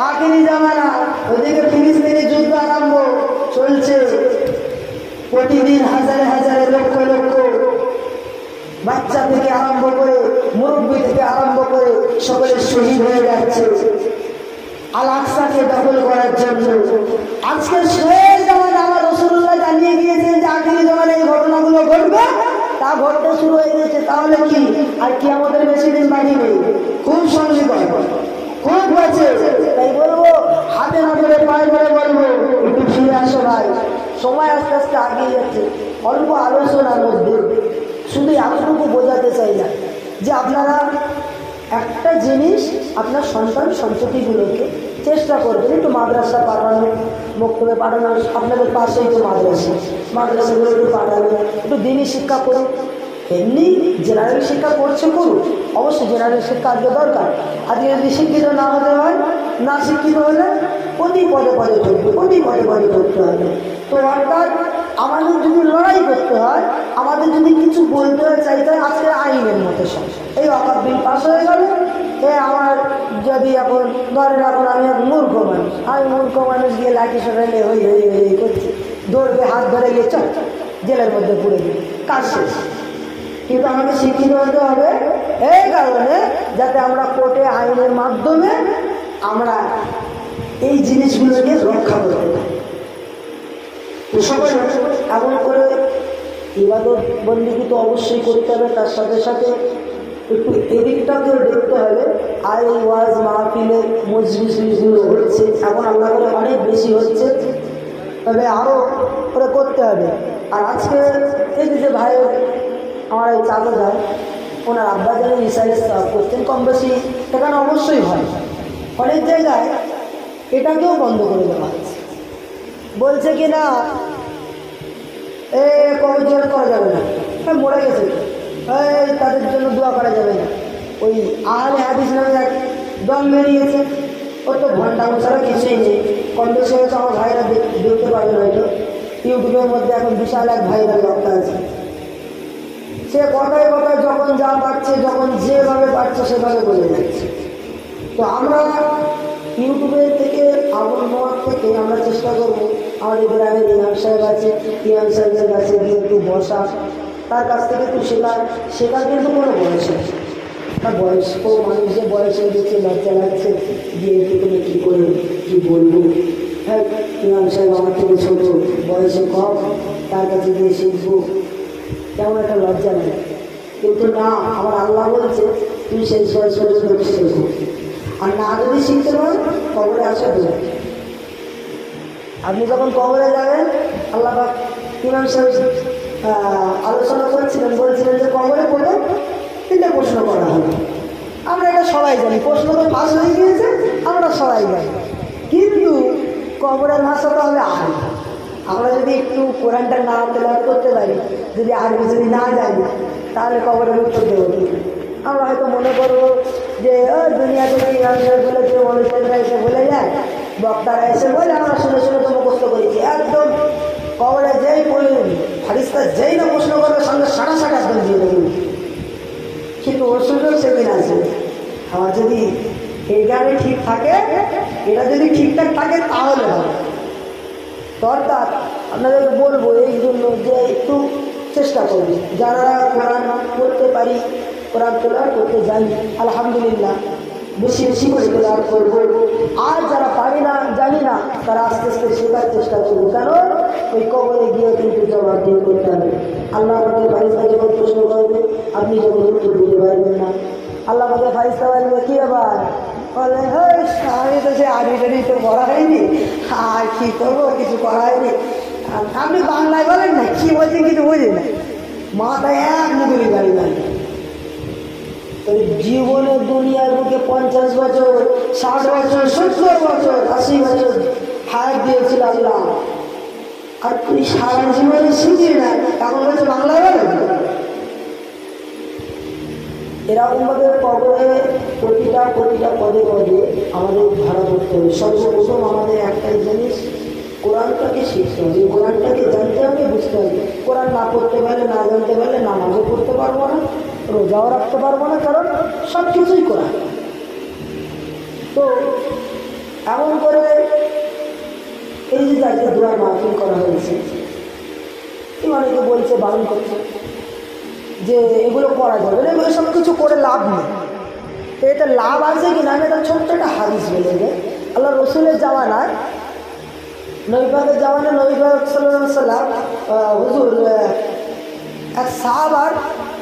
আখেরি জামানা। ওইদিকে ফিলিস্তিনি যুদ্ধ আরম্ভ চলছে, প্রতিদিন হাজারে হাজারে লক্ষ লক্ষ বাচ্চা থেকে আরম্ভ করে মুরব্বী থেকে আরম্ভ করে সকলে শহীদ হয়ে যাচ্ছে আল আকসাকে দখল করার জন্য। আজকে শেষ জামানা আমার রাসূলুল্লাহ জানিয়ে গিয়েছেন যে আখেরি জামানায় এই ঘটনাগুলো ঘটবে, তা ঘটতে শুরু হয়ে গেছে। তাহলে কি আর কি আমাদের বেশি দিন বাকি নেই, খুব সন্নিকট, খুব আছে। তাই বলবো, হাতে না ধরে পায়ে ধরে বলবো, একটু ফিরে আসো ভাই, সময় আস্তে আস্তে আগিয়ে যাচ্ছে। অল্প আলোচনার মধ্যে শুধু এতটুকু বোঝাতে চাই না যে আপনারা একটা জিনিস আপনার সন্তান সন্ততিগুলোকে চেষ্টা করবেন একটু মাদ্রাসা পাঠানো, মক্তবে পাঠানো, আপনাদের পাশেই তো মাদ্রাসাগুলো একটু পাঠানো, একটু দিনই শিক্ষা করুন। এমনি জেনারেল শিক্ষা করছে করুন, অবশ্যই জেনারেল শিক্ষা আজকে দরকার। আজকে যদি শিক্ষিত না হতে হয়, না শিক্ষিত হলে অতি পদে পদে ধরবে, অতি পদে পদে ধরতে হবে। তো অর্থাৎ আমাদের যদি লড়াই করতে হয়, আমাদের যদি কিছু বলতে হয়, চাইতে হয়, আজকে আইনের মতো সব এই ওয়াকফ বিল পাস হয়ে গেল। আমার যদি এখন ধরেন, এখন আমি এক মূর্খ মানুষ, আমি মূর্খ মানুষ গিয়ে লাঠি সরাইলে হই হই হই করছি, দৌড়বে, হাত ধরে গিয়ে চল জেলের মধ্যে পুড়ে দিই, কাজ শেষ। কিন্তু আমাকে শিক্ষিত হতে হবে এই কারণে, যাতে আমরা কোর্টে আইনের মাধ্যমে আমরা এই জিনিসগুলোকে রক্ষা করতে পারি। এমন করে ইবাদত বন্দেগী তো অবশ্যই করতে হবে, তার সাথে সাথে একটু এদিকটাকেও দেখতে হবে। আর এই ওয়াজ মাহফিলের মজলিসগুলো হচ্ছে এখন আল্লাহ করে অনেক বেশি হচ্ছে, তবে আরও করে করতে হবে। আর আজকে এই যে ভাই আমার এই চাচা যায়, ওনার আব্বা যেন মিসাইল সাফ করছেন, কম বেশি সেখানে অবশ্যই হয়। অনেক জায়গায় এটাকেও বন্ধ করে দেওয়া হচ্ছে, বলছে কি না কবর জোর করা যাবে না, মরে গেছে তাদের জন্য দোয়া করা যাবে না। ওই আহলে হাদিস নামে এক দল বেরিয়েছে, ওর তো ঘন্টা ছাড়া কিছুই নেই। কম বেশি হয়েছে, আমার ভাইরা দেখতে পাবেন হয়তো ইউটিউবের মধ্যে এখন বিশাল এক ভাইরাল লক্ষ্য আছে। সে কথায় কথায় যখন যা পাচ্ছে, যখন যেভাবে পাচ্ছে সেভাবে বলে যাচ্ছে। তো আমরা ইউটিউবের থেকে, আবহাওয়ার থেকে আমরা চেষ্টা করবো আমাদের গ্রামের ইমাম সাহেব আছে, ইমাম সাহেবের কাছে গিয়ে একটু বসা, তার কাছ থেকে একটু শেখা কিন্তু কোনো বয়স নেই। তার বয়স্ক মানুষ যে বয়স হয়ে গেছে, লজ্জা লাগছে, গিয়ে একটু তুমি কী করে কী বলবো, হ্যাঁ ইমাম সাহেব আমার থেকে ছোটো, বয়সে কম, তার কাছে গিয়ে শিখবো, কেমন একটা লজ্জা নেই। কিন্তু না, আমার আল্লাহ বলছে তুমি সেই বয়স পর্যন্ত শেখো, আর না যদি শিখতে পারো কবরে আসা দেবে। আপনি যখন কবরে যাবেন, আল্লাহ পাক ইমাম সাহেব আলোচনা করছিলেন, বলছিলেন যে কবরে পড়ে 3টে প্রশ্ন করা হবে। আমরা এটা সবাই জানি, প্রশ্ন তো পাস হয়ে গিয়েছে, আমরা সবাই জানি। কিন্তু কবরের ভাষাটা হবে আরবি। আমরা যদি একটু কোরআনটা না তেলাওয়াত করতে পারি, যদি আরবি যদি না জানি, তাহলে কবরের উত্তর দেবো কি? আমরা হয়তো মনে করবো যে দুনিয়া থেকে বলেছে, অনুষ্ঠানরা এসে বলে যায়, বক্তারা এসে বলে, আমরা শুনে শুনে তো মুখস্থ করেছি। একদম কবরে যেই ফারিস্তা যেই না প্রশ্ন করবে সঙ্গে সাড়া সাড়া একদম দিয়ে দেবে। কিন্তু ওর সঙ্গেও সেদিন আছে। আমার যদি এই গানে ঠিক থাকে, এটা যদি ঠিকঠাক থাকে তাহলে হবে। তো অর্থাৎ আপনাদেরকে বলবো এই জন্য যে একটু চেষ্টা করবি, যারা কোরআন পড়তে পারি, কোরআন তেলাওয়াত করতে যাই, আলহামদুলিল্লাহ বেশি বেশি করে তেলাওয়াত করবো। আর যারা পারি না, জানি না, তারা আস্তে আস্তে শেখার চেষ্টা করবো। কেন ওই কবরে গিয়ে কিন্তু জবাব দিয়ে করতে হবে। আল্লাহ আমাদের ফারিস্তা যখন প্রশ্ন করবে, আপনি যখন উত্তর দিতে পারবেন না, আল্লাহ আমাদের ফারিস্তা বলবে কি আবার বলে, আমি তো সে আগে তো করা হয়নি, আর কি করবো, কিছু করা হয়নি। আপনি বাংলায় বলেন না, কি বলছেন কিছু বুঝি না, মাথায় এক মুগুরি গাড়ি গাড়ি। জীবনে দুনিয়ার বুকে 50 বছর, 60 বছর, 70 বছর, 80 বছর হায়াত দিয়েছিল আল্লাহ, আর তুই সারা জীবনে শিখি না, এখন বলছে বাংলায় বলেন। এরকম ভাবে কবরে প্রতিটা পদে পদে আমাদের ধরা করতে হবে। সর্বপ্রথম আমাদের একটাই জিনিস, কোরআনটাকে শিখতে হবে, কোরআনটাকে জানতে হবে, বুঝতে হবে। কোরআন না পড়তে পারলে, না জানতে পারলে নামাজও পড়তে পারবো না, রোজাও রাখতে পারবো না, কারণ সব কিছুই কোরআন। তো এমন করে এই যে যাকে দোয়া মাহফিল করা হয়েছে, অনেকে বলছে, বারণ করছে যে এগুলো করা যাবে না, এগুলো সব কিছু করে লাভ নেই। তো এটা লাভ আছে কি না, আমি এটা ছোট্ট একটা হাদিস বলে যে আল্লাহ রসুলের জামানায়, নবী পাকের জামানায় নবী পাক সাল্লাল্লাহু আলাইহি ওয়াসাল্লাম হুজুর এক সাহাবার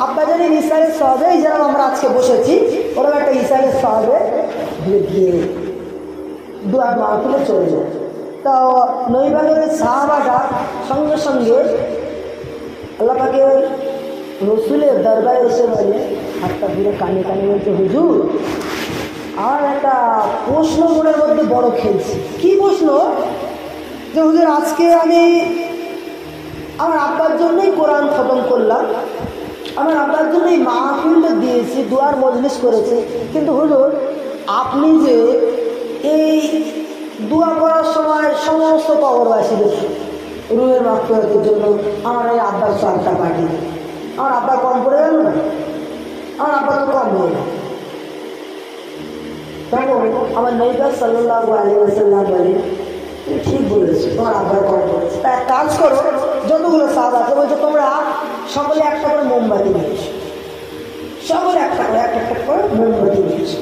আব্বাজানের ইসরায়েলের সাহাবে, যেরকম আমরা আজকে বসেছি, ওরকম একটা ইসরায়েলের সাহাবে গিয়ে দোয়া মাহফিলে চলে যায়। তো নবী পাকের সাহাবাটা সঙ্গে সঙ্গে আল্লাহ পাকের রসুলের দরবারে এসে বলে, হাতটা পুরো কানে কানে বলছে, হুজুর আমার একটা প্রশ্ন মনের মধ্যে বড় খেলছে। কি প্রশ্ন? যে হুজুর আজকে আমি আমার আব্বার জন্যই কোরআন খতম করলাম, আমার আব্বার জন্যই মাহফিলটা দিয়েছি, দুয়ার মজলিস করেছি, কিন্তু হুজুর আপনি যে এই দোয়া করার সময় সমস্ত কবরবাসীদের রুহের মাগফিরাতের জন্য আমার এই আব্বার সওয়াবটা পাঠিয়ে দিন, আমার আব্বা কম পড়ে গেল না, আমার আব্বা তো কম হয়ে গেল। তখন আমার নবী সাল্লাল্লাহু আলাইহি ওয়াসাল্লাম বলে, তুমি ঠিক বলেছো, তোমার আব্বার কম পড়েছে, তা এক কাজ করো, যতগুলো সাহাবা আছে বলছো তোমরা সকলে একটা করে মোমবাতি নিয়েছো, সকলে একটা করে মোমবাতি নিয়েছো।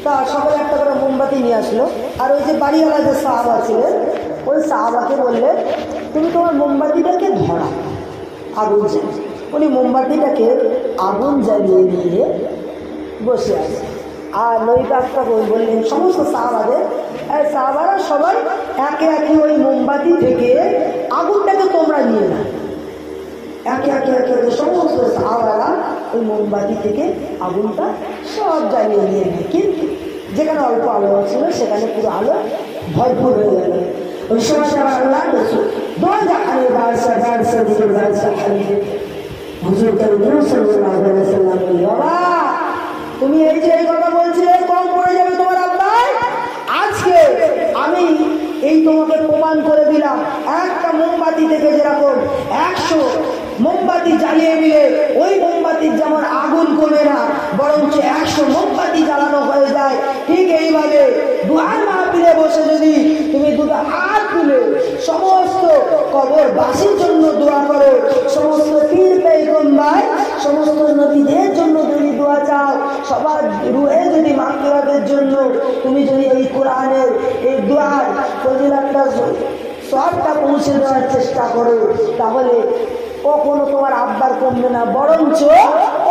তা সকলে একটা করে মোমবাতি নিয়ে আসলো, আর ওই যে বাড়িওয়ালা যে সাহাবা ছিলেন, ওই সাহাবাকে বললে তুমি তোমার মোমবাতিটাকে ধরা, আগুন জ্বালিয়ে। উনি মোমবাতিটাকে আগুন জ্বালিয়ে নিয়ে বসে আছে। আর নবী পাক বললেন সমস্ত সাহাবাদের, সাহাবারা সবাই একে একে ওই মোমবাতি থেকে আগুনটাকে তোমরা নিয়ে না, একে একে সমস্ত সাহাবারা ওই মোমবাতি থেকে আগুনটা সব জ্বালিয়ে নিয়ে নেয়। কিন্তু যেখানে অল্প আলো ছিল সেখানে পুরো আলো ভরপুর হয়ে গেল। ওই সময় আল্লাহ রসুল বাবা তুমি এই যে এই কথা বলছিলে কম পড়ে যাবে তোমার আব্বাই, আজকে আমি এই তোমাকে প্রমাণ করে দিলাম, একটা মোমবাতি থেকে যেরকম 100 মোমবাতি জ্বালিয়ে দিলে ওই মোমবাতির যেমন আগুন কমে না, বরঞ্চ 100 মোমবাতি জ্বালানো হয়ে যায়, ঠিক এইভাবে দুয়ার মাহফিলে বসে যদি তুমি দুটো হাত তুলে সমস্ত কবরবাসীর জন্য দোয়া করো, সমস্ত পীর পয়গম্বর, সমস্ত নবীদের জন্য যদি দোয়া চাও, সবার রুহে যদি মাগফিরাতের জন্য তুমি যদি এই কোরআনের এই দোয়ার ফজিলতটা সবটা পৌঁছে দেওয়ার চেষ্টা করো, তাহলে কখনো তোমার আব্বার কমবে না, বরঞ্চ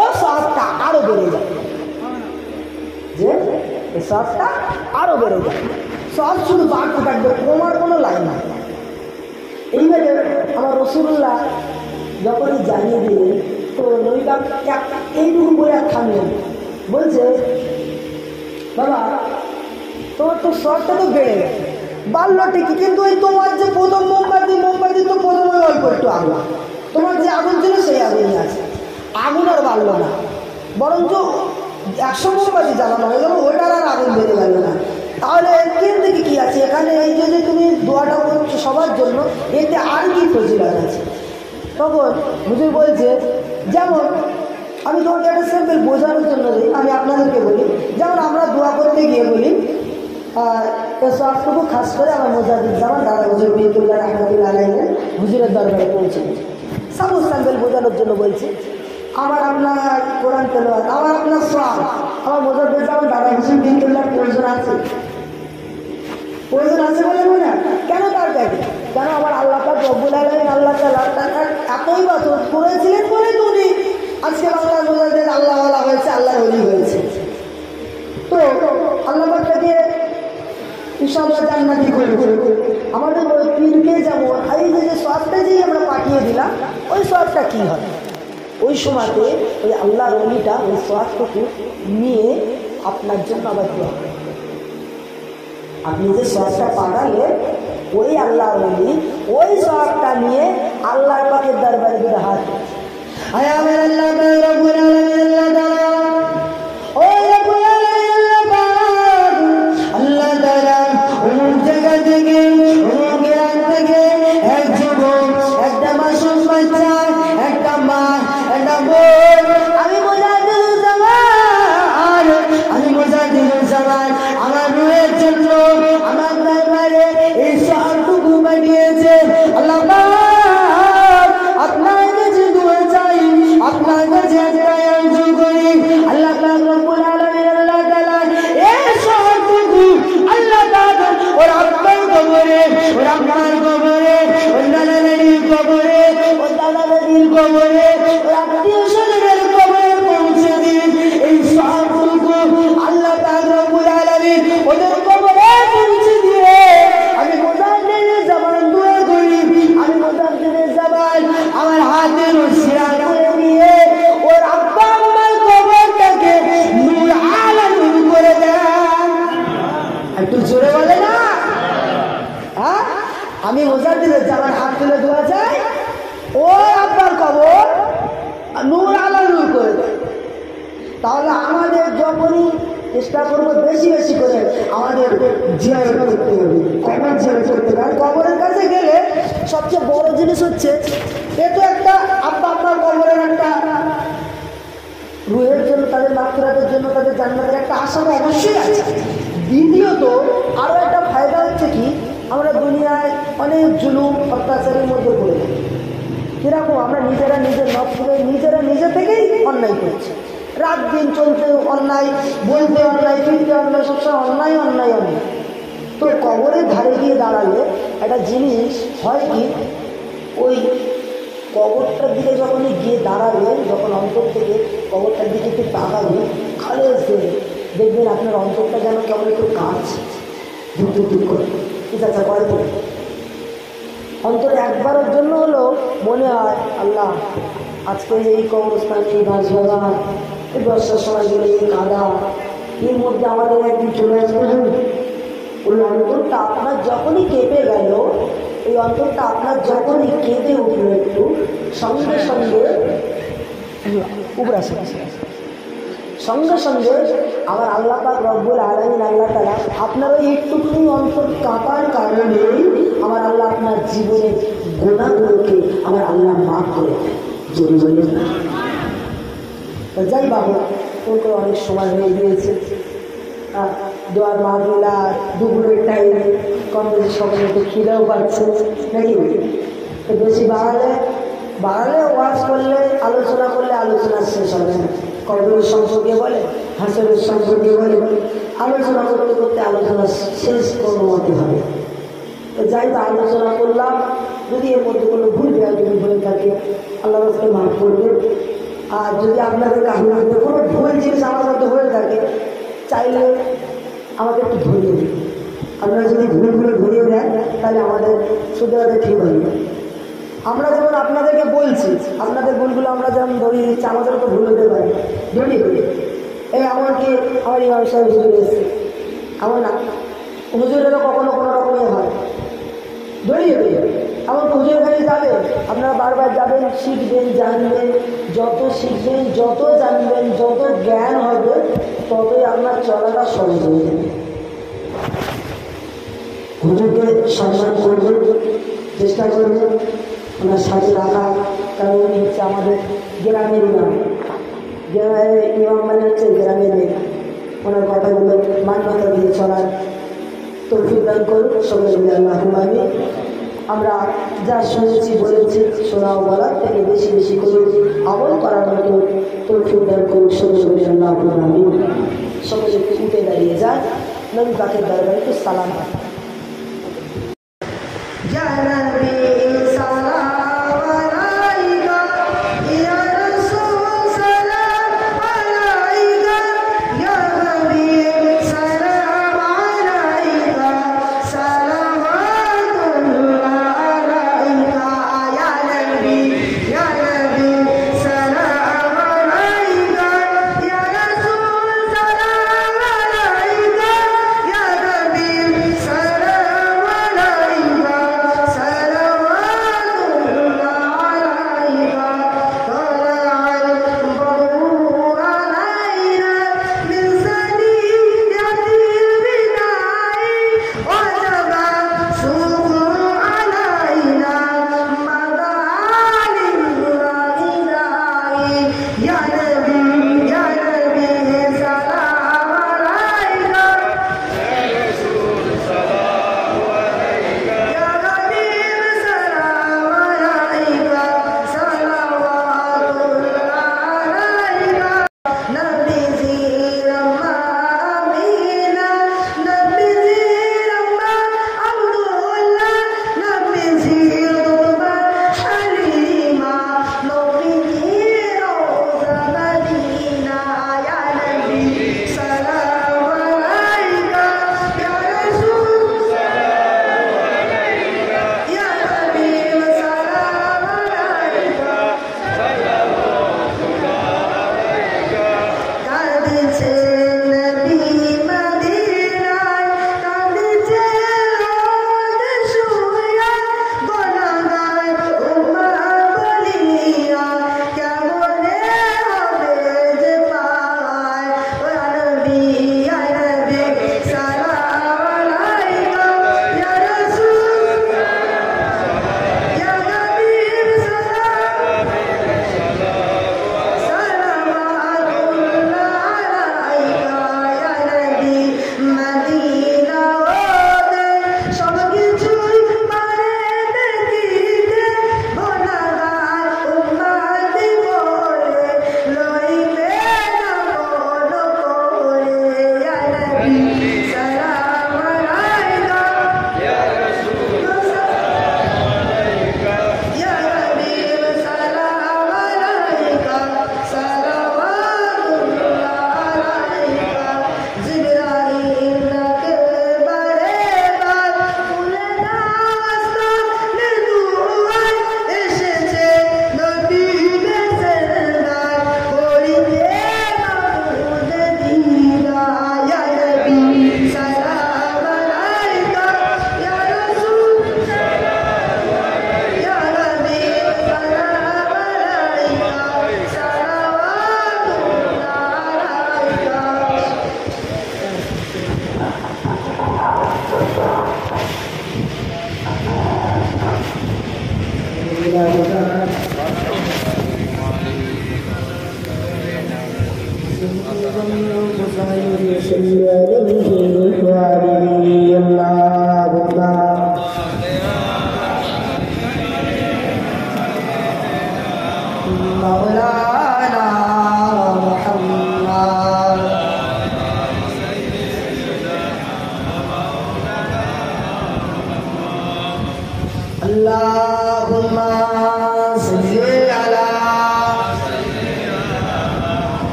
ও সবটা আরো বেড়ে যাবে, যে এই সবটা আরো বেড়ে যাবে, সব শুধু বাড়তে থাকবে, কমার কোনো লাইন নাই। এইভাবে আমার রাসূলুল্লাহ যখনই জানিয়ে দিলেন, তো নবী পাক এইটুকু বলে আর থামলেন, বলছে বাবা তোমার তো সবটা তো বেড়ে গেছে, বাড়লো ঠিকই, কিন্তু ওই তোমার যে প্রথম মোমবাতি তো প্রথমে অল্প একটু আগুন, তোমার যে আগুন ছিল সেই আগুনই আছে, আগুন আর বাড়লো বাড়লো না, বরঞ্চ 100 মোমবাতি জ্বালানো হয়ে গেল, ওইটার আর আগুন বেড়ে গেল না। তাহলে এর থেকে কি আছে? এখানে এই যে তুমি দোয়াটা করছো সবার জন্য, এতে আর কি ফজিলত আছে? তখন হুজুর বলছে, যেমন আমি তোমাকে একটা সিম্পল বোঝানোর জন্য দিই, আমি আপনাদেরকে বলি, যেমন আমরা দোয়া করতে গিয়ে বলি সবটুকু খাস করে আমার মোজাহিদ জামান দাদা হুজুর বিয়তুল্লাহ রহমতুল্লাহ আলাইহি হুজুরের দরবারে পৌঁছে গেছে। সাপোজ সিম্পল বোঝানোর জন্য বলছি, আমার আপনার কোরআন তেলাওয়াত, আমার আপনার সওয়াব, আমার মোজাহিদ জামান দাদা হুজুর বিয়তুল্লাহ প্রয়োজন আছে, প্রয়োজন আছে বলে মনে হয়? কেন তার কাছে? কেন আমার আল্লাহ পাক রব্বুল আলামিন আল্লাহ তাআলা এতই বছর করেছিলেন বলে তো উনি আজকে বাংলার মোজাহিদ আল্লাহওয়ালা হয়েছে, আল্লাহর ওলি হয়েছে। তো আল্লাহ পাক তাকে ইনশাআল্লাহ জান্নাতি করবে। আমাদের ওই পীরকে যেমন এই যে সওয়াবটা যেই আমরা পাঠিয়ে দিলাম, ওই সওয়াবটা কী হয়? ওই সময়তে ওই আল্লাহর ওলিটা ওই সওয়াবটুকু নিয়ে আপনার জন্য আবার দোয়া করে। আপনি যে সওয়াবটা পাঠালে ওই আল্লাহর ওলি ওই সওয়াবটা নিয়ে আল্লাহর পাকের দরবারে গিয়ে হাত আয় আমার আল্লাহ রব্বুল আলামিন আল্লাহ তাআলা ওই জায়গা থেকে ওই গ্রাম থেকে এক যুবক, একটা মাসুম বাচ্চা, একটা মা, একটা বোন, আমি মোজাহিদুজ্জামান আমার রুহের জন্য আমার দরবারে এই সওয়াবটুকু পাঠিয়েছে। আল্লাহ আপনার কাছে দোয়া চাই, আপনার কাছে একটাই আরজু করি, আল্লাহ পাক রব্বুল আলামিন আল্লাহ তাআলা এই সওয়াবটুকু আল্লাহ তাআলা ওর আব্বার কবরে, ওর আম্মার কবরে, ওর নানা নানির কবরে, ওর দাদা দাদির কবরে, ওর আত্মীয় স্বজনের কবরে পৌঁছে দিন। এই সওয়াবটুকু আল্লাহ পাক রব্বুল আলামিন ওদের কবরে পৌঁছে দিয়ে আমি মোজাহিদুজ্জামান দোয়া করি, আমি মোজাহিদুজ্জামান আমার হাতের উসিলা করে নিয়ে ওর আব্বা আম্মার কবরটাকে নূর আলা নূর করে দেন। একটু জোরে বলে না? হ্যাঁ, আমি মোজাহিদুজ্জামান হাত তুলে দোয়া চাই, ওর আব্বার কবর নূর আলা নূর করে দেন। তাহলে আমাদের যখনই চেষ্টা করবো বেশি বেশি করে আমাদের জিয়ারত করতে হবে, কবর জিয়ারত করতে হবে। আর কবরের কাছে গেলে সবচেয়ে বড় জিনিস হচ্ছে, এ তো একটা আব্বা আব্বার কবরের একটা রুহের জন্য, তাদের মাগফিরাতের জন্য, তাদের জান্নাতের একটা আশা অবশ্যই আছে। দ্বিতীয়ত আরও একটা ফায়দা হচ্ছে কি, আমরা দুনিয়ায় অনেক জুলুম অত্যাচারের মধ্যে পড়ে যাই। কীরকম? আমরা নিজেরা নিজের নফসকে নিজে থেকেই অন্যায় করছি, রাত দিন চলতে অন্যায়, বলতে অন্যায়, ফিরতে অন্যায়, সবসময় অন্যায় অন্যায় অন্যায়। তো কবরের ধারে গিয়ে দাঁড়ালে একটা জিনিস হয় কি, ওই কবরটার দিকে যখনই গিয়ে দাঁড়াবে, যখন অন্তর থেকে কবরটার দিকে একটু তাকাবে, খালেজ দেখবেন আপনার অন্তরটা যেন কেমন একটু কাঁপছে, ধুক ধুক ধুক করে। ঠিক আছে, করে তো অন্তরে একবারের জন্য হলো মনে হয়, আল্লাহ আজকে এই কবরস্থান, এই গাছ বাগান, এই বর্ষার সময় গেলে এই কাদা, এর মধ্যে আমাদের একদিন চলে আসবে। ওই অন্তরটা আপনার যখনই কেঁপে গেল, এই অন্তরটা আপনার যখনই কেঁপে উঠল একটু, সঙ্গে সঙ্গে সঙ্গে সঙ্গে আমার আল্লাহ পাক রব্বুল আলামিন আল্লাহ তাআলা আপনার ওই একটুখানি অন্তর কাঁপার কারণে আমার আল্লাহ আপনার জীবনের গুনাহগুলোকে আমার আল্লাহ মাফ করে দেয়। জোরে বলেন না? যাই বাবু, তোর করে অনেক সময় হয়ে গিয়েছে, দোয়ার মাহফিল আর দুপুরের টাইমে কম বেশি সকালে একটু খিদেও পাচ্ছে নাকি? তো বেশি বাড়ালে ওয়াজ করলে, আলোচনা করলে আলোচনা শেষ হবে না। কবরের সম্পর্কে বলে, হাসরের সম্পর্কে বলে, আলোচনা করতে করতে আলোচনা শেষ কোনো মতে হবে। তো যাই তো আলোচনা করলাম, যদি এর মধ্যে কোনো ভুল যদি হয়ে থাকে আল্লাহ রাস্তে মাফ করবে। আর যদি আপনাদের কাহিনীর মধ্যে কোনো ভুল জিনিস আমার মধ্যে হয়ে থাকে, চাইলে আমাকে একটু ধরিয়ে দিন। আপনারা যদি ভুলগুলো ধরিয়ে দেন তাহলে আমাদের শুধরাতে ঠিক হবে। আমরা যেমন আপনাদেরকে বলছি, আপনাদের ভুলগুলো আমরা যেমন ধরিয়ে দিচ্ছি, আমাদেরও তো ভুল হতে পারে, ধরিয়ে দিই। এই এমনকি আমার ইমাম সাহেব হুজুর এসেছে, এমন না হুজুরেরও কখনো কোনো রকমের হয়, ধরিয়ে দিই। এমন হুজুরের কাছে যাবে, আপনারা বারবার যাবেন, শিখবেন, জানবেন। যত শিখবেন, যত জানবেন, যত জ্ঞান হবে, ততই আপনার চলাটা সহজ হয়ে যাবে। হুজুরকে সম্মান করবেন, চেষ্টা করবেন ওনার সাথে রাখা, কারণ উনি হচ্ছে আমাদের গ্রামের ইমাম। গ্রামের ইমাম মানে হচ্ছে গ্রামের মেয়ে। ওনার কথাগুলো মান্যতা দিয়ে চলার তৌফিক দান করুন সবাই মিলে, আল্লাহুম্মা আমিন। আমরা যা শুনেছি বলেছি, শোনাও বলার থেকে বেশি বেশি করে আমল করার মতো তৌফিক দান করুন সবাই মিলে, আল্লাহুম্মা আমিন। সবাই উঠে দাঁড়িয়ে যান, নবী পাকের দরবারে একটু সালাম।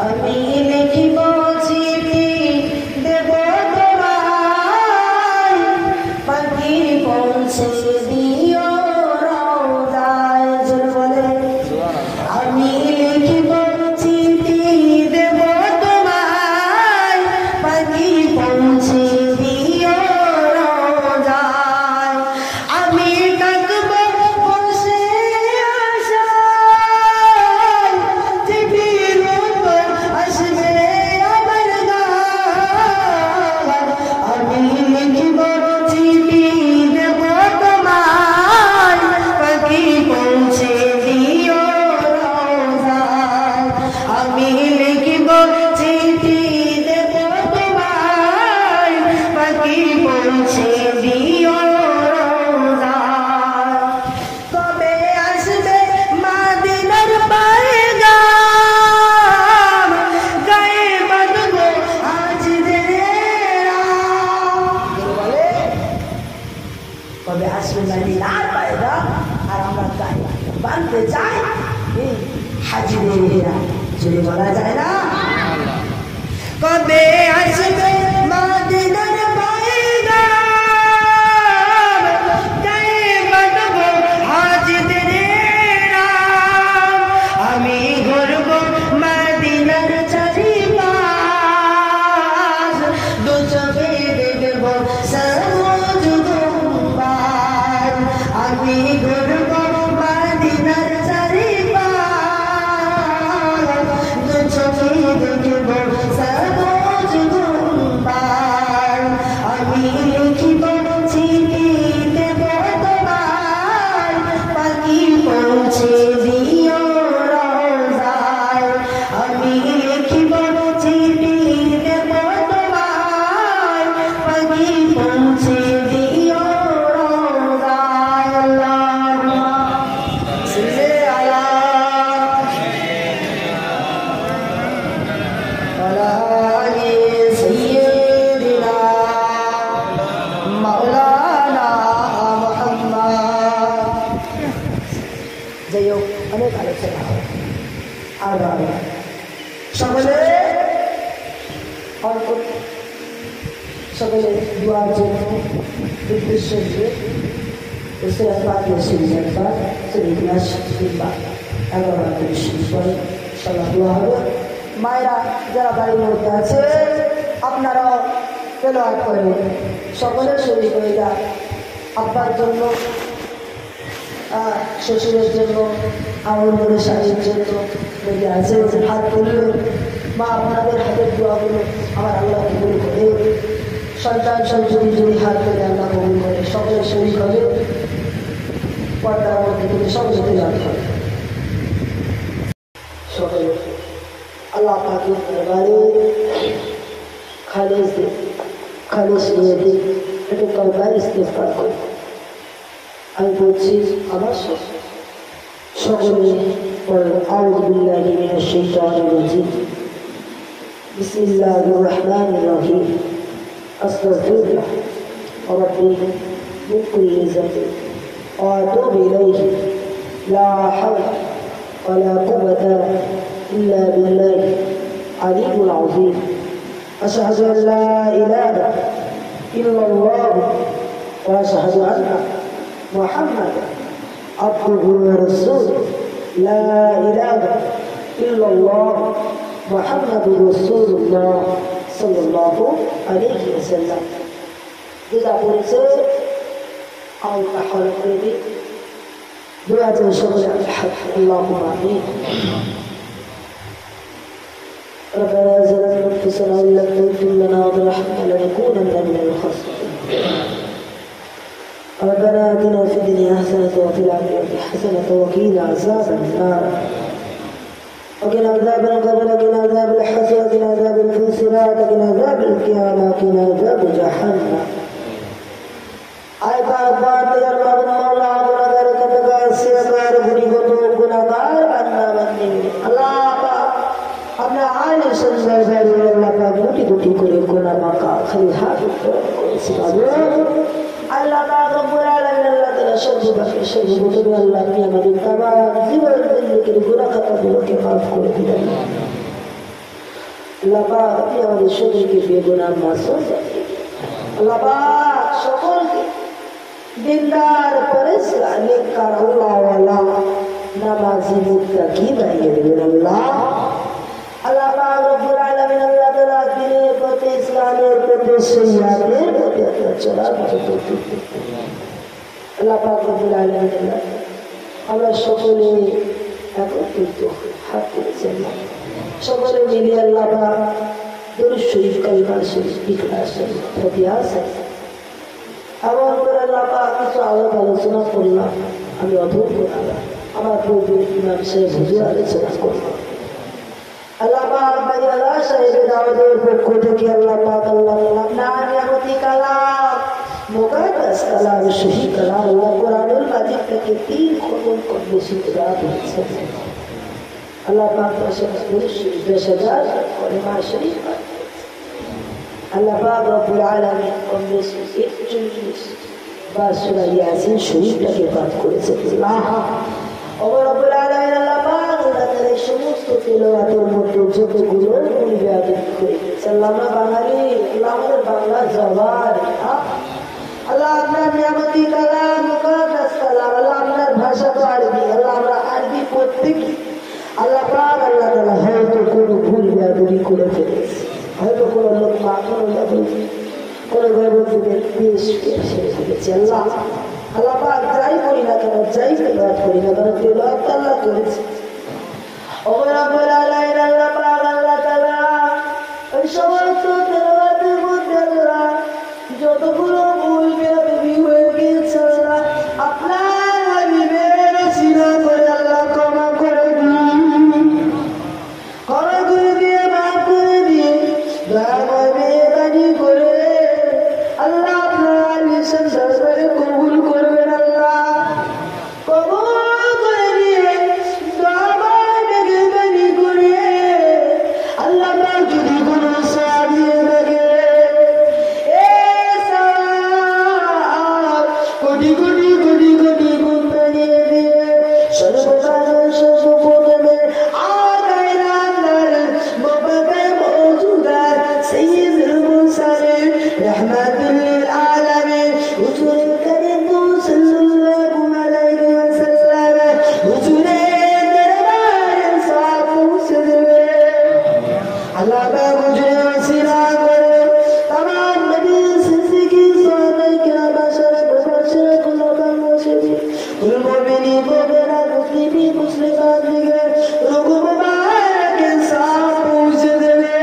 আমি লিখিব চিঠি আমি লিখিব চিঠি দেব তোমায় পাখি পৌঁছে দিও রোজায় কবে আসবে মদিনার পয়গাম গায়ে বাঁধবো আজ দেরা কবে আসবে মদিনার পয়গাম আর আমরা গায়ে বাঁধতে চাই হাজিরা যদি বলা যায় না কবে আসবে মদিনার পয়গাম গায়ে বাঁধবো হাজিরা আমি ঘুরব মদিনার চারিপাশ দু চোখে দেখব সবুজ গুম্বাদ আমি ঘুরব মদিনার আমি লিখিব চিঠি দেব তোমায় পাখি পৌঁছে দিও রোজায় আমি লিখিব চিঠি দেব তোমায় পাখি পৌঁছে দিও রোজায় আল্লাহুম্মা সাল্লি আলা অনেক আলোচনা আর সকলে অল্প সকলে দুয়ার জন্য উদ্দেশ্য দিয়ে মায়েরা যারা বাড়ির মধ্যে আছে আপনারাও তেলাওয়াত করেন সকলে শরীর হয়ে যায় আব্বার জন্য শ্বশুরের জন্য আমার বড় স্বামীর জন্য যদি আছে হাত তুলবে মা আপনাদের হাতের দোয়াগুলো আমার আল্লাহ কবুল করে সন্তান সন্ততি যদি হাত তুলে আল্লাহ কবুল করে সকলে শরীর হবে পর্দার মধ্যে থেকে সকলে লাভ হবে সকলে আল্লাহ পাকের দরবারে খালেস নিয়ে দিন একটু তওবা ইস্তেগফার করে আমি বলছি আমার সকলে আউযু বিল্লাহি মিনাশ শাইতানির রাজিম বিসমিল্লাহির রহমানির রহিম আস্তাগফিরুল্লাহ রাব্বি মিন কুল্লি যামবিন ওয়া আতুবু ইলাইহি লা হাওলা ওয়ালা কুওয়াতা ইল্লা বিল্লাহি আলিয়্যিল আযীম আশহাদু আন লা ইলাহা ইল্লাল্লাহ ওয়া আশহাদু আন্না محمد عبده ورسوله لا إله إلا الله محمد رسول الله صلى الله عليه وسلم إذا قلت أو أحوال قلبي دعاء شغل الحق اللهم آمين ربنا ظلمنا أنفسنا وإن لم تغفر لنا وترحمنا لنكونن من الخاسرين ربنا آتنا في الدنيا حسنة وفي الآخرة حسنة وقنا عذاب النار وقنا عذاب القبر وقنا عذاب الحسرة وقنا عذاب الخسرات وقنا عذاب القيامة وقنا عذاب جهنم أي بابات يا مولا غنغر كتغا سيغار غنيغتو غنغار أنا بندي الله अपना आने संसार से अल्लाह का गुटी गुटी करे गुना माका खाली हाथ ऊपर सिखाओ अल्लाह का रब्बुल आलमीन अल्लाह तेरा शब्द बाकी शब्द बोले अल्लाह की हमारी तमाम जीवन जिंदगी के गुनाह खता दिलों के माफ कर दिया अल्लाह पाक अपनी हमारे शरीर के बेगुनाह मासूम अल्लाह पाक शकुर की दिलदार परिस्ला नेककार अल्लाह वाला नमाजी मुत्तकी बनिए अल्लाह अल्लाह पाक रब्बुल आलमीन अल्लाह तेरा दिलेर प्रति इस्लामेर प्रति शरीयतेर प्रति अल्लाह चला अल्लाह पाक रब्बुल आलमीन আমরা সকলে একত্রিত হাত তুলেছেন সকলে মিলে আল্লাহ পাক দরুদ শরীফ কালিমা শরীফ ইখলাস শরীফ ফাতিহা শরীফ এমন করে আল্লাহ পাক কিছু আলোচনা করলাম আমি অধর করলাম আমার পূর্বের ইমাম সাহেব হুজুর আলোচনা করলাম আল্লাহ পাক ভাই আল্লাহ সাহেবের দাওয়াতের পক্ষ থেকে আল্লাহ পাক আল্লাহ আপনার নিয়ামতি কালাম মুকাদ্দাস কালাম সহি কালাম আল্লাহ কোরআনুল মাজিদ থেকে 3 খতম কম বেশি তেলাওয়াত হয়েছে আল্লাহ পাক 10,000 কলিমা শরীফ আল্লাহ পাক রব্বুল আলামিন কম বেশি 41 বার সূরা ইয়াসিন শরীফটাকে পাঠ করেছে আল্লাহ রব্বুল আলামিন আল্লাহ পাক তাদের সমস্ত তেলাওয়াতের মধ্যে যতগুলো মূল্যায়ন করেছে আল্লাহ আমরা বাঙালি আল্লাহ আমাদের বাংলা জবান আল্লাহ আপনার নিয়ামতি কালাম মুকাদ্দাস কালাম আল্লাহ আপনার ভাষা তো আরবি আল্লাহ আমরা আরবি প্রত্যেকই আল্লাহ পাক আল্লাহ তাআলা হয়তো কোনো ভুল বেয়াদবি করে ফেলেছে হয়তো কোনো লোক মাখন কোনো গর্ভবতীদের পেশ সেরে ফেলেছে আল্লাহ আল্লাহ পাক যাই করি না কেন যাই তেলাওয়াত করি না কেন তেলাওয়াত আল্লাহ করেছে ও রব্বুল আলামিন আল্লাহ পাক আল্লাহ তাআলা ওই সমস্ত তেলাওয়াতের মধ্যে আল্লাহ যতগুলো ভুল বেয়াদবি হয়ে গিয়েছে আল্লাহ আপনার হাবিবের ওসিলা করে আল্লাহ ক্ষমা করে দিন ক্ষমা করে দিয়ে মাফ করে দিয়ে দয়াময় মেহেরবানি করে আল্লাহ আপনার নিশান দরবারে কবুল করবেন আল্লাহ কবুল করে দিয়ে দয়াময় মেহেরবানি করে আল্লাহ পাক যদি কোনো সওয়াব দিয়ে থাকে কোটি কোটি কোটি কোটি গুণ বানিয়ে দিয়ে সর্বকালের সর্বপ্রথমে আগাইরা আল্লাহর মহব্বতে মওজুদার সাইয়্যিদুল মুরসালিন রাহমাতুল লিল আলামিন হুজুর করিম সাল্লাল্লাহু আলাইহি ওয়াসাল্লাম হুজুরের দরবারে সাফ পৌঁছে দেবে আল্লাহ পাক হুজুরের ওসিলা করে तमाम नबी सिद्दीकी साहबे किराम बशर बशर कुल्लाबान मुशरी कुल मोमिनी मोमिना मुस्लिमी मुस्लिमात दिगे रुकु मुबारक के साथ पूछ देवे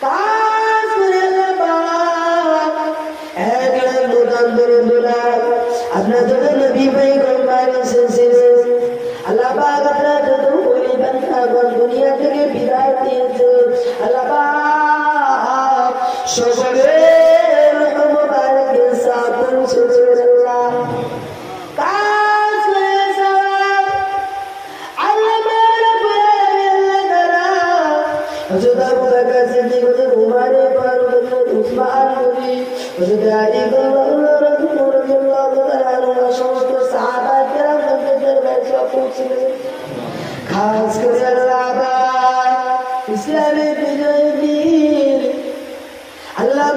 काश मेरे बाप एक मुदंदर दुला अपना तो नबी भाई कुर्बान सिलसिले अल्लाह पाक अपना तो कोई बंदा दुनिया থেকে বিদায় দিয়েছে আল্লাহ পাক সকলের মুবারকের সাথ পৌঁছে দেবেন আল্লাহ কাজ করে সওয়াব আল্লাহ রব্বুল আলামিন আল্লাহ তাআলা হযরত আবু বকর সিদ্দিক হযরত উমর ফারুক হযরত উসমান গনি হযরত আলী রাদিয়াল্লাহু তাআলা আনহু সমস্ত সাহাবা কেরাম দরবারে সব পৌঁছে দেবেন খাস করে আল্লাহ ইসলামের বিজয় বীর আল্লাহ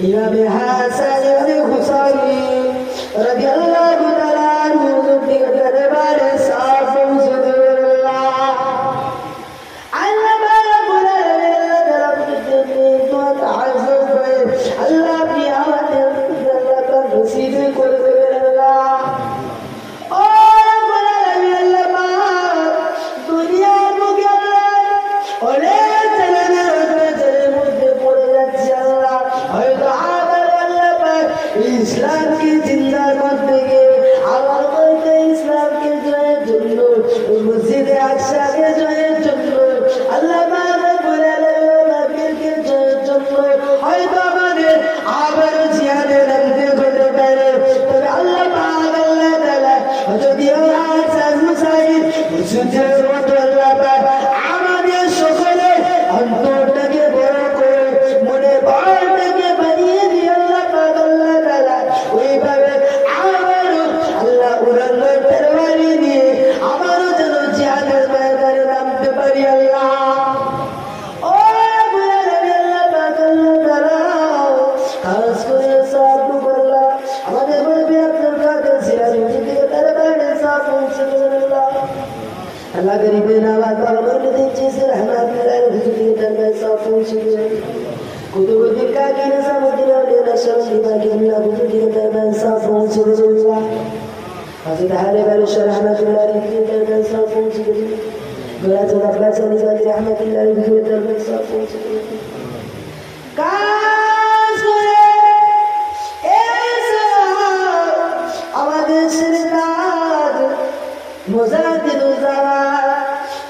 ইমাম হাসান ইবনে হুসাইন রাদিয়াল্লাহু তাআলা আনহু দরবারে সাফ পৌঁছে দেবেন আল্লাহ রাব্বুল আলামিন আল্লাহ আপনি আমাদের আল্লাহ নসিব করে দেবেন আল্লাহ ইসলাম কে জিন্দা করতে গিয়ে আমার বলতে ইসলাম কে জয়ের জন্য মসজিদে আকসাকে জয়ের জন্য আল্লাহ বলে নবীকে জয়ের জন্য হয়তো আমাদের আবারও জিহাদে নামতে হতে পারে তবে আল্লাহ পাক আল্লাহ তাআলা যদিও হাসান হুসাইন হুজুরের মতো আল্লাহ পাক আমাদের সকলের অন্তরটাকে বড় করে মনে বড়টাকে বানিয়ে দিয়ে আল্লাহ পাক আল্লাহ তাআলা ওইভাবে আবারও আল্লাহ উড়ানোর তরবারি দিয়ে আবারও যেন জিহাদের ময়দানে নামতে পারি আল্লাহ ও আল্লাহ পাক আল্লাহ তাআলা খাস করে সাহায্য করলা আমাদের বলবে আব্দুল কাদের জিলানী হুজুরের দরবারে সাফ পৌঁছে দেবেন আল্লাহ अल्लाह गरीबे नवाज बाबा दीजिए से रहमतुल्लाह हुजूर दरबार साफ पहुंचे कुतुबुद्दीन का की नज़मुद्दीन और नशर की अल्लाह हुजूर दरबार साफ पहुंचे अल्लाह हज़रत हाले वाले रहमतुल्लाह की दरबार साफ पहुंचे गला तो अब्बास अली रहमतुल्लाह हुजूर दरबार साफ पहुंचे काश करे ऐसा আমাদের সিরাজ মুজাদ্দিদুল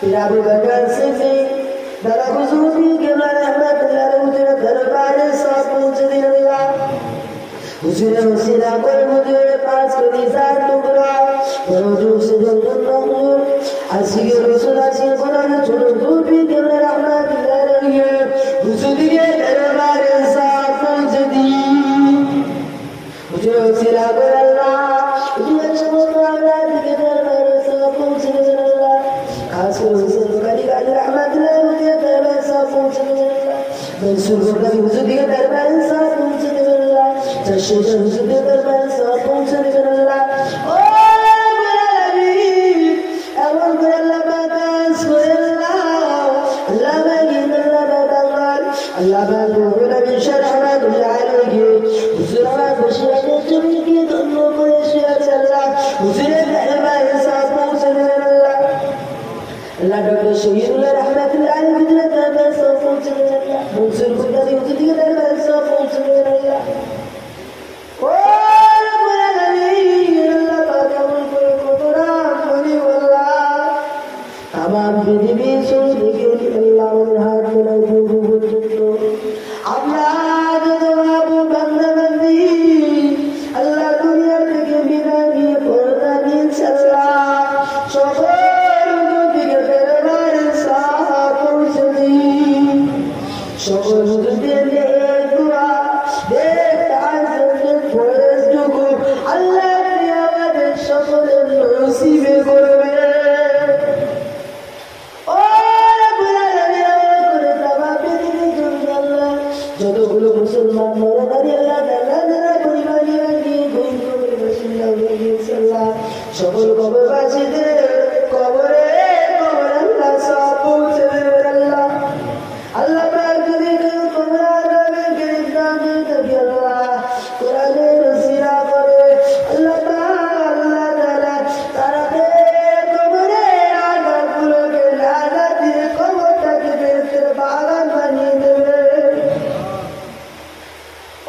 फिर अबू बकर सिद्दीक दादा हुजूर के रहमतुल्लाह अलैहि दरबार से पहुंच दिया हुजूर वसीला पर हुजूर पास कोई सात टुकड़ा हुजूर से हुजूर आशिक रसूल आशिक कुरान छोड़ हुजूर के रहमतुल्लाह अलैहि हुजूर के दरबार से पहुंच दी हुजूर वसीला पर अल्लाह हुजूर अल्लाह के दरबार से पहुंच दिया खास हुजूर करी का रहमतुल्लाह के दरबार से पहुंच दिया मंसूर करी हुजूर के दरबार से पहुंच दिया तशहद हुजूर के दरबार से पहुंच दिया ओ रब्बी अमर कर अल्लाह बाकास कर अल्लाह बागिन अल्लाह बादाल अल्लाह बागो नबी शरहना दुलालगे हुजूर का खुशियां चुमी के दोनों बड़े शिया चला हुजूर के दरबार से पहुंच दिया अल्लाह डॉक्टर शहीदुल्लाह रहमतुल्लाह अलैहि के दरबार से पहुंच दिया मंसूर करी हुजूर के दरबार से पहुंच दिया ओ रब्बुल आलमीन अल्लाह पाक उनको कुदरा बनी वल्लाह तमाम पृथ्वी सुन के अल्लाह ने हाथ में जो अल्लाह जवाब बंदा बंदी अल्लाह दुनिया के बिना भी पर्दा दिन चला शोभर के दरबार सा पहुंच दी शोभर दे दुआ दे अल्लाह की आवाज़ शक्ल नसीबे करवे ओ रब्बुल आलमीन করে তওয়াবে দিতে জন্য আল্লাহ যতগুলো মুসলমান মরে দাঁড়ি আল্লাহ তাআলা পরিবারে গিয়ে গোইন করে বাসিন্দা হয়ে গেছে আল্লাহ সকল কবরবাসীদের কবরে আল্লাহ সব পৌঁছে দেবে আল্লাহ আল্লাহ পাক যদি কবর আযাবে গিরফতার করে আল্লাহ কোরআনের ওসিলা করে আল্লাহ তাআলা তারাকে কবরে আযাবগুলোকে লাযা দিয়ে কবরটাকে বেহেশতের বাগান বানিয়ে দেবে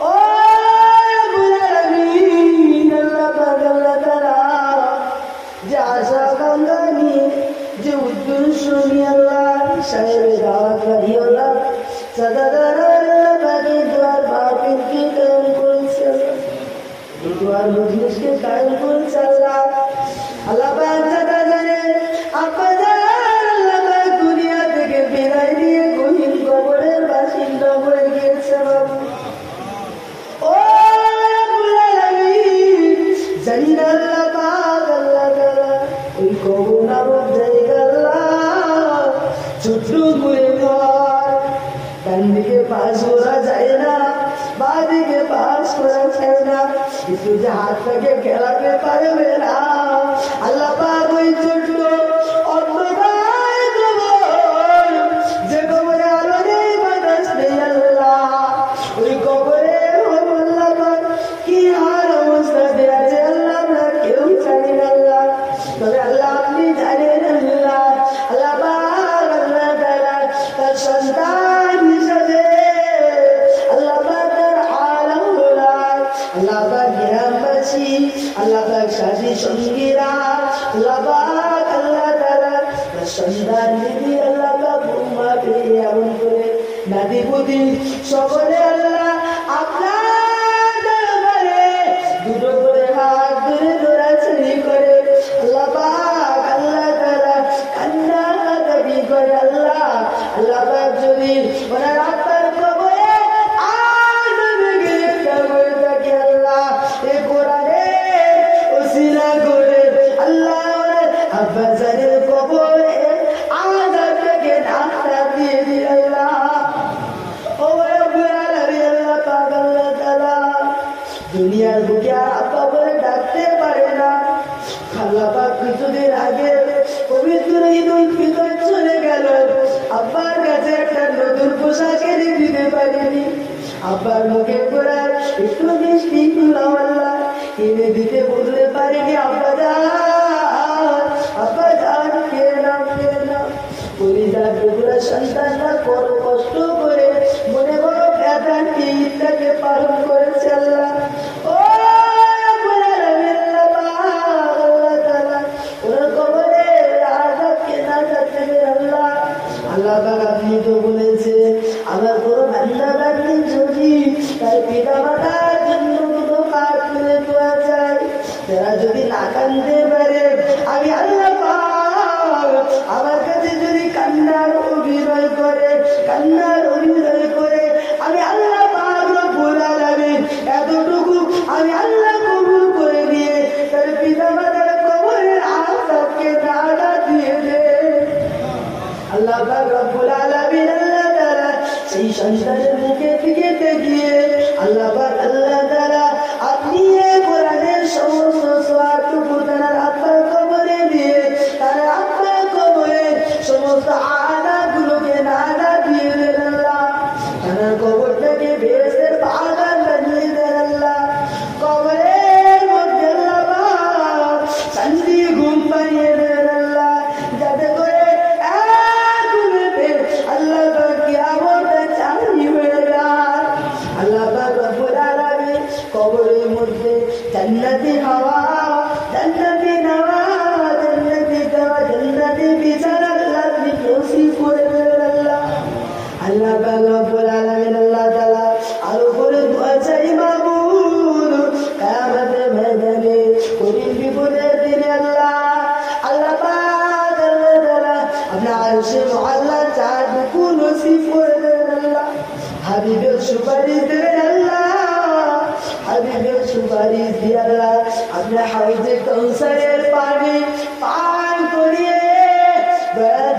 ও রব্বুল আলামিন আল্লাহ পাক আল্লাহ তাআলা যে আশা কামনানি যে উদ্দেশ্য নিয়ে আল্লাহ সাহেব দাওয়াত রাহিয়াল্লাহ সাদাদার আল্লাহ পাকের দুয়ার বাতিল কি কায়েম করেছে দুয়ার মজলিসকে কায়েম করেছে আল্লাহ আল্লাহ পাক জানা জানে আপনাদের আল্লাহ পাক দুনিয়া থেকে বিদায় দিয়ে গহীন কবরের বাসিন্দা হয়ে গিয়েছে বাবু ও রব্বুল আলামিন জানি না আল্লাহ পাক আল্লাহ তাআলা ওই কবর নামক জায়গা আল্লাহ ছোট্ট করে ঘর ডান দিকে পাশ করা যায় না বাঁ দিকে পাশ করা যায় না কিছু যে হাত থেকে খেলাতে পারবে না আল্লাহ পাক ওই ছোট্ট অন্ধকার কবর যে কবরে আলো নেই বাতাস নেই আল্লাহ ওই কবরে আল্লাহ পাক কি হাল অবস্থাতে আছে আল্লাহ আমরা কেউ জানি না আল্লাহ তবে আল্লাহ আপনি জানেন আল্লাহ আল্লাহ পাক আল্লাহ তাআলা তার সন্তান হিসেবে আল্লাহ পাক তার আলম গোলাম আল্লাহ পাক গ্রামবাসী আল্লাহ পাক সাথী সঙ্গীরা আল্লাহ পাক আল্লাহ তাআলা তার সন্তান দিদি আল্লাহ পাক উম্মা পেয়ে এমন করে নাতি পুতি সকলে আল্লাহ আপনার দরবারে দুটো করে হাত ধরে দৌড়াছড়ি করে আল্লাহ পাক আল্লাহ তাআলা কান্নাকাটি করে আল্লাহ আল্লাহ পাক যদি ওনার আত্মার কবরে আযাবে গ্রেফতার করে থাকে আল্লাহ এই কোরআনের ওসিলা করে আল্লাহ ওনার আব্বা জানের কবরে আযাব থেকে নাজাত দিয়ে দিন আল্লাহ ও রব্বুল আলামিন আল্লাহ পাক আল্লাহ তাআলা দুনিয়ার বুকে আর আব্বা বলে ডাকতে পারে না আল্লাহ পাক কিছুদিন আগে পবিত্র ঈদুল ফিতর চলে গেল আব্বার কাছে একটা নতুন পোশাক এনে দিতে পারিনি আব্বার মুখে কোরআন একটু মিষ্টি দিলাম আল্লাহ এনে দিতে বলতে পারিনি আব্বা যান কে নাম পরিবার টুকরা সন্তানরা কত কষ্ট করে মনে বড় ব্যথা ঈদটাকে পালন করেছে আল্লাহ ও রব্বুল আলামিন আল্লাহ তাআলা ওর কবরে আযাবকে নাজাত থেকে আল্লাহ পাক রব্বুল আলামিন আল্লাহ তাআলা সেই সন্তানের মুখে দিকে তাকিয়ে আল্লাহ পাক আল্লাহ তাআলা আপনি কোরআনের সমস্ত সোয়াটুকু তার আত্মার কবরে দিয়ে তার আত্মার কবরে সমস্ত আনাগুলোকে নানা দিয়ে দেন আল্লাহ তার কবরটাকে বেহেশতের বাগান বানিয়ে দেন আল্লাহ কবরের মধ্যে আল্লাহ শান্তি ঘুম পাইয়ে দেন আল্লাহ যাতে করে আল্লাহ কিয়ামতে চাঁদনি হয়ে যায় আল্লাহ রব্বুল আলামিন কবরের মধ্যে জান্নাতি হাওয়া জান্নাতি নাওয়া জান্নাতি দাওয়া জান্নাতি বিছানা আল্লাহ নসিব করে দেন আল্লাহ আল্লাহ রব্বুল আলামিন আল্লাহ তাআলা আরো করে দোয়া চাই মাবুদ কিয়ামতের ময়দানে কঠিন বিপদের দিনে আল্লাহ আল্লাহ পাক আল্লাহ তাআলা আপনার আরশে মুআল্লা চাঁদকু নসিব করে দেন আল্লাহ হাবিবের সুপারিশ দেন আল্লাহ হাবিবের সুপারিশ দিয়ে আল্লাহ আপনার হাউজে কাউসারের পানি পান করিয়ে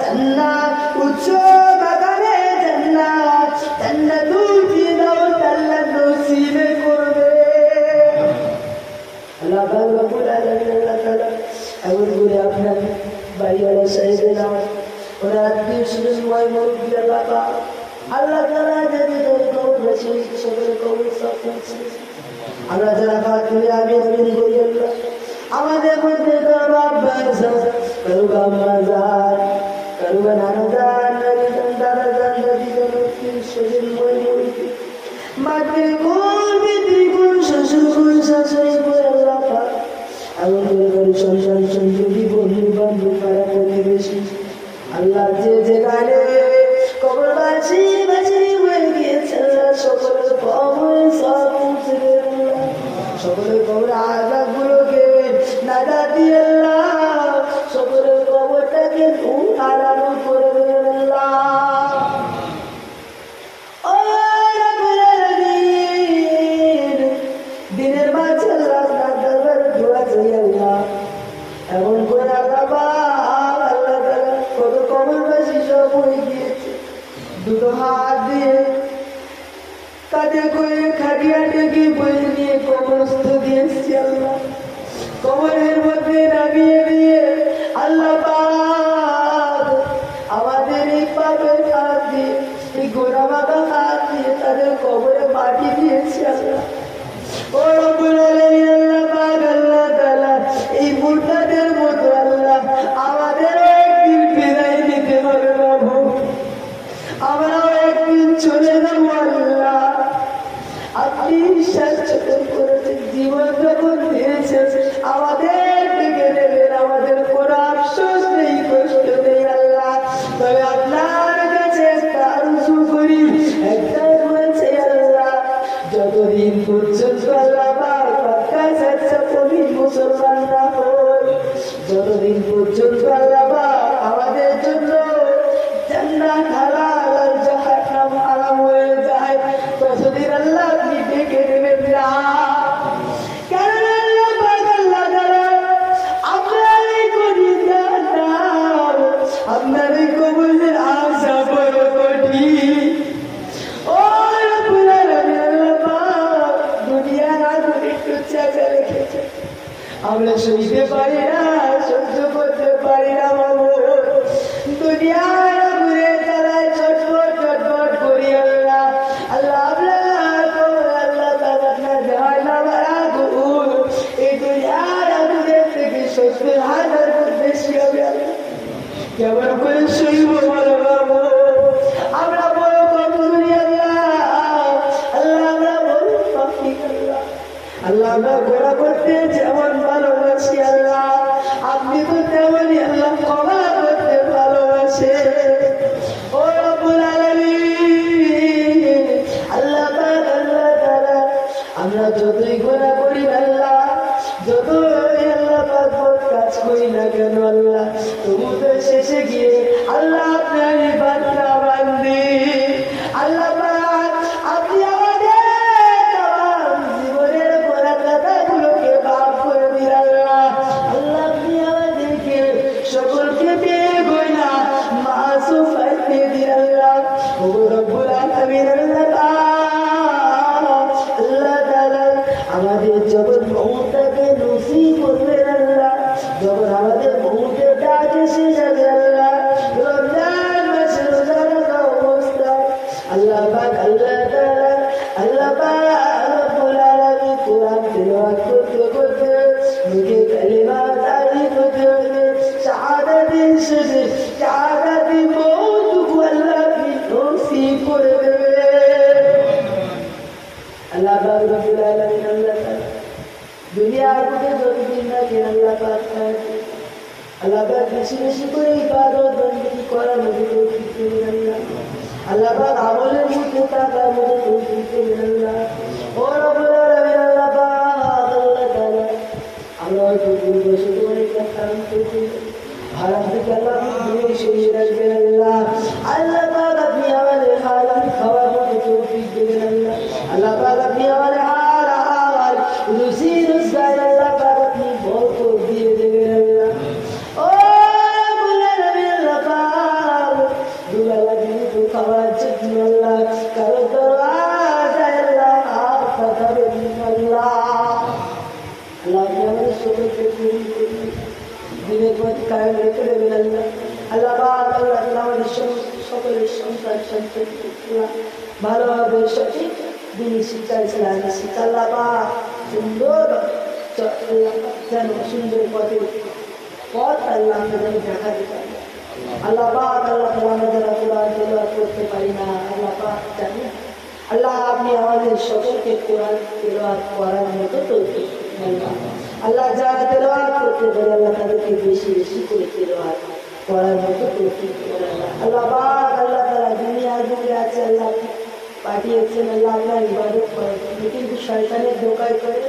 জান্নাত উচ্চ বাগানে জান্নাত জান্নাতুল ফিরদাউস আল্লাহ নসিব করবে আল্লাহ রব্বুল আলামিন আল্লাহ তাআলা এমন করে আপনার বাড়িওয়ালা সাহেবেরা ওরা আত্মীয় স্বজন ভাই মুরব্বী আল্লাহ পাক আল্লাহ তাআলা যদি কবর রসুল সকল কবর সব আমরা যারা পাক করে আমিন আমিন বলি আল্লাহ আমাদের মধ্যে কারো আব্বা কারো আম্মা জান কারো নানা জান দাদা জান দাদি জান আত্মীয় স্বজন ভাই মুরব্বী মাঝে কোন বিদ্রি কোন শ্বশুর কোন শাশুড়ি কোন আল্লাহ পাক এমন করে সন্তান সন্ততি বন্ধু বান্ধব পাড়া প্রতিবেশী আল্লাহ যে যেখানে কবরবাসী বাসী হয়ে গিয়েছে সকলের কবর সব মুছে দেন আল্লাহ সকলের কবর আযাবগুলোকে নাদা দিয়ে আল্লাহ সকলের কবরটাকে আরাম করে দেন আল্লাহ ও রব্বুল আলামিন দিনের মাঝে আল্লাহ দরবারে দোয়া চাই আল্লাহ এমন করে আল্লাহ কত কবরবাসী সব হয়ে গিয়েছে দুটো হাত দিয়ে কাঁধে করে খাটিয়া টেকে বই নিয়ে কবরস্থ দিয়েছি আল্লাহ কবরের মধ্যে নামিয়ে দিয়ে আল্লাহ পাক আমাদের এই পাপের হাত দিয়ে এই গোড়া বাঁকা হাত দিয়ে তাদের কবরে মাটি দিয়েছি আল্লাহ ও রব্বুল আলামিন আল্লাহ পাক আল্লাহ তাআলা এই মুর্তাদের মতো আল্লাহ আমাদের একদিন বিদায় নিতে হবে বাবু আমরাও একদিন চলে যাবো আল্লাহ আপনি সাহায্য করেছেন জীবন যখন দিয়েছেন আমাদের দিকে দেবেন আমাদের কোনো আফসোস নেই কষ্ট নেই আল্লাহ তবে আপনার কাছে একটা আরজু করি একটা বলছে আল্লাহ যতদিন পর্যন্ত আল্লাহ পাক্কা সচ্চা প্রবীণ মুসলমান না হই যতদিন পর্যন্ত আল্লাহ আমাদের জন্য জান্নাত হালাল আর জাহান্নাম হারাম হয়ে যায় ততদিন আল্লাহ আপনি ডেকে দেবেন না কারণ আল্লাহ পাক আল্লাহ তাআলা আপনার এই কঠিন নাম আপনার এই কবরের আশা বড় কঠিন ও রব্বুল আলামিন আল্লাহ পাক দুনিয়ার আগুন একটু চাপে রেখেছে আমরা সইতে পারি না সহ্য করতে পারি না বাবু দুনিয়ার আগুনে তারা ছটফট ছটফট করি আল্লাহ আল্লাহ আল্লাহ তাআলা জাহান্নামের আগুন এই দুনিয়ার আগুনের থেকে ৭০,০০০ গুণ বেশি হবে কেমন করে সইব বলো বাবু আমরা বড় কমজোরি আল্লাহ আমরা বড় পাপী আল্লাহ আমরা গোড়া করতে যেমন ভালোবাসি আল্লাহ আপনি তো তেমনই আল্লাহ ক্ষমা করতে ভালোবাসে ও রব্বুল আলামিন আল্লাহ পাক আল্লাহ তাআলা আমরা যতই গোড়া করি আল্লাহ যতই আল্লাহ পাক কাজ করি না কেন আল্লাহ তবু তো শেষে গিয়ে আল্লাহ বেশি বেশি করে ইবাদত বন্দেগি করার মধ্যে তৌফিক দেবেন আল্লাহ। আল্লাহ পাক আমলের মধ্যে থাকার মধ্যে তৌফিক দেবেন আল্লাহ। ও রব্বুল আলামিন আল্লাহ পাক আল্লাহ তাআলা আমরা হয়তো ভুল বশত অনেক কারণ করেছি, হারাম থেকে আল্লাহ দূরে সরিয়ে রাখবেন আল্লাহ। আল্লাহ পাক আপনি আমাদের হালাল খাওয়ার মধ্যে তৌফিক দেবেন আল্লাহ। আল্লাহ পাক আপনি আমাদের হালাল রুজি রোজগার আল্লাহ পাক আপনি বরকত দিয়ে দেবেন আল্লাহ। ও রব্বুল আলামিন আল্লাহ পাক দুলালা দিয়ে তো খাওয়ার জন্য আল্লাহ কারো দরওয়াজায় আল্লাহ হাত পাঠাবেন আল্লাহ। আল্লাহ আপনি আমাদের সকলকে কবুল করুন, দিনের পথ কায়েম রেখে দেবেন আল্লাহ। আল্লাহ পাক আল্লাহ আমাদের সকলের সন্তান সন্ততি ভালোভাবে সঠিক দিনী শিক্ষা ইসলামী শিক্ষা আল্লাহ পাক সুন্দর যেন সুন্দর পথে পথ আল্লাহ আমাদের দেখা দিতে আল্লাহ পাক আল্লাহ আমরা যারা কোরআন তেলাওয়াত করতে পারি না আল্লাহ পাক জানি আল্লাহ আপনি আমাদের সকলকে কোরআন তেলাওয়াত করার মতো তৌফিক দিন আল্লাহ। যারা তেলাওয়াত করতে পারে আল্লাহ তাদেরকে বেশি বেশি করে তেলাওয়াত করার মতো তৌফিক দিন আল্লাহ। আল্লাহ পাক আল্লাহ তাআলা দুনিয়ার বুকে আছে আল্লাহ পাঠিয়েছেন আল্লাহ আমরা ইবাদত করার জন্য, কিন্তু শয়তানের ধোঁকায় করে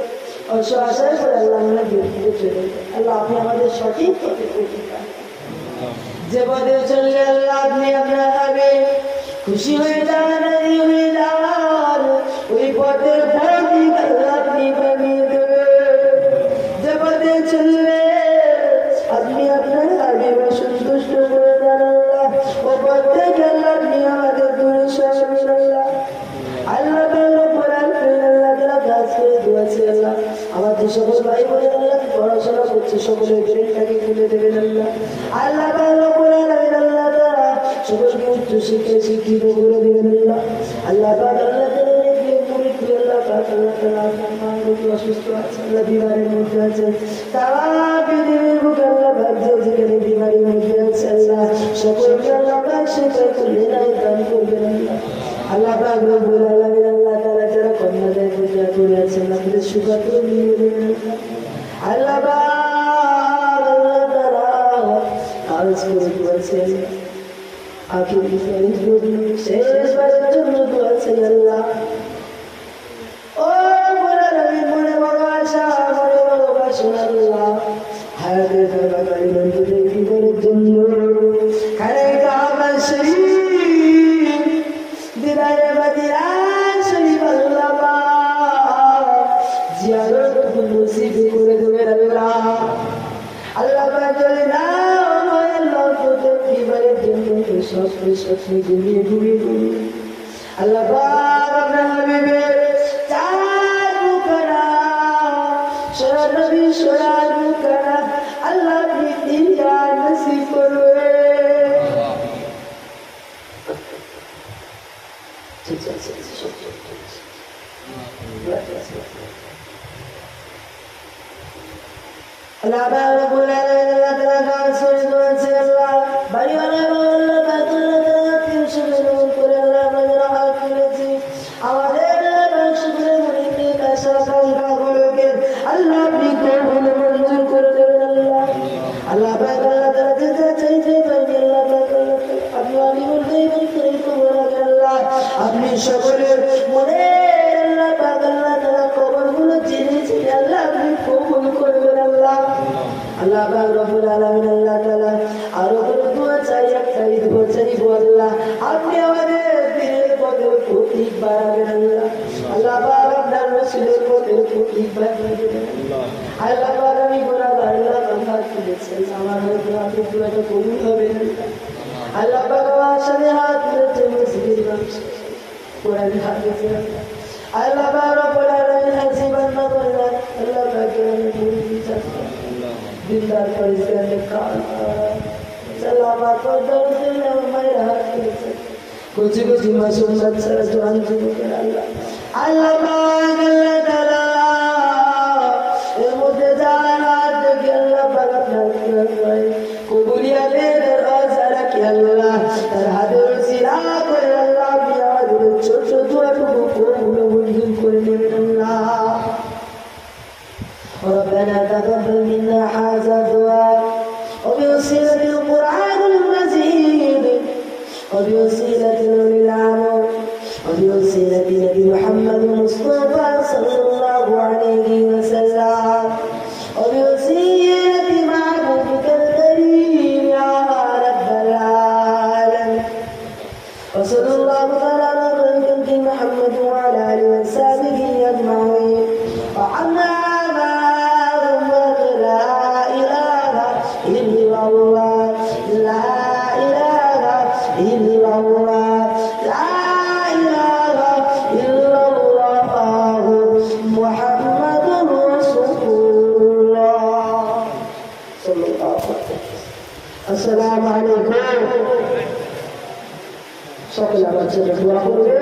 অসহায় করে আল্লাহ আমরা বিরুদ্ধে চলে যাই। আল্লাহ আপনি আমাদের সঠিক পথে তৌফিক দান করুন। যে পথে চললে আল্লাহ আপনি আপনার হবে খুশি হয়ে যান, রাজি হয়ে যান, ওই পথের পথিক আল্লাহ আপনি বানিয়ে দেবেন। যে পথে চললে আপনি আপনার হাবিব সন্তুষ্ট করে দেন আল্লাহ, ও পথ থেকে আল্লাহ আপনি আমাদের দূরে সরাবেন আল্লাহ। আল্লাহ আল্লাহ আমাদের সকল ভাই বোনের আল্লাহ পড়াশোনা করছে সকলের ব্রেনটাকে খুলে দেবেন আল্লাহ। আল্লাহ আল্লাহ সকলকে উচ্চ শিক্ষায় শিক্ষিত করে দেবেন আল্লাহ। আল্লাহ অসুস্থ আছে আল্লাহ বিমারের মধ্যে আছে, তারা পৃথিবীর বুকে আল্লাহ ভাগ্য যেখানে বিমারের মধ্যে আছে আল্লাহ সকলকে আল্লাহ সেটাই করলে দান করবেন আল্লাহ। আল্লাহ পাক রব্বুল আলামিন আল্লাহ তাআলা যারা কন্যাদের পূজা করে আছেন আপনাদের সুপাত্র নিয়ে দেবেন আল্লাহ পাক আল্লাহ তাআলা আরজ করে বলছেন আখির শরীফ শেষ বারের জন্য দোয়া চাই আল্লাহ। ও রব্বুল আলামিন মনে বড় আশা মনে বড় বাসনা আল্লাহ হায়াতের দরবারে বন্ধুদের জীবনের জন্য খানে কাবা শরীফ দিদারে মদিনা শরীফ আল্লাহ পাক জিয়ারত নসিব করে দেবেন আল্লাহ। আল্লাহ পাক বলে না আল্লাহ তোদের জীবনের জন্য সব সব ঘুমিয়ে ঘুমিয়ে আল্লাহ পাক আপনার হাবিবের চার মুখরা সোনা নবী সোনা মুখরা আল্লাহ আপনি দিদার নসিব করবে। আল্লাহ রাব্বুল আলামিন আল্লাহ তাআলা গান শুনে বলছে আল্লাহ বাড়িওয়ালা আল্লাহ তাআলা তিনশো করে আল্লাহ আমাদের হাত তুলেছি আমাদের শুকরে মরিতে কাশা সংখ্যা গুলোকে আল্লাহ আপনি কবুল মঞ্জুর করে দেবেন আল্লাহ। আল্লাহ পাক আল্লাহ তাআলা যেটা চাইতে পারেন আল্লাহ পাক আপনি আলিমুল গায়ব করে কবুল করেন আল্লাহ। আপনি সকলের মনে আল্লাহ পাক আল্লাহ তাআলা কবরগুলো চিনে চিনে আল্লাহ আপনি কবুল করবেন আল্লাহ। আল্লাহ পাক রব্বুল আলামিন আল্লাহ তাআলা আরো দোয়া চাই একটাই দোয়া চাইবো আল্লাহ আপনি আমাদের দিনের পথের প্রতীক বাড়াবেন আল্লাহ। আল্লাহ পাক আপনার রাসূলের পথের প্রতীক বাড়াবেন আল্লাহ। আল্লাহ পাক আমি গুনাহগার আল্লাহ আমার তুলেছি আমার হয়তো আপনি দোয়াটা কবুল হবে আল্লাহ পাক আমার সাথে হাত তুলেছে মসজিদের বাক্সে কোরআন হাদিসে আল্লাহ পাক রব্বুল আলামিন হাসিবান না করলেন আল্লাহ পাক আমি ভুল বিচারছি দিনদার পরিষ্কার কাল সালামা তো দরজে মেরা হাত তুলেছে कुछ कुछ मासूम बच्चा जवान जुबुकेर আল্লাহ আল্লাহ পাক আল্লাহ তাআলা এর মধ্যে জান্নাত থেকে আল্লাহ পাক আপনার করে কবুলিয়াতের দরজা রাখি আল্লাহ তার হাতের সিরা করে আল্লাহ আপনি আমাদের ছোট ছোট দোয়াটুকু কবুল মঞ্জুর করে নেবেন আল্লাহ। ربنا تقبل منا هذا الدعاء وبوسيلة وصلى الله تعالى على خير خلق محمد وعلى آله وصحبه أجمعين وعنا معهم لا إله إلا الله لا إله إلا الله لا إله إلا الله محمد رسول الله صلى الله عليه وسلم. السلام عليكم. সকলে আমার জন্য দোয়া করবে।